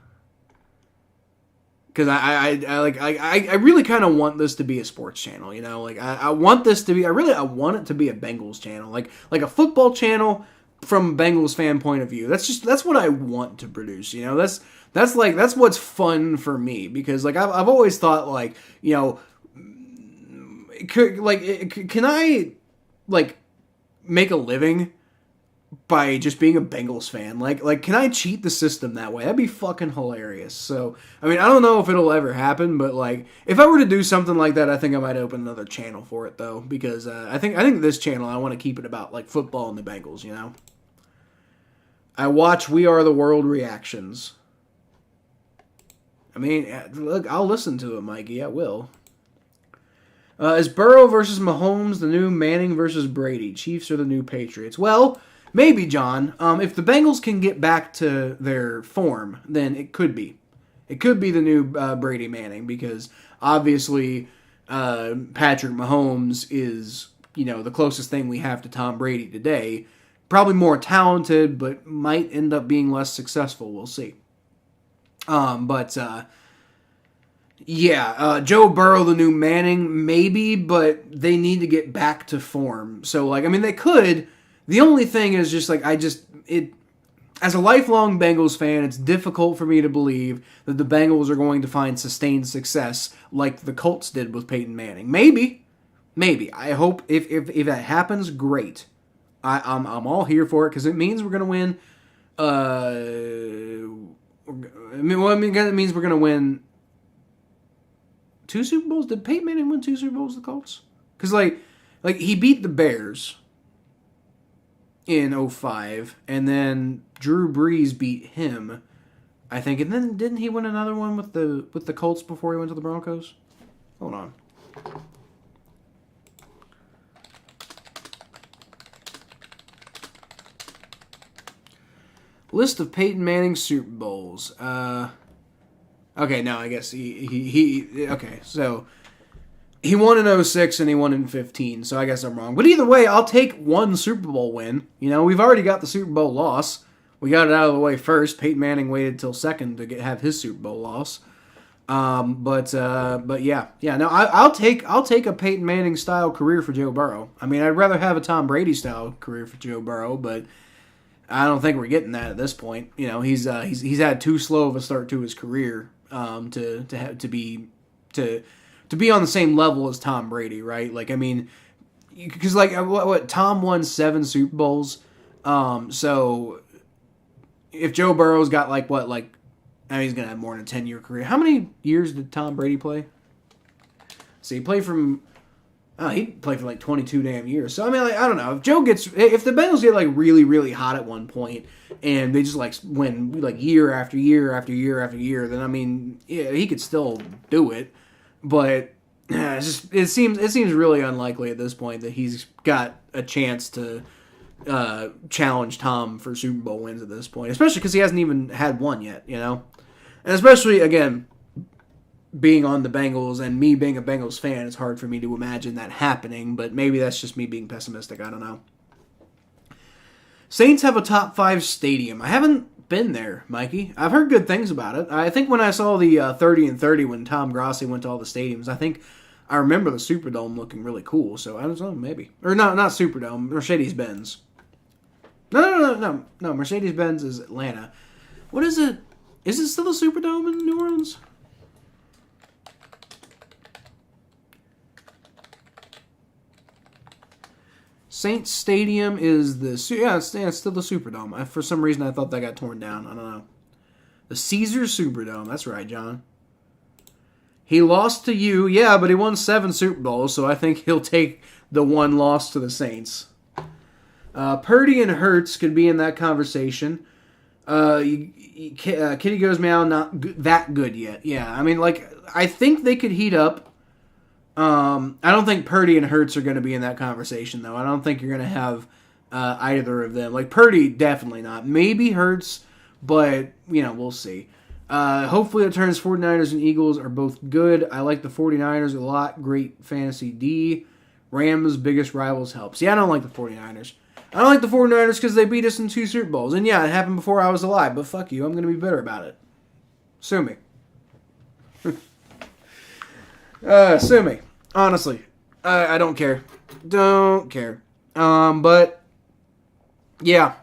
really kind of want this to be a sports channel, you know. Like I want this to be. I want it to be a Bengals channel, like a football channel from a Bengals fan point of view. That's what I want to produce, you know. That's what's fun for me, because like I've always thought, like, you know, can I like make a living by just being a Bengals fan? Like can I cheat the system that way? That'd be fucking hilarious. So I mean, I don't know if it'll ever happen, but like if I were to do something like that, I think I might open another channel for it though, because I think this channel, I want to keep it about like football and the Bengals, you know. I watch We Are the World reactions. I mean, look, I'll listen to it, Mikey. I will. Is Burrow versus Mahomes the new Manning versus Brady? Chiefs are the new Patriots? Well, maybe, John. If the Bengals can get back to their form, then it could be. It could be the new Brady Manning, because obviously Patrick Mahomes is, you know, the closest thing we have to Tom Brady today. Probably more talented, but might end up being less successful. We'll see. Yeah, Joe Burrow, the new Manning, maybe, but they need to get back to form. So, like, I mean, they could. The only thing is just, like, as a lifelong Bengals fan, it's difficult for me to believe that the Bengals are going to find sustained success like the Colts did with Peyton Manning. Maybe. I hope if that happens, great. I'm all here for it, because it means we're going to win. It means we're going to win 2 Super Bowls. Did Peyton Manning win 2 Super Bowls with the Colts? Because like he beat the Bears in 2005, and then Drew Brees beat him, I think. And then didn't he win another one with the Colts before he went to the Broncos? Hold on. List of Peyton Manning's Super Bowls. Okay, no, I guess he okay, so he won in 2006 and he won in 2015, so I guess I'm wrong. But either way, I'll take one Super Bowl win. You know, we've already got the Super Bowl loss. We got it out of the way first. Peyton Manning waited till second to have his Super Bowl loss. But yeah. No, I'll take a Peyton Manning style career for Joe Burrow. I mean, I'd rather have a Tom Brady style career for Joe Burrow, but I don't think we're getting that at this point. You know, he's had too slow of a start to his career to be on the same level as Tom Brady, right? Like, I mean, because like what Tom won 7 Super Bowls, so if Joe Burrow's got I mean, he's gonna have more than a 10-year career. How many years did Tom Brady play? So he played from. Oh, he played for 22 damn years. So, I mean, I don't know. If the Bengals get, really, really hot at one point and they just, win, year after year after year after year, then, I mean, yeah, he could still do it. But it seems really unlikely at this point that he's got a chance to challenge Tom for Super Bowl wins at this point, especially because he hasn't even had one yet, you know? And especially, again, being on the Bengals and me being a Bengals fan, it's hard for me to imagine that happening, but maybe that's just me being pessimistic. I don't know. Saints have a top 5 stadium. I haven't been there, Mikey. I've heard good things about it. I think when I saw the 30 and 30 when Tom Grossi went to all the stadiums, I think I remember the Superdome looking really cool, so I don't know, maybe. Or not Superdome, Mercedes-Benz. No, Mercedes-Benz is Atlanta. What is it? Is it still the Superdome in New Orleans? Saints Stadium is the... Yeah, it's still the Superdome. For some reason, I thought that got torn down. I don't know. The Caesars Superdome. That's right, John. He lost to you. Yeah, but he won 7 Super Bowls, so I think he'll take the one loss to the Saints. Purdy and Hurts could be in that conversation. Kitty Goes Meow, not that good yet. Yeah, I mean, like, I think they could heat up. I don't think Purdy and Hurts are going to be in that conversation, though. I don't think you're going to have either of them. Like, Purdy, definitely not. Maybe Hurts, but, you know, we'll see. Hopefully it turns 49ers and Eagles are both good. I like the 49ers a lot. Great fantasy D. Rams' biggest rivals helps. Yeah, I don't like the 49ers. I don't like the 49ers because they beat us in 2 Super Bowls. And yeah, it happened before I was alive, but fuck you. I'm going to be bitter about it. Sue me. Sue me. Honestly. I don't care. Don't care. But, yeah.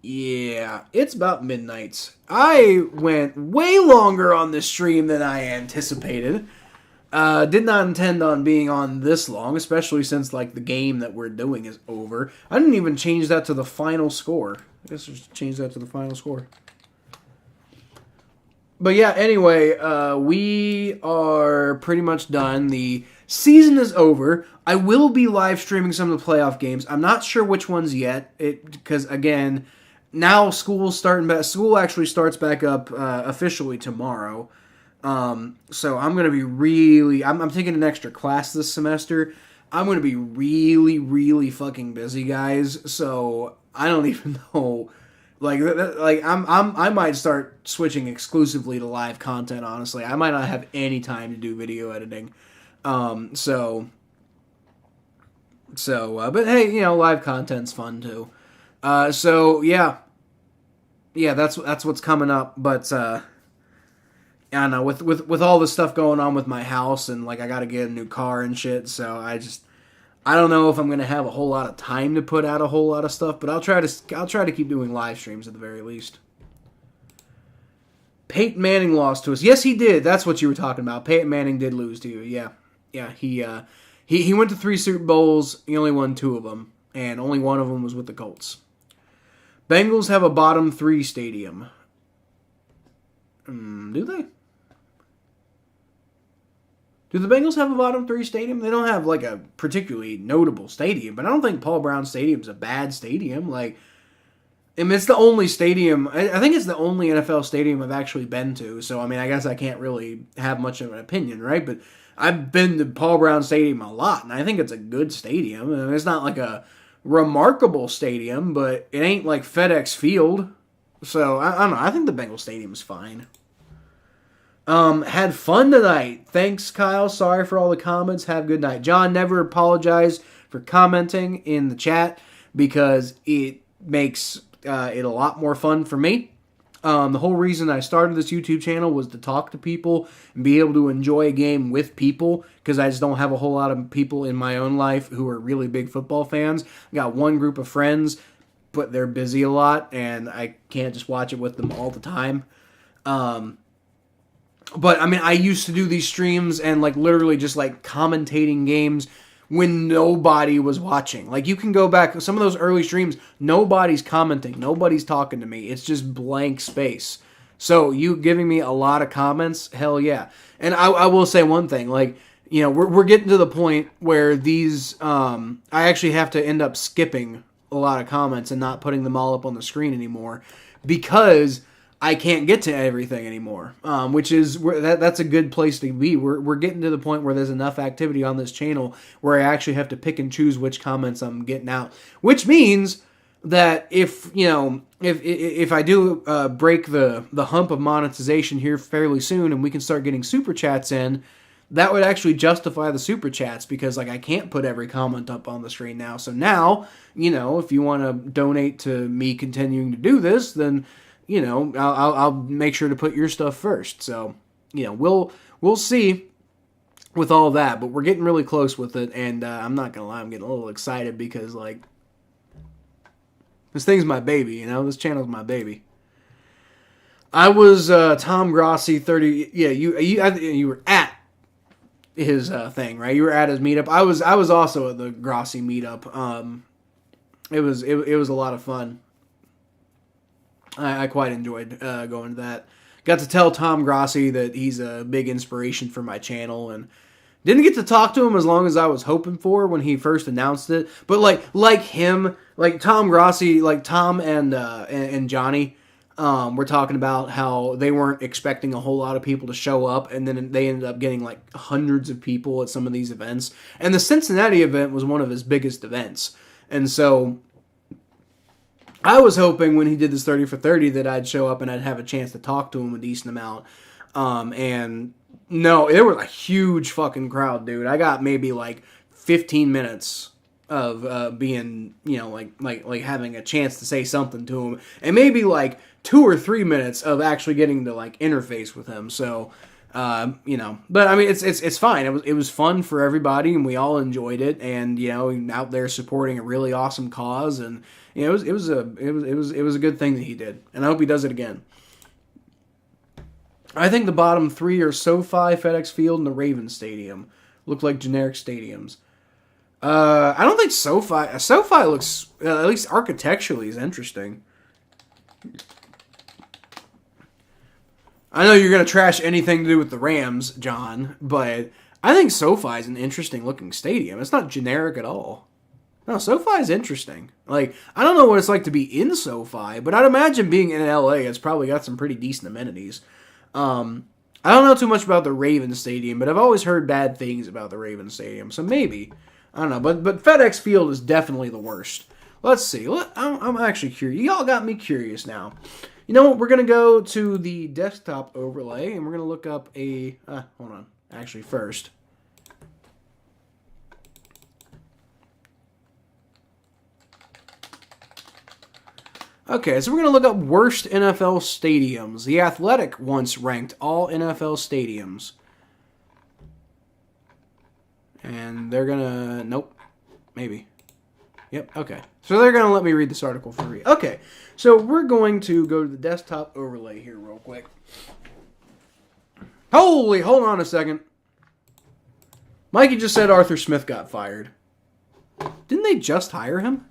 Yeah, it's about midnight. I went way longer on this stream than I anticipated. Did not intend on being on this long, especially since like the game that we're doing is over. I didn't even change that to the final score. I guess just change that to the final score. But yeah, anyway, we are pretty much done. The season is over. I will be live streaming some of the playoff games. I'm not sure which ones yet, because again, now school's starting back. School actually starts back up officially tomorrow. So I'm going to be really... I'm taking an extra class this semester. I'm going to be really, really fucking busy, guys. So I don't even know... I might start switching exclusively to live content, honestly. I might not have any time to do video editing. But hey, you know, live content's fun too. Yeah, that's what's coming up. But I don't know, with all the stuff going on with my house and like I got to get a new car and shit. So I don't know if I'm gonna have a whole lot of time to put out a whole lot of stuff. But I'll try to keep doing live streams at the very least. Peyton Manning lost to us. Yes, he did. That's what you were talking about. Peyton Manning did lose to you. Yeah. He went to 3 Super Bowls. He only won 2 of them, and only one of them was with the Colts. Bengals have a bottom 3 stadium. Do they? Do the Bengals have a bottom 3 stadium? They don't have like a particularly notable stadium, but I don't think Paul Brown Stadium's a bad stadium. Like, I mean, it's the only stadium. I think it's the only NFL stadium I've actually been to. So I mean, I guess I can't really have much of an opinion, right? But I've been to Paul Brown Stadium a lot, and I think it's a good stadium. I mean, it's not like a remarkable stadium, but it ain't like FedEx Field. So I don't know. I think the Bengals Stadium's fine. Had fun tonight. Thanks, Kyle. Sorry for all the comments. Have a good night. John, never apologize for commenting in the chat because it makes it a lot more fun for me. The whole reason I started this YouTube channel was to talk to people and be able to enjoy a game with people because I just don't have a whole lot of people in my own life who are really big football fans. I got one group of friends, but they're busy a lot and I can't just watch it with them all the time. But, I mean, I used to do these streams and, like, literally just, like, commentating games when nobody was watching. Like, you can go back, some of those early streams, nobody's commenting, nobody's talking to me. It's just blank space. So, you giving me a lot of comments, hell yeah. And I will say one thing, like, you know, we're getting to the point where these, I actually have to end up skipping a lot of comments and not putting them all up on the screen anymore because I can't get to everything anymore, which is that's a good place to be. We're getting to the point where there's enough activity on this channel where I actually have to pick and choose which comments I'm getting out, which means that if I do break the hump of monetization here fairly soon and we can start getting super chats in, that would actually justify the super chats, because like I can't put every comment up on the screen now. So now, if you want to donate to me continuing to do this, then I'll make sure to put your stuff first. So we'll see with all that, but we're getting really close with it, and I'm not gonna lie, I'm getting a little excited because like this thing's my baby. This channel's my baby. I was Tom Grossi 30. Yeah, you were at his thing, right? You were at his meetup. I was also at the Grossi meetup. It was a lot of fun. I quite enjoyed going to that. Got to tell Tom Grossi that he's a big inspiration for my channel, and didn't get to talk to him as long as I was hoping for when he first announced it. But like him, like Tom Grossi, like Tom and Johnny, we're talking about how they weren't expecting a whole lot of people to show up, and then they ended up getting like hundreds of people at some of these events. And the Cincinnati event was one of his biggest events. And so I was hoping when he did this 30 for 30 that I'd show up and I'd have a chance to talk to him a decent amount. And no, there was a huge fucking crowd, dude. I got maybe like 15 minutes of being, like having a chance to say something to him, and maybe like 2 or 3 minutes of actually getting to like interface with him. So, but I mean, it's fine. It was fun for everybody, and we all enjoyed it. And out there supporting a really awesome cause, and it was a good thing that he did, and I hope he does it again. I think the bottom 3 are SoFi, FedEx Field, and the Ravens Stadium. Look like generic stadiums. I don't think SoFi. SoFi looks, at least architecturally, is interesting. I know you're going to trash anything to do with the Rams, John, but I think SoFi is an interesting looking stadium. It's not generic at all. No, SoFi is interesting. Like, I don't know what it's like to be in SoFi, but I'd imagine being in LA, it's probably got some pretty decent amenities. I don't know too much about the Ravens Stadium, but I've always heard bad things about the Ravens Stadium, so maybe. I don't know, but FedEx Field is definitely the worst. Let's see. I'm actually curious. Y'all got me curious now. You know what? We're going to go to the desktop overlay, and we're going to look up a... hold on. Actually, first. Okay, so we're going to look up worst NFL stadiums. The Athletic once ranked all NFL stadiums. And they're going to... Nope. Maybe. Yep, okay. So they're going to let me read this article for you. Okay, so we're going to go to the desktop overlay here real quick. Hold on a second. Mikey just said Arthur Smith got fired. Didn't they just hire him?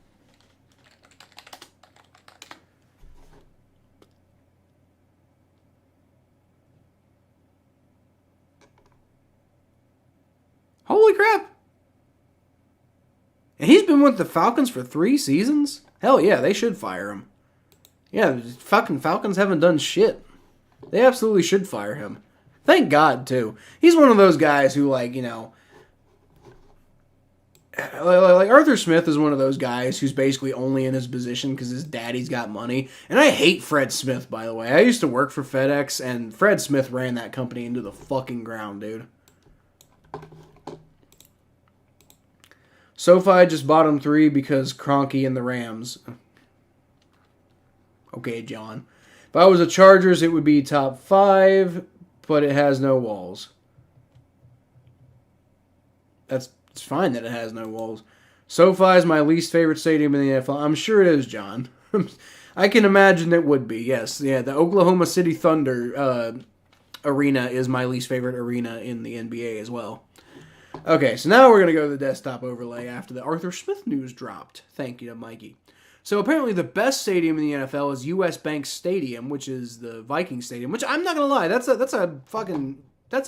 Holy crap. And he's been with the Falcons for 3 seasons? Hell yeah, they should fire him. Yeah, fucking Falcons haven't done shit. They absolutely should fire him. Thank God, too. He's one of those guys who, like Arthur Smith is one of those guys who's basically only in his position because his daddy's got money. And I hate Fred Smith, by the way. I used to work for FedEx, and Fred Smith ran that company into the fucking ground, dude. SoFi just bottom 3 because Kroenke and the Rams. Okay, John. If I was a Chargers, it would be top 5, but it has no walls. It's fine that it has no walls. SoFi is my least favorite stadium in the NFL. I'm sure it is, John. I can imagine it would be, yes. Yeah, the Oklahoma City Thunder arena is my least favorite arena in the NBA as well. Okay, so now we're going to go to the desktop overlay after the Arthur Smith news dropped. Thank you to Mikey. So apparently the best stadium in the NFL is US Bank Stadium, which is the Viking Stadium, which I'm not going to lie, that's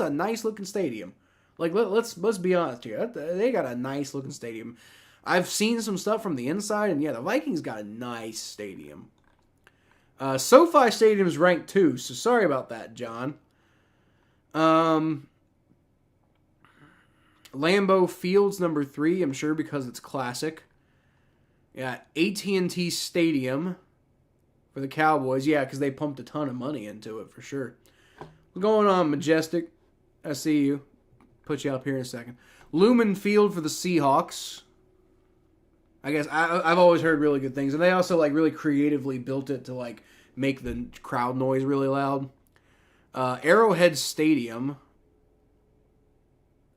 a nice looking stadium. Like, let's be honest here. They got a nice looking stadium. I've seen some stuff from the inside, and yeah, the Vikings got a nice stadium. SoFi Stadium's ranked 2, so sorry about that, John. Lambeau Field's number 3, I'm sure because it's classic. Yeah, AT&T Stadium for the Cowboys. Yeah, because they pumped a ton of money into it, for sure. What's going on, Majestic? I see you. Put you up here in a second. Lumen Field for the Seahawks. I guess I've always heard really good things. And they also, like, really creatively built it to, like, make the crowd noise really loud. Arrowhead Stadium.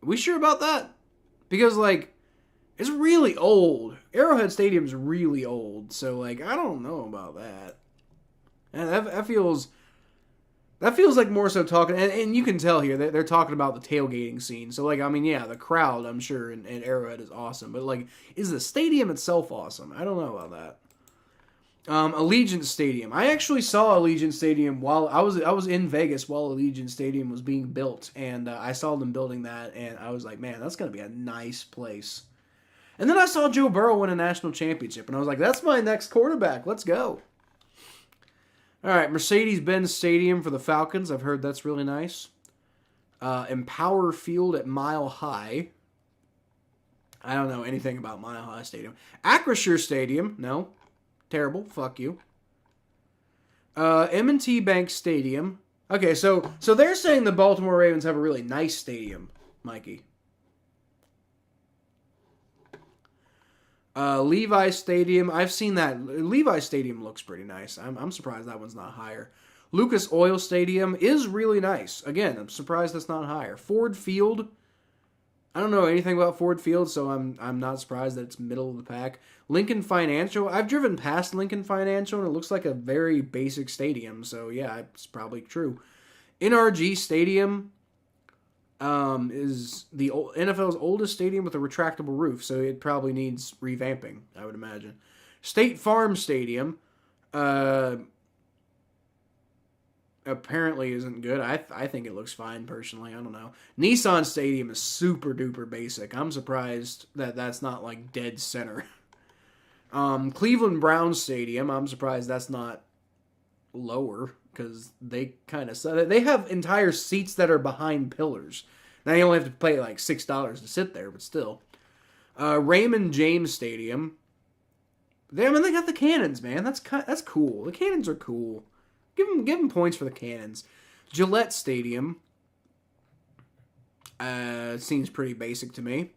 Are we sure about that? Because, like, it's really old. Arrowhead Stadium's really old. So, like, I don't know about that. And that feels like more so talking, and you can tell here they're talking about the tailgating scene. So, like, I mean, yeah, the crowd, I'm sure, in Arrowhead is awesome. But, like, is the stadium itself awesome? I don't know about that. Allegiant Stadium. I actually saw Allegiant Stadium while I was in Vegas while Allegiant Stadium was being built, and I saw them building that, and I was like, man, that's gonna be a nice place. And then I saw Joe Burrow win a national championship, and I was like, that's my next quarterback. Let's go. All right, Mercedes-Benz Stadium for the Falcons. I've heard that's really nice. Empower Field at Mile High. I don't know anything about Mile High Stadium. Acrisure Stadium. No. Terrible. Fuck you. M&T Bank Stadium. Okay, so they're saying the Baltimore Ravens have a really nice stadium, Mikey. Levi Stadium. I've seen that. Levi Stadium looks pretty nice. I'm surprised that one's not higher. Lucas Oil Stadium is really nice. Again, I'm surprised that's not higher. Ford Field. I don't know anything about Ford Field, so I'm not surprised that it's middle of the pack. Lincoln Financial. I've driven past Lincoln Financial, and it looks like a very basic stadium. So, yeah, it's probably true. NRG Stadium is the NFL's oldest stadium with a retractable roof, so it probably needs revamping, I would imagine. State Farm Stadium apparently isn't good. I think it looks fine, personally. I don't know. Nissan Stadium is super duper basic. I'm surprised that that's not, like, dead center. Cleveland Browns Stadium, I'm surprised that's not lower, because they kind of... They have entire seats that are behind pillars. Now you only have to pay like $6 to sit there, but still. Raymond James Stadium. They got the cannons, man. That's cool. The cannons are cool. Give them points for the cannons. Gillette Stadium. Seems pretty basic to me.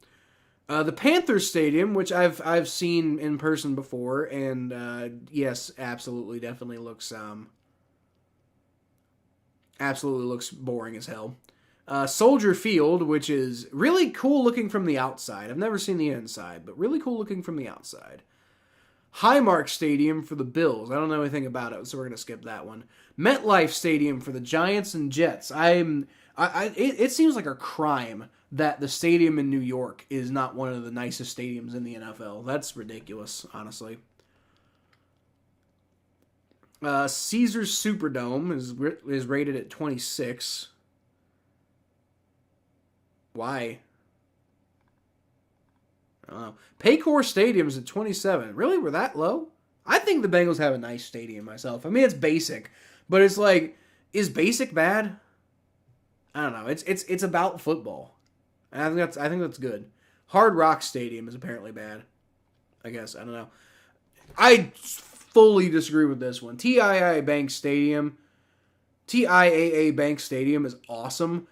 The Panthers Stadium, which I've seen in person before, and yes, absolutely, definitely looks boring as hell. Soldier Field, which is really cool looking from the outside. I've never seen the inside, but really cool looking from the outside. Highmark Stadium for the Bills. I don't know anything about it, so we're going to skip that one. MetLife Stadium for the Giants and Jets. It seems like a crime that the stadium in New York is not one of the nicest stadiums in the NFL. That's ridiculous, honestly. Caesars Superdome is rated at 26. Why? I don't know. Paycor Stadium is at 27. Really? We're that low? I think the Bengals have a nice stadium myself. I mean, it's basic, but it's like, is basic bad? I don't know. It's about football. And I think that's good. Hard Rock Stadium is apparently bad. I guess. I don't know. I fully disagree with this one. TIAA Bank Stadium is awesome.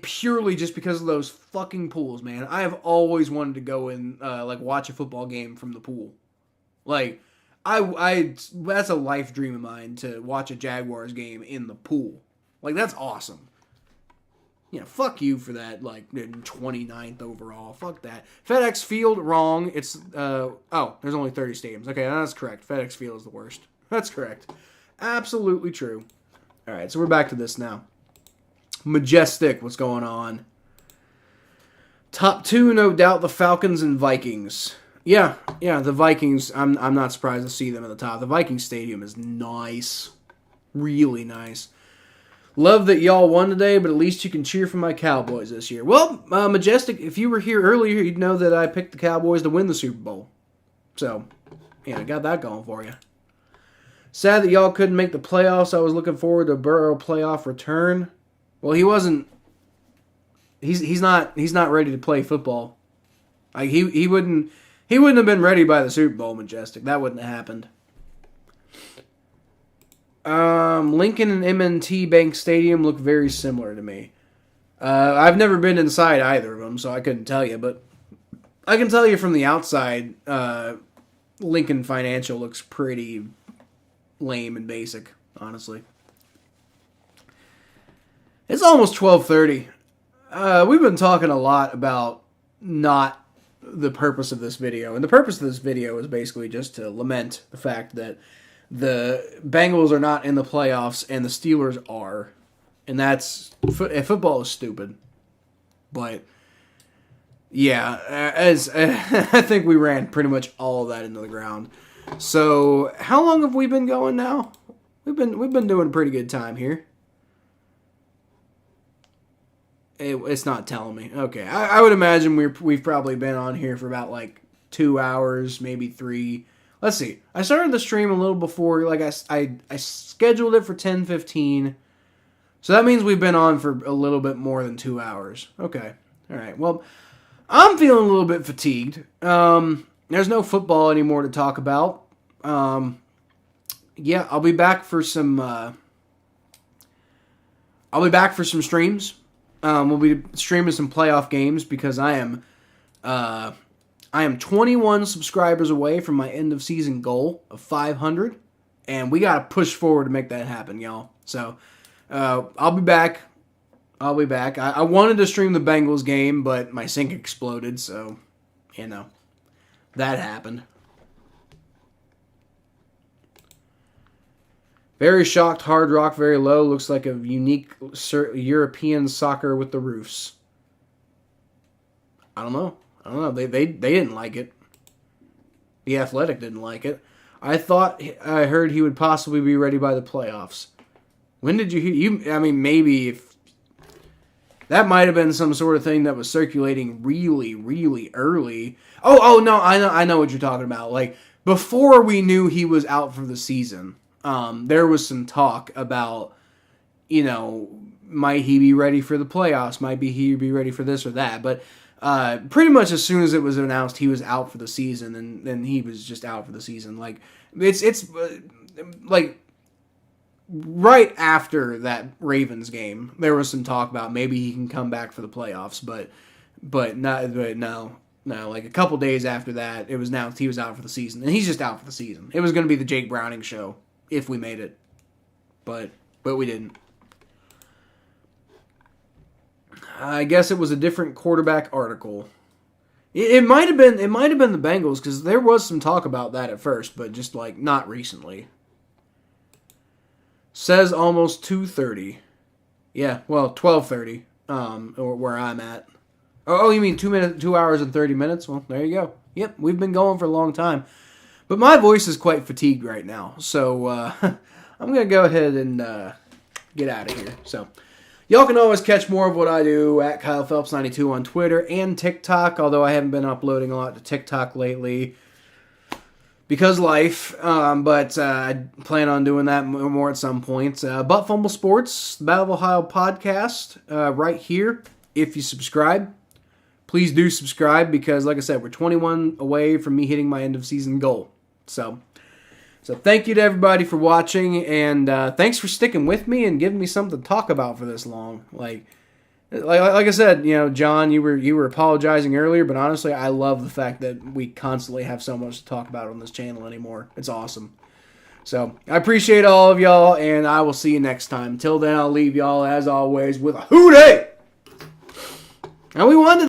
Purely just because of those fucking pools, man. I have always wanted to go and watch a football game from the pool. Like, that's a life dream of mine, to watch a Jaguars game in the pool. Like, that's awesome. Yeah, fuck you for that, like, 29th overall. Fuck that. FedEx Field, wrong. It's, there's only 30 stadiums. Okay, that's correct. FedEx Field is the worst. That's correct. Absolutely true. All right, so we're back to this now. Majestic, what's going on? Top 2, no doubt, the Falcons and Vikings. Yeah, the Vikings, I'm not surprised to see them at the top. The Vikings Stadium is nice. Really nice. Love that y'all won today, but at least you can cheer for my Cowboys this year. Well, Majestic, if you were here earlier, you'd know that I picked the Cowboys to win the Super Bowl. So, yeah, I got that going for you. Sad that y'all couldn't make the playoffs. I was looking forward to Burrow playoff return. Well, he wasn't. He's not ready to play football. Like he wouldn't have been ready by the Super Bowl, Majestic. That wouldn't have happened. Lincoln and M&T Bank Stadium look very similar to me. I've never been inside either of them, so I couldn't tell you. But I can tell you from the outside, Lincoln Financial looks pretty lame and basic, honestly. It's almost 12:30. We've been talking a lot about not the purpose of this video. And the purpose of this video is basically just to lament the fact that the Bengals are not in the playoffs and the Steelers are. And football is stupid. But yeah, as I think we ran pretty much all of that into the ground. So how long have we been going now? We've been doing a pretty good time here. It's not telling me. Okay, I would imagine we've probably been on here for about like 2 hours, maybe 3. Let's see. I started the stream a little before. Like I scheduled it for 10:15, so that means we've been on for a little bit more than 2 hours. Okay, all right. Well, I'm feeling a little bit fatigued. There's no football anymore to talk about. Yeah, I'll be back for some. I'll be back for some streams. We'll be streaming some playoff games because I am 21 subscribers away from my end of season goal of 500, and we gotta push forward to make that happen, y'all. So, I'll be back. I wanted to stream the Bengals game, but my sync exploded, so that happened. Very shocked, Hard Rock, very low. Looks like a unique European soccer with the roofs. I don't know. They didn't like it. The Athletic didn't like it. I heard he would possibly be ready by the playoffs. When did you hear? I mean, maybe if that might have been some sort of thing that was circulating really, really early. Oh no, I know what you're talking about. Like before we knew he was out for the season. There was some talk about, might he be ready for the playoffs? Might he be ready for this or that? But pretty much as soon as it was announced he was out for the season, and then he was just out for the season. Like it's like right after that Ravens game, there was some talk about maybe he can come back for the playoffs, but no. Like a couple days after that, it was announced he was out for the season, and he's just out for the season. It was going to be the Jake Browning show if we made it, but we didn't. I guess it was a different quarterback article. It might have been the Bengals because there was some talk about that at first, but just like not recently. Says almost 2:30. Yeah, well 12:30. Or where I'm at. Oh, you mean 2 hours and 30 minutes? Well, there you go. Yep, we've been going for a long time. But my voice is quite fatigued right now, so I'm going to go ahead and get out of here. So, y'all can always catch more of what I do at Kyle Phelps92 on Twitter and TikTok, although I haven't been uploading a lot to TikTok lately because life, but I plan on doing that more at some point. Butt Fumble Sports, the Battle of Ohio podcast, right here. If you subscribe, please do subscribe because, like I said, we're 21 away from me hitting my end of season goal. So thank you to everybody for watching, and thanks for sticking with me and giving me something to talk about for this long. Like I said, John, you were apologizing earlier, but honestly, I love the fact that we constantly have so much to talk about on this channel anymore. It's awesome. So I appreciate all of y'all, and I will see you next time. Till then, I'll leave y'all as always with a hootie. And we wanted